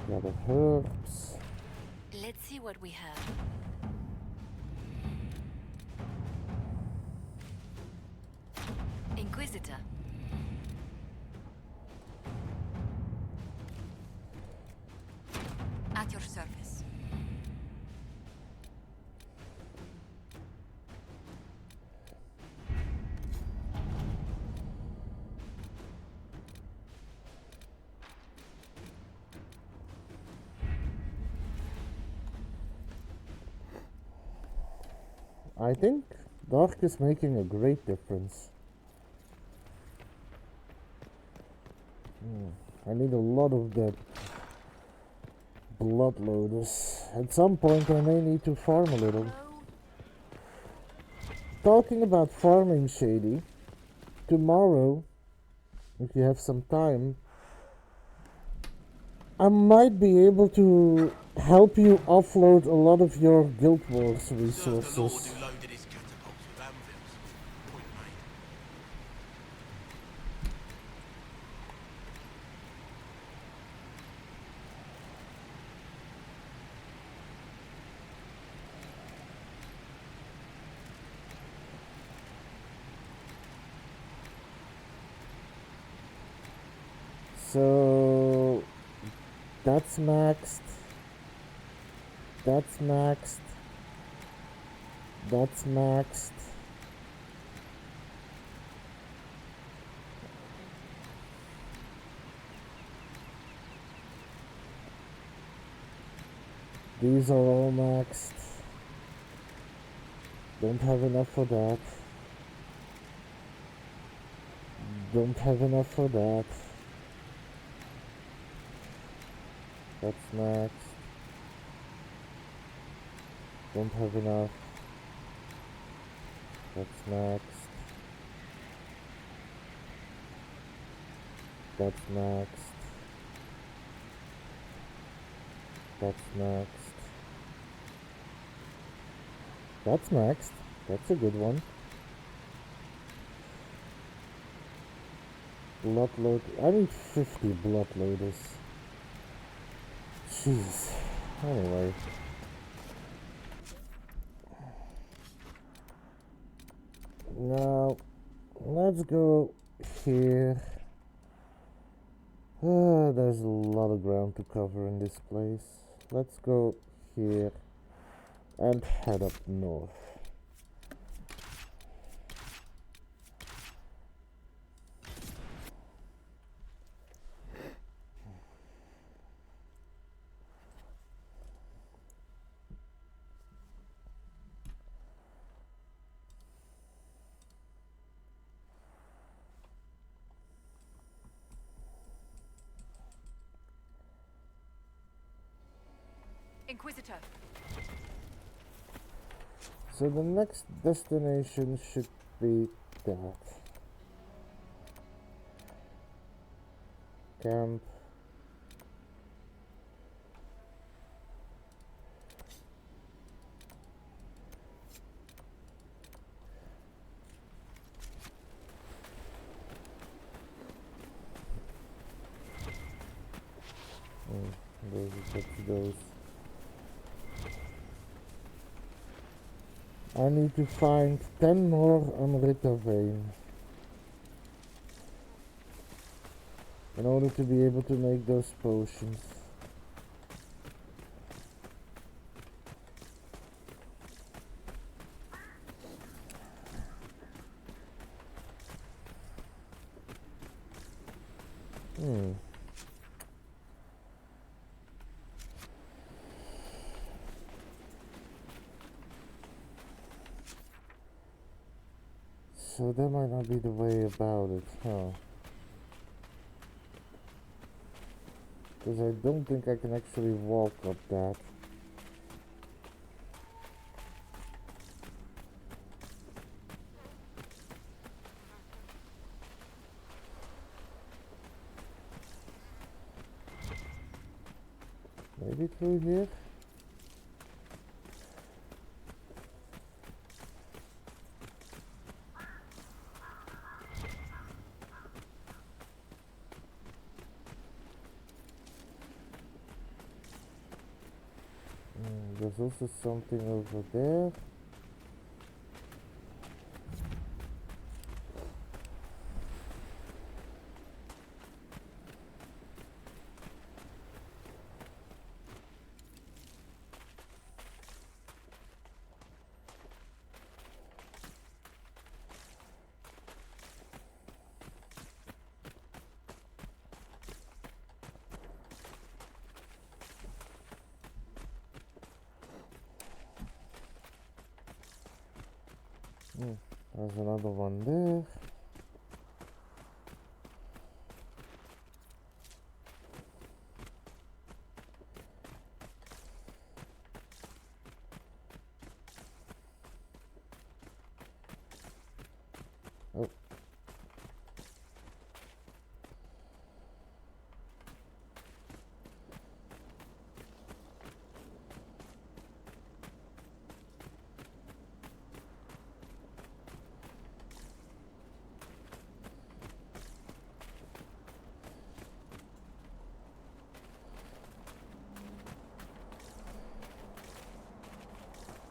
Gather herbs. Let's see what we have. Inquisitor. At your service. I think dark is making a great difference. I need a lot of that Blood Lotus. At some point I may need to farm a little. Talking about farming, Shady, tomorrow, if you have some time, I might be able to help you offload a lot of your Guild Wars resources. So that's maxed. That's maxed. That's maxed. These are all maxed. Don't have enough for that. Don't have enough for that. That's maxed. Don't have enough. That's maxed. That's maxed. That's maxed. That's maxed. That's a good one. Blood load. I need 50 blood loaders. Jeez. Anyway. Now, let's go here. There's a lot of ground to cover in this place. Let's go here and head up north. Inquisitor. So the next destination should be that. Camp. Those. I need to find 10 more Amrita vein in order to be able to make those potions. So that might not be the way about it, huh? Because I don't think I can actually walk up that. Maybe through here? There's also something over there. There's another one there. Oh.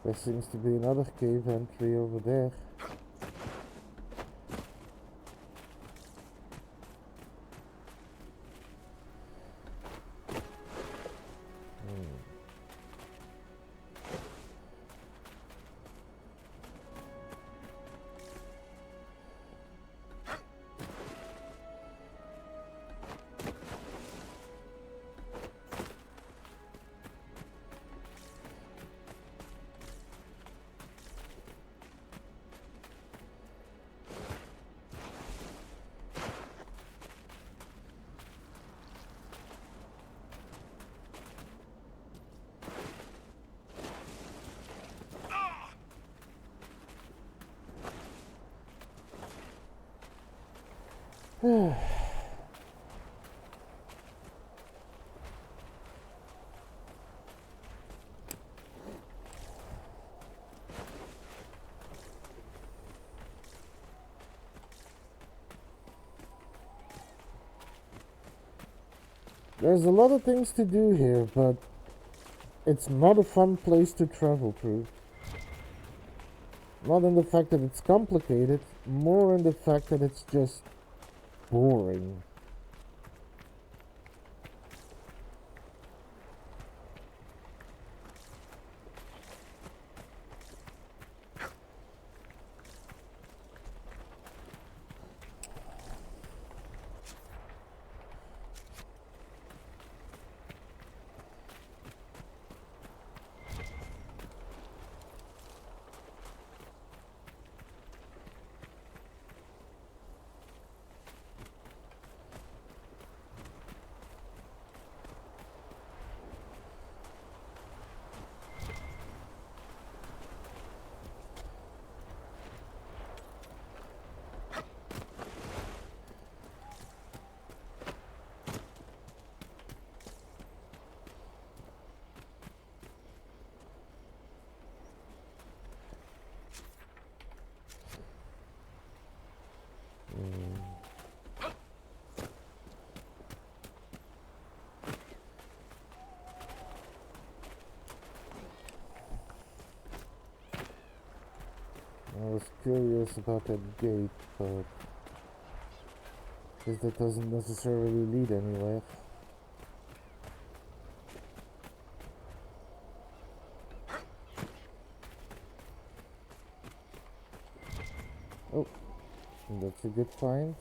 There seems to be another cave entry over there. There's a lot of things to do here, but it's not a fun place to travel through. Not in the fact that it's complicated, more in the fact that it's just boring. curious about that gate, but I guess that doesn't necessarily lead anywhere. Oh, that's a good find.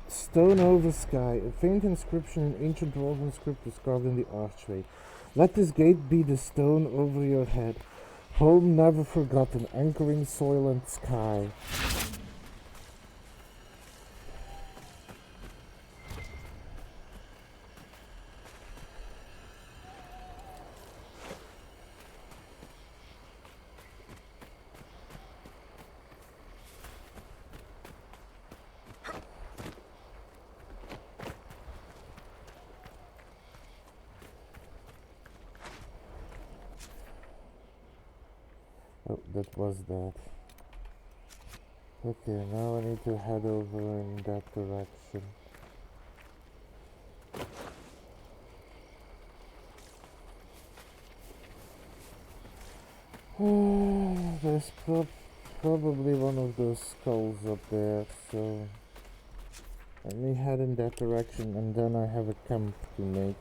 Stone over sky. A faint inscription in ancient dwarven script is carved in the archway. Let this gate be the stone over your head. Home never forgotten, anchoring soil and sky. Oh, that was that. Okay, now I need to head over in that direction. There's probably one of those skulls up there, so let me head in that direction and then I have a camp to make.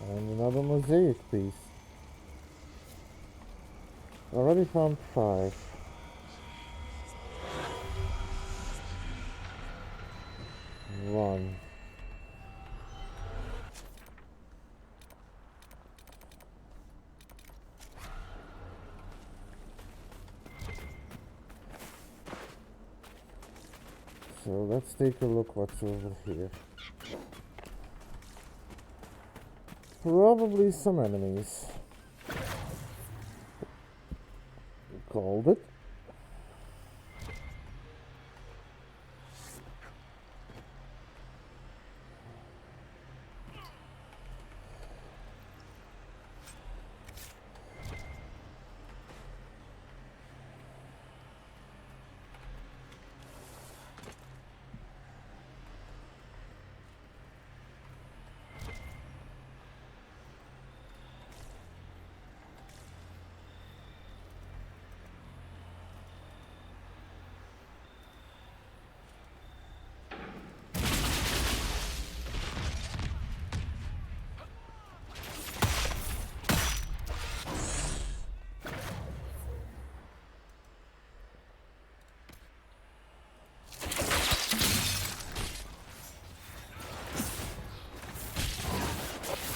And another mosaic piece. Already found 5. One. So let's take a look what's over here. Probably some enemies. Called it.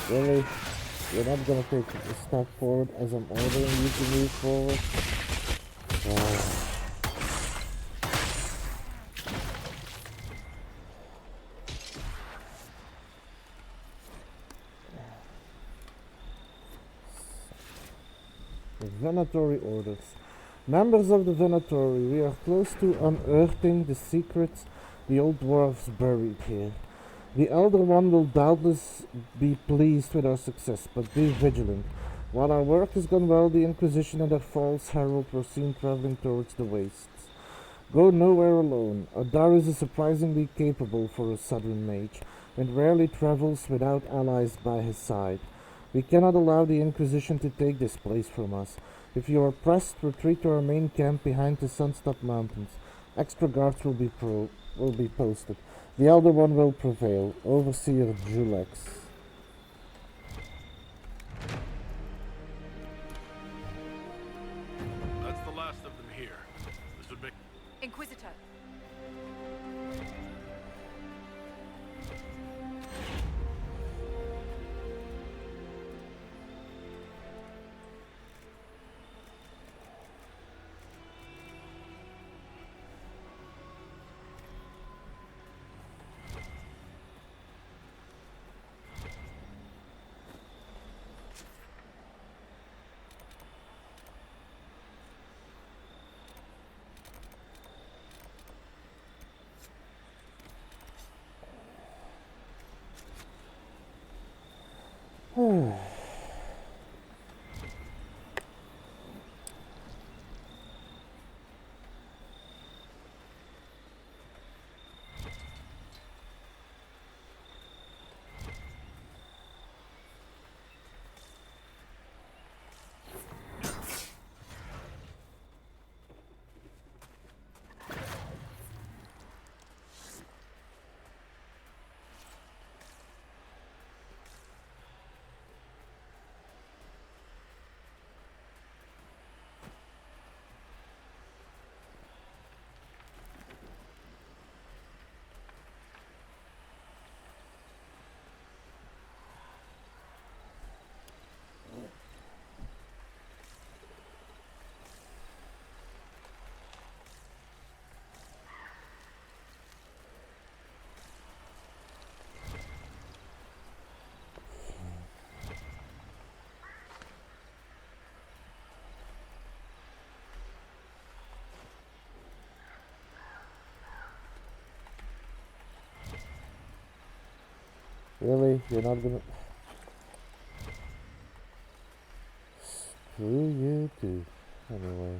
Really? You're not gonna take a step forward as I'm ordering you to move forward? Venatory orders. Members of the Venatory, we are close to unearthing the secrets the old dwarves buried here. The Elder One will doubtless be pleased with our success, but be vigilant. While our work has gone well, the Inquisition and their false herald were seen traveling towards the wastes. Go nowhere alone. Adaris is surprisingly capable for a southern mage, and rarely travels without allies by his side. We cannot allow the Inquisition to take this place from us. If you are pressed, retreat to our main camp behind the Sunstop Mountains. Extra guards will be posted. The Elder One will prevail. Overseer Julex. That's the last of them here. This would be... Inquisitor. Really? You're not gonna... Screw you too. Anyway.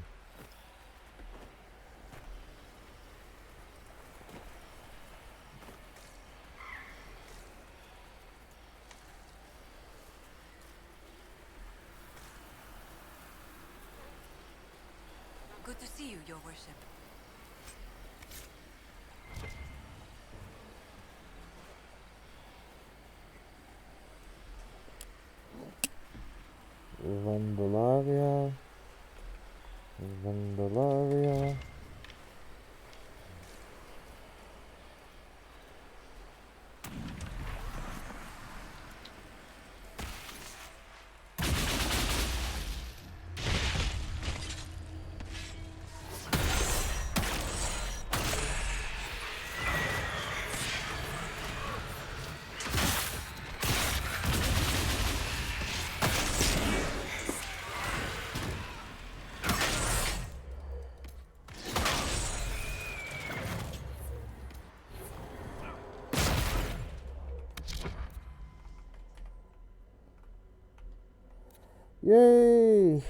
Good to see you, Your Worship. Vandalaria. Vandalaria. Yay!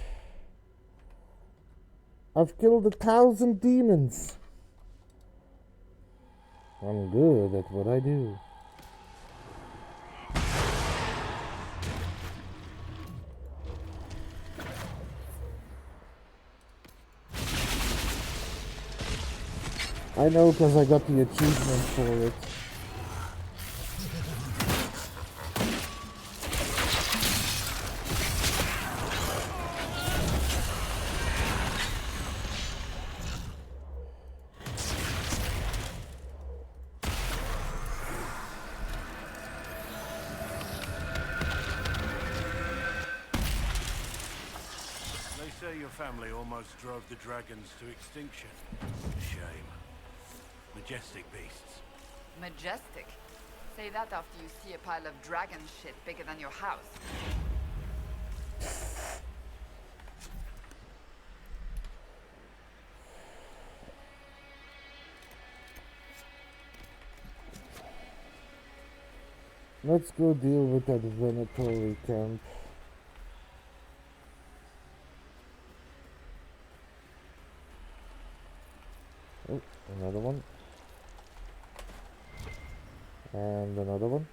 I've killed 1,000 demons. I'm good at what I do. I know because I got the achievement for it. They say your family almost drove the dragons to extinction. Shame. Majestic beasts. Majestic. Say that after you see a pile of dragon shit bigger than your house. Let's go deal with that Venatori camp. Oh, another one. And another one.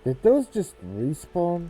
Did those just respawn?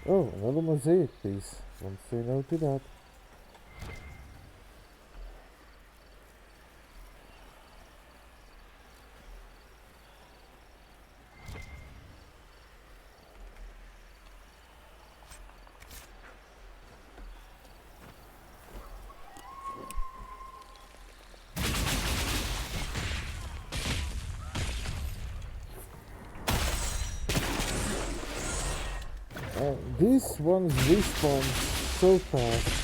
Oh, another mosaic piece. Won't say no to that. These ones respawn so fast.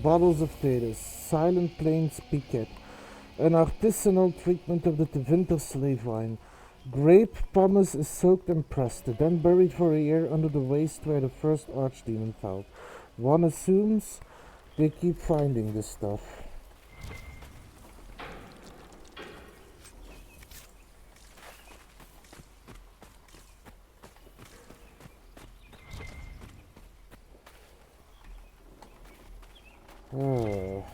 Bottles of potatoes, silent plains piquet, an artisanal treatment of the winter slave wine. Grape pomace is soaked and pressed, then buried for a year under the waste where the first archdemon fell. One assumes They keep finding this stuff. Oh.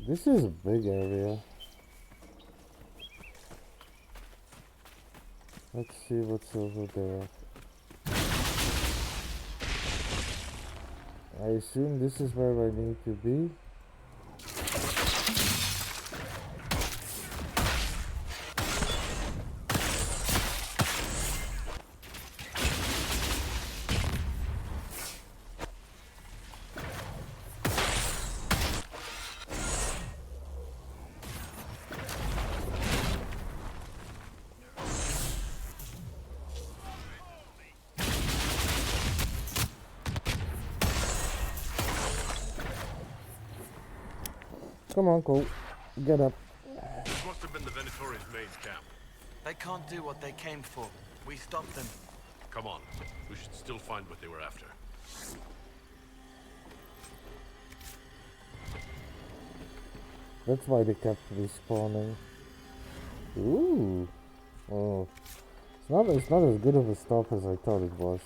This is a big area. Let's see what's over there. I assume this is where I need to be. Come on, Cole. Get up. This must have been the Venatori's main camp. They can't do what they came for. We stopped them. Come on. We should still find what they were after. That's why they kept respawning. Ooh. Oh. It's not as good of a stop as I thought it was.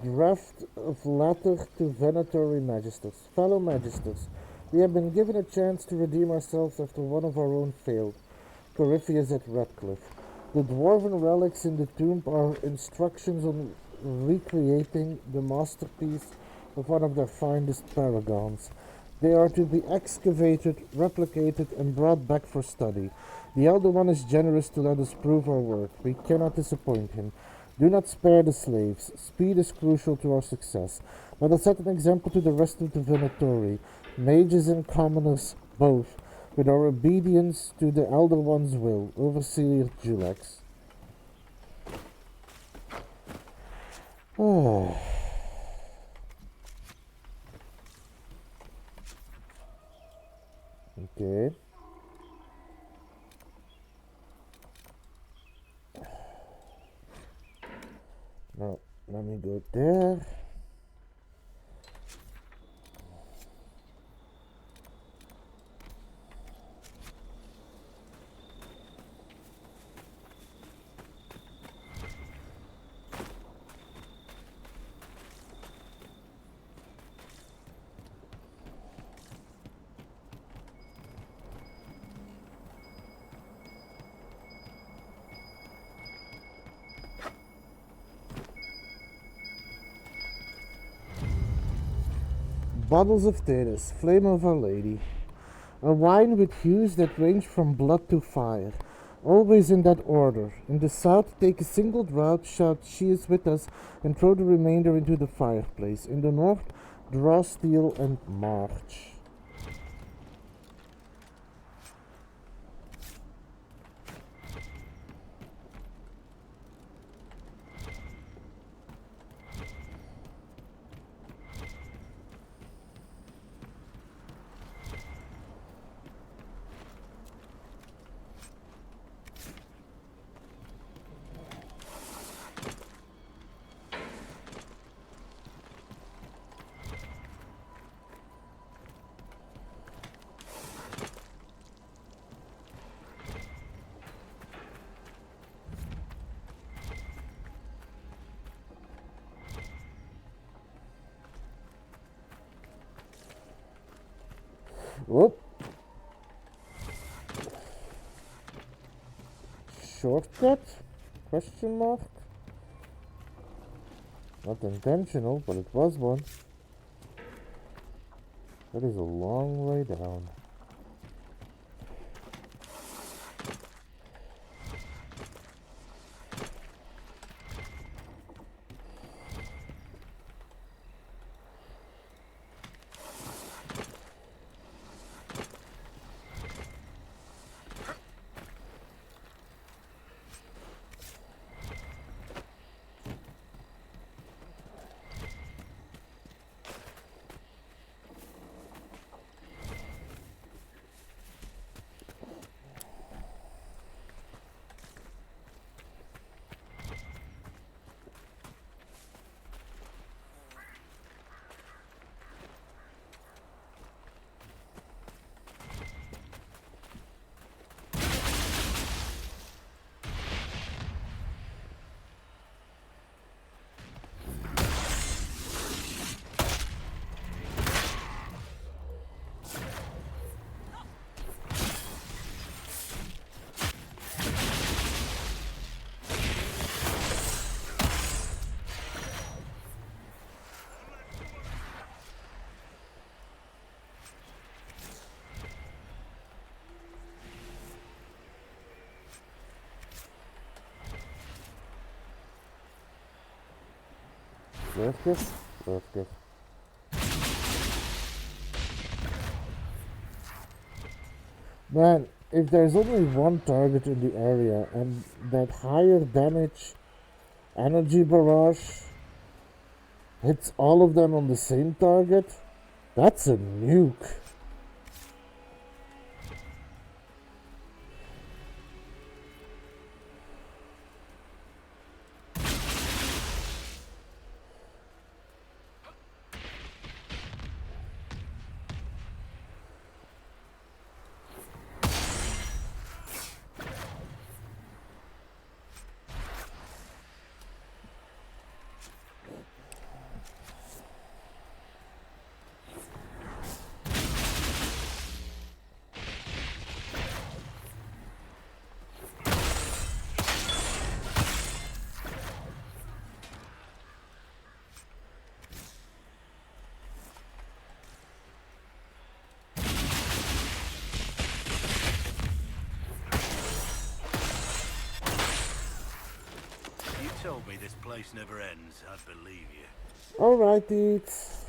Draft of letter to Venatory Magisters. Fellow Magisters, we have been given a chance to redeem ourselves after one of our own failed. Corypheus at Redcliffe. The dwarven relics in the tomb are instructions on recreating the masterpiece of one of their finest paragons. They are to be excavated, replicated, and brought back for study. The Elder One is generous to let us prove our work. We cannot disappoint him. Do not spare the slaves. Speed is crucial to our success. Let us set an example to the rest of the Venatori, mages and commoners both, with our obedience to the Elder One's will. Overseer Julex. Oh. Okay. Now, let me go there. Bottles of Thetis, Flame of Our Lady. A wine with hues that range from blood to fire. Always in that order. In the south, take a single draught, shout, "She is with us," and throw the remainder into the fireplace. In the north, draw steel and march. Whoop. Shortcut? Question mark? Not intentional, but it was one. That is a long way down. Rustig, rustig. Man, if there's only one target in the area and that higher damage energy barrage hits all of them on the same target, that's a nuke. Told me this place never ends, I'd believe you. Alright, Deets.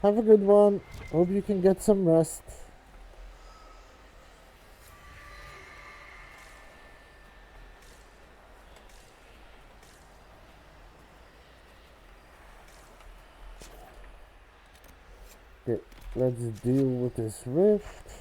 Have a good one. Hope you can get some rest. Okay, let's deal with this rift.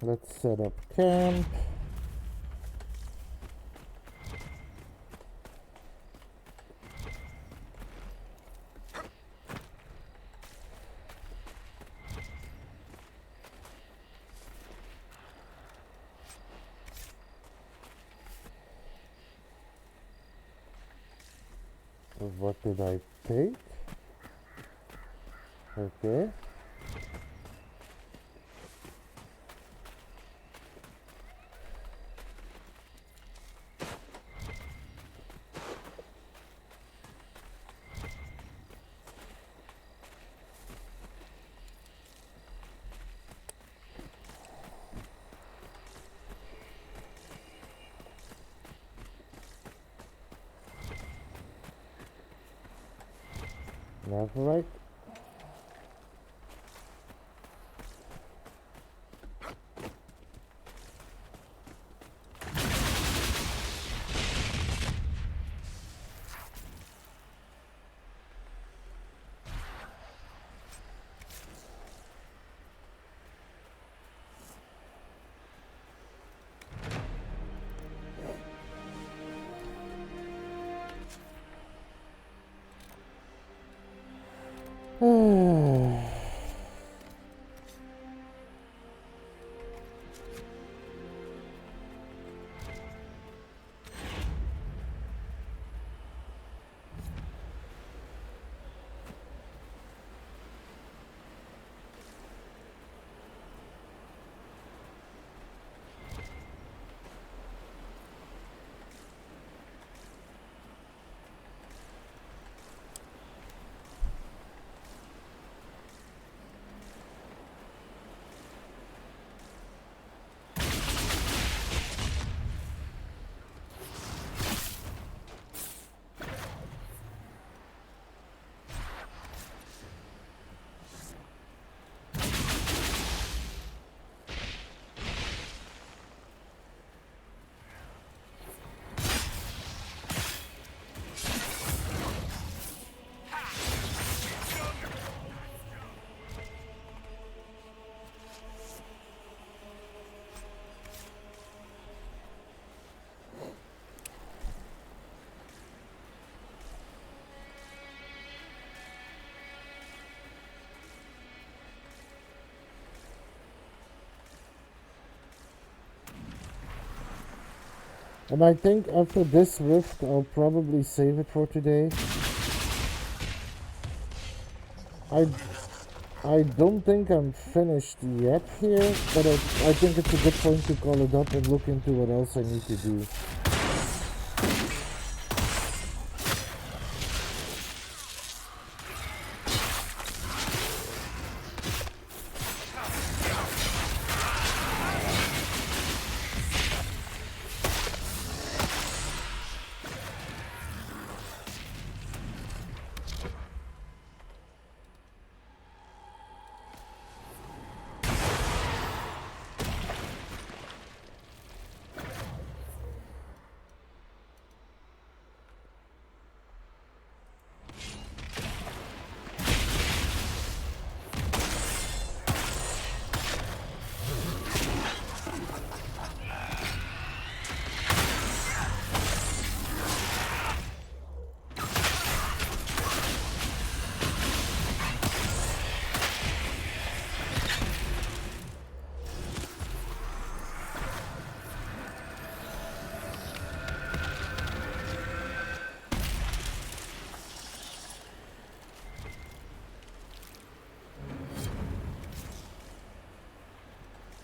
Let's set up camp. What did I take? Okay. That's right. And I think after this rift, I'll probably save it for today. I don't think I'm finished yet here, but I think it's a good point to call it up and look into what else I need to do.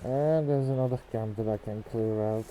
And there's another camp that I can clear out.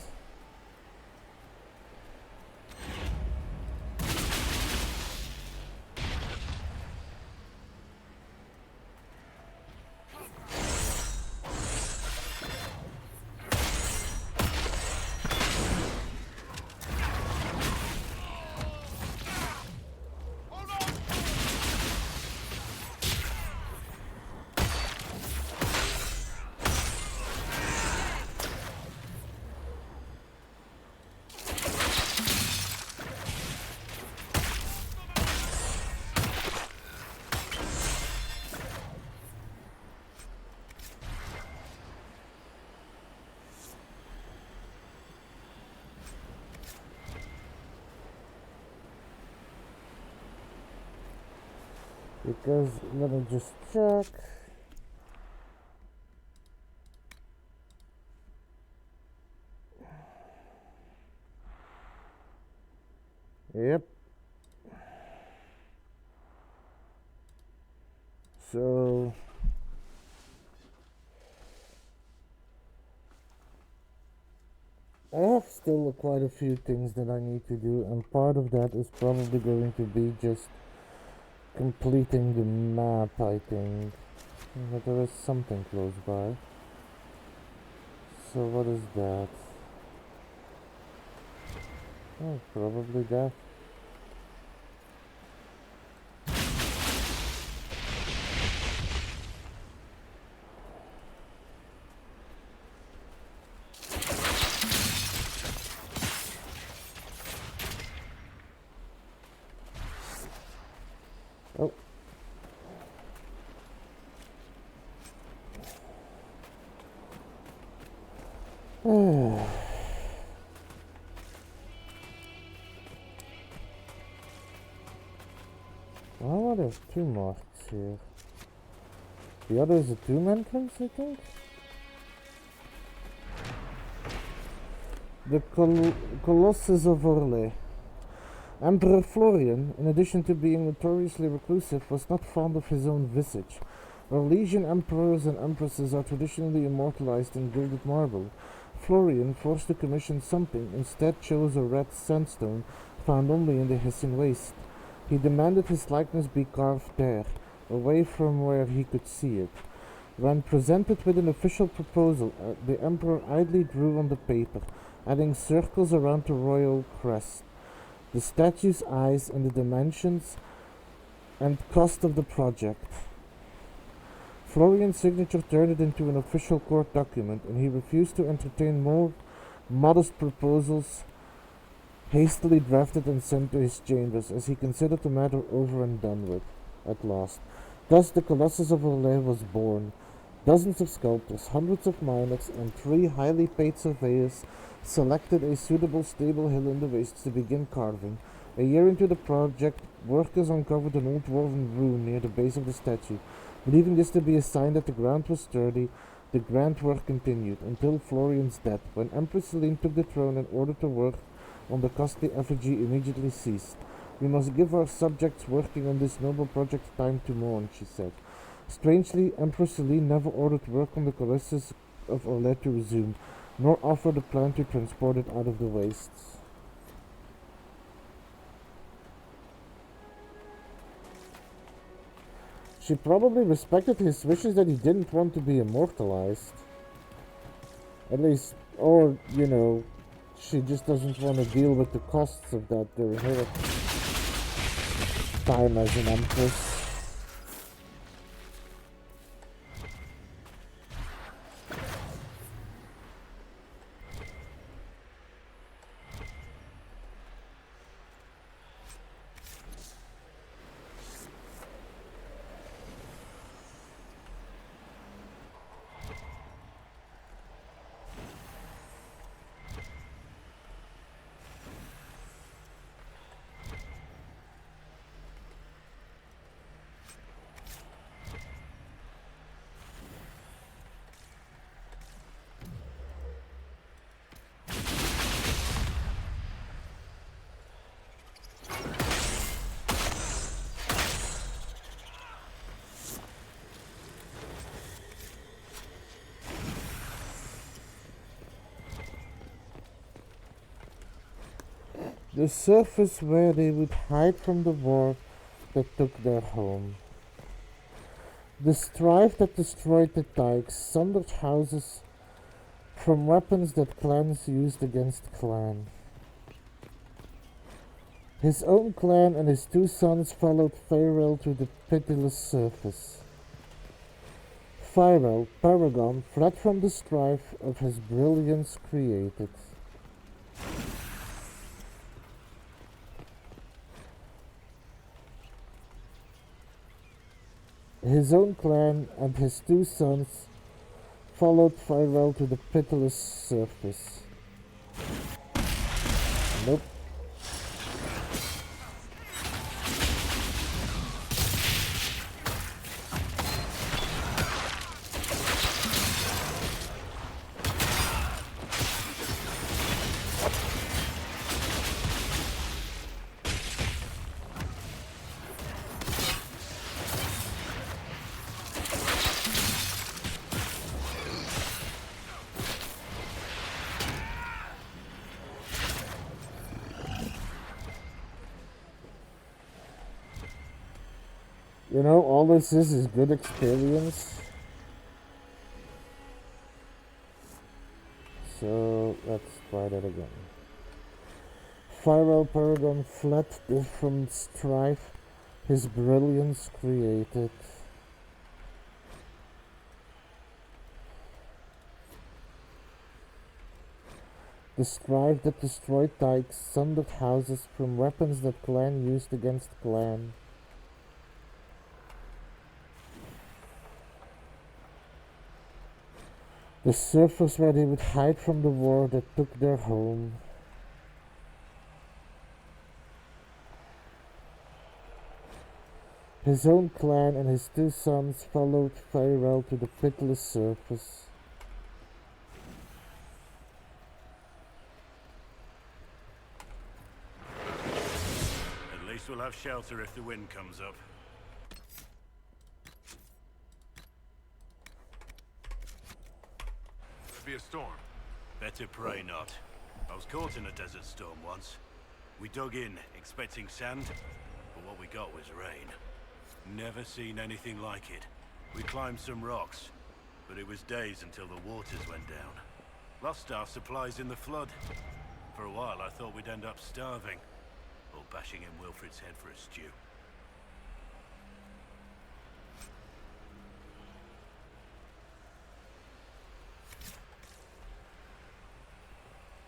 Because, let me just check. Yep. So I have still quite a few things that I need to do, and part of that is probably going to be just completing the map, I think. But there is something close by. So what is that? Oh, probably that. Oh. Oh, there's two marks here. The other is a tomb entrance, I think? The Colossus of Orlais. Emperor Florian, in addition to being notoriously reclusive, was not fond of his own visage. Orlesian emperors and empresses are traditionally immortalized in gilded marble. Florian, forced to commission something, instead chose a red sandstone found only in the Hessian waste. He demanded his likeness be carved there, away from where he could see it. When presented with an official proposal, the emperor idly drew on the paper, adding circles around the royal crest, the statue's eyes, and the dimensions and cost of the project. Florian's signature turned it into an official court document, and he refused to entertain more modest proposals hastily drafted and sent to his chambers, as he considered the matter over and done with, at last. Thus the Colossus of Orlais was born. Dozens of sculptors, hundreds of miners, and 3 highly paid surveyors selected a suitable stable hill in the wastes to begin carving. A year into the project, workers uncovered an old dwarven rune near the base of the statue. Believing this to be a sign that the ground was sturdy, the grand work continued until Florian's death, when Empress Celine took the throne and ordered the work on the costly effigy immediately ceased. We must give our subjects working on this noble project time to mourn, she said. Strangely, Empress Celine never ordered work on the Colossus of Orlet to resume, nor offered a plan to transport it out of the wastes. She probably respected his wishes that he didn't want to be immortalized. At least, or, you know, she just doesn't want to deal with the costs of that during her time as an empress. The surface where they would hide from the war that took their home. The strife that destroyed the dikes, sundered houses from weapons that clans used against clan. His own clan and his two sons followed Pharel to the pitiless surface. Pharel, Paragon, fled from the strife of his brilliance created. His own clan and his two sons followed Pharel to the pitiless surface. Nope. You know, all this is good experience. So, let's try that again. Pharel Paragon fled from strife, his brilliance created. The strife that destroyed dikes, sundered houses from weapons that clan used against clan. The surface where they would hide from the war that took their home. His own clan and his two sons followed Pharel to the pitiless surface. At least we'll have shelter if the wind comes up. Be a storm. Better pray not. I was caught in a desert storm once. We dug in, expecting sand, but what we got was rain. Never seen anything like it. We climbed some rocks, but it was days until the waters went down. Lost our supplies in the flood. For a while I thought we'd end up starving, or bashing in Wilfred's head for a stew.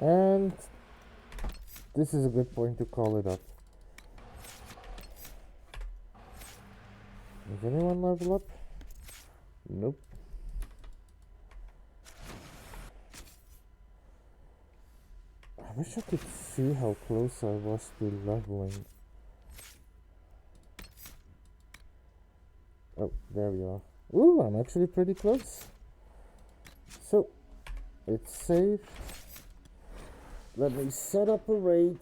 And this is a good point to call it up. Does anyone level up? Nope. I wish I could see how close I was to leveling. Oh, there we are. Ooh, I'm actually pretty close. So, it's saved. Let me set up a raid.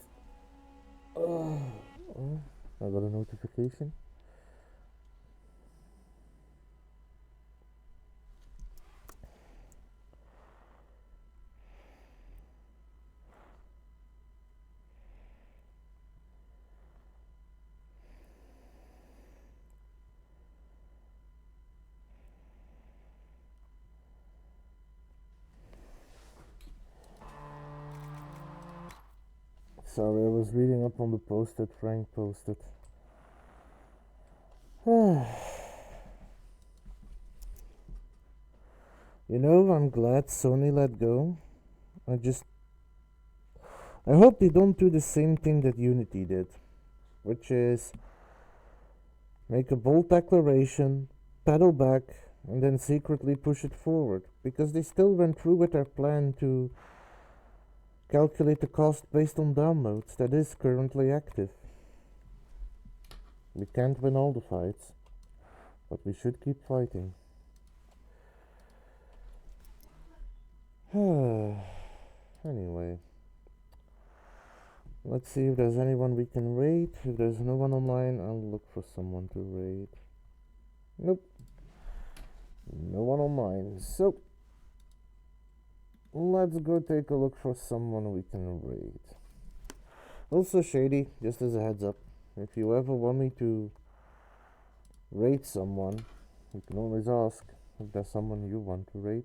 Oh, I got a notification. Sorry, I was reading up on the post that Frank posted. You know, I'm glad Sony let go. I hope they don't do the same thing that Unity did, which is make a bold declaration, pedal back, and then secretly push it forward, because they still went through with their plan to calculate the cost based on downloads that is currently active. We can't win all the fights, but we should keep fighting. Anyway, let's see if there's anyone we can raid. If there's no one online, I'll look for someone to raid. Nope, no one online. So let's go take a look for someone we can raid. Also, Shady, just as a heads up, if you ever want me to raid someone, you can always ask if there's someone you want to raid.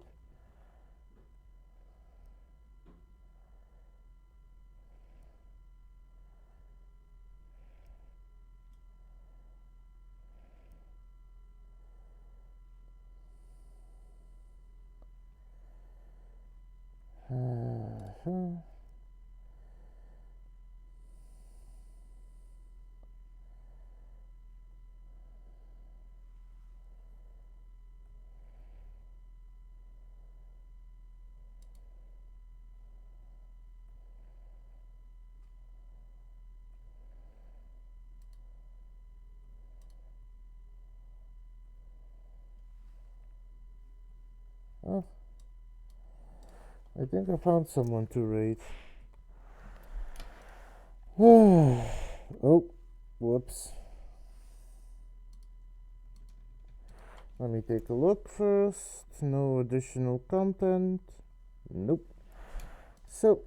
Oh, I think I found someone to raid. Oh, whoops. Let me take a look first. No additional content. Nope. So,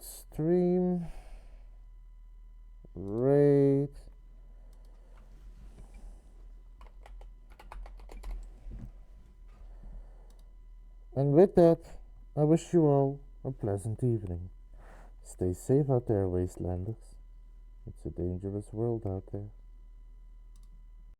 stream, raid. And with that, I wish you all a pleasant evening. Stay safe out there, Wastelanders. It's a dangerous world out there.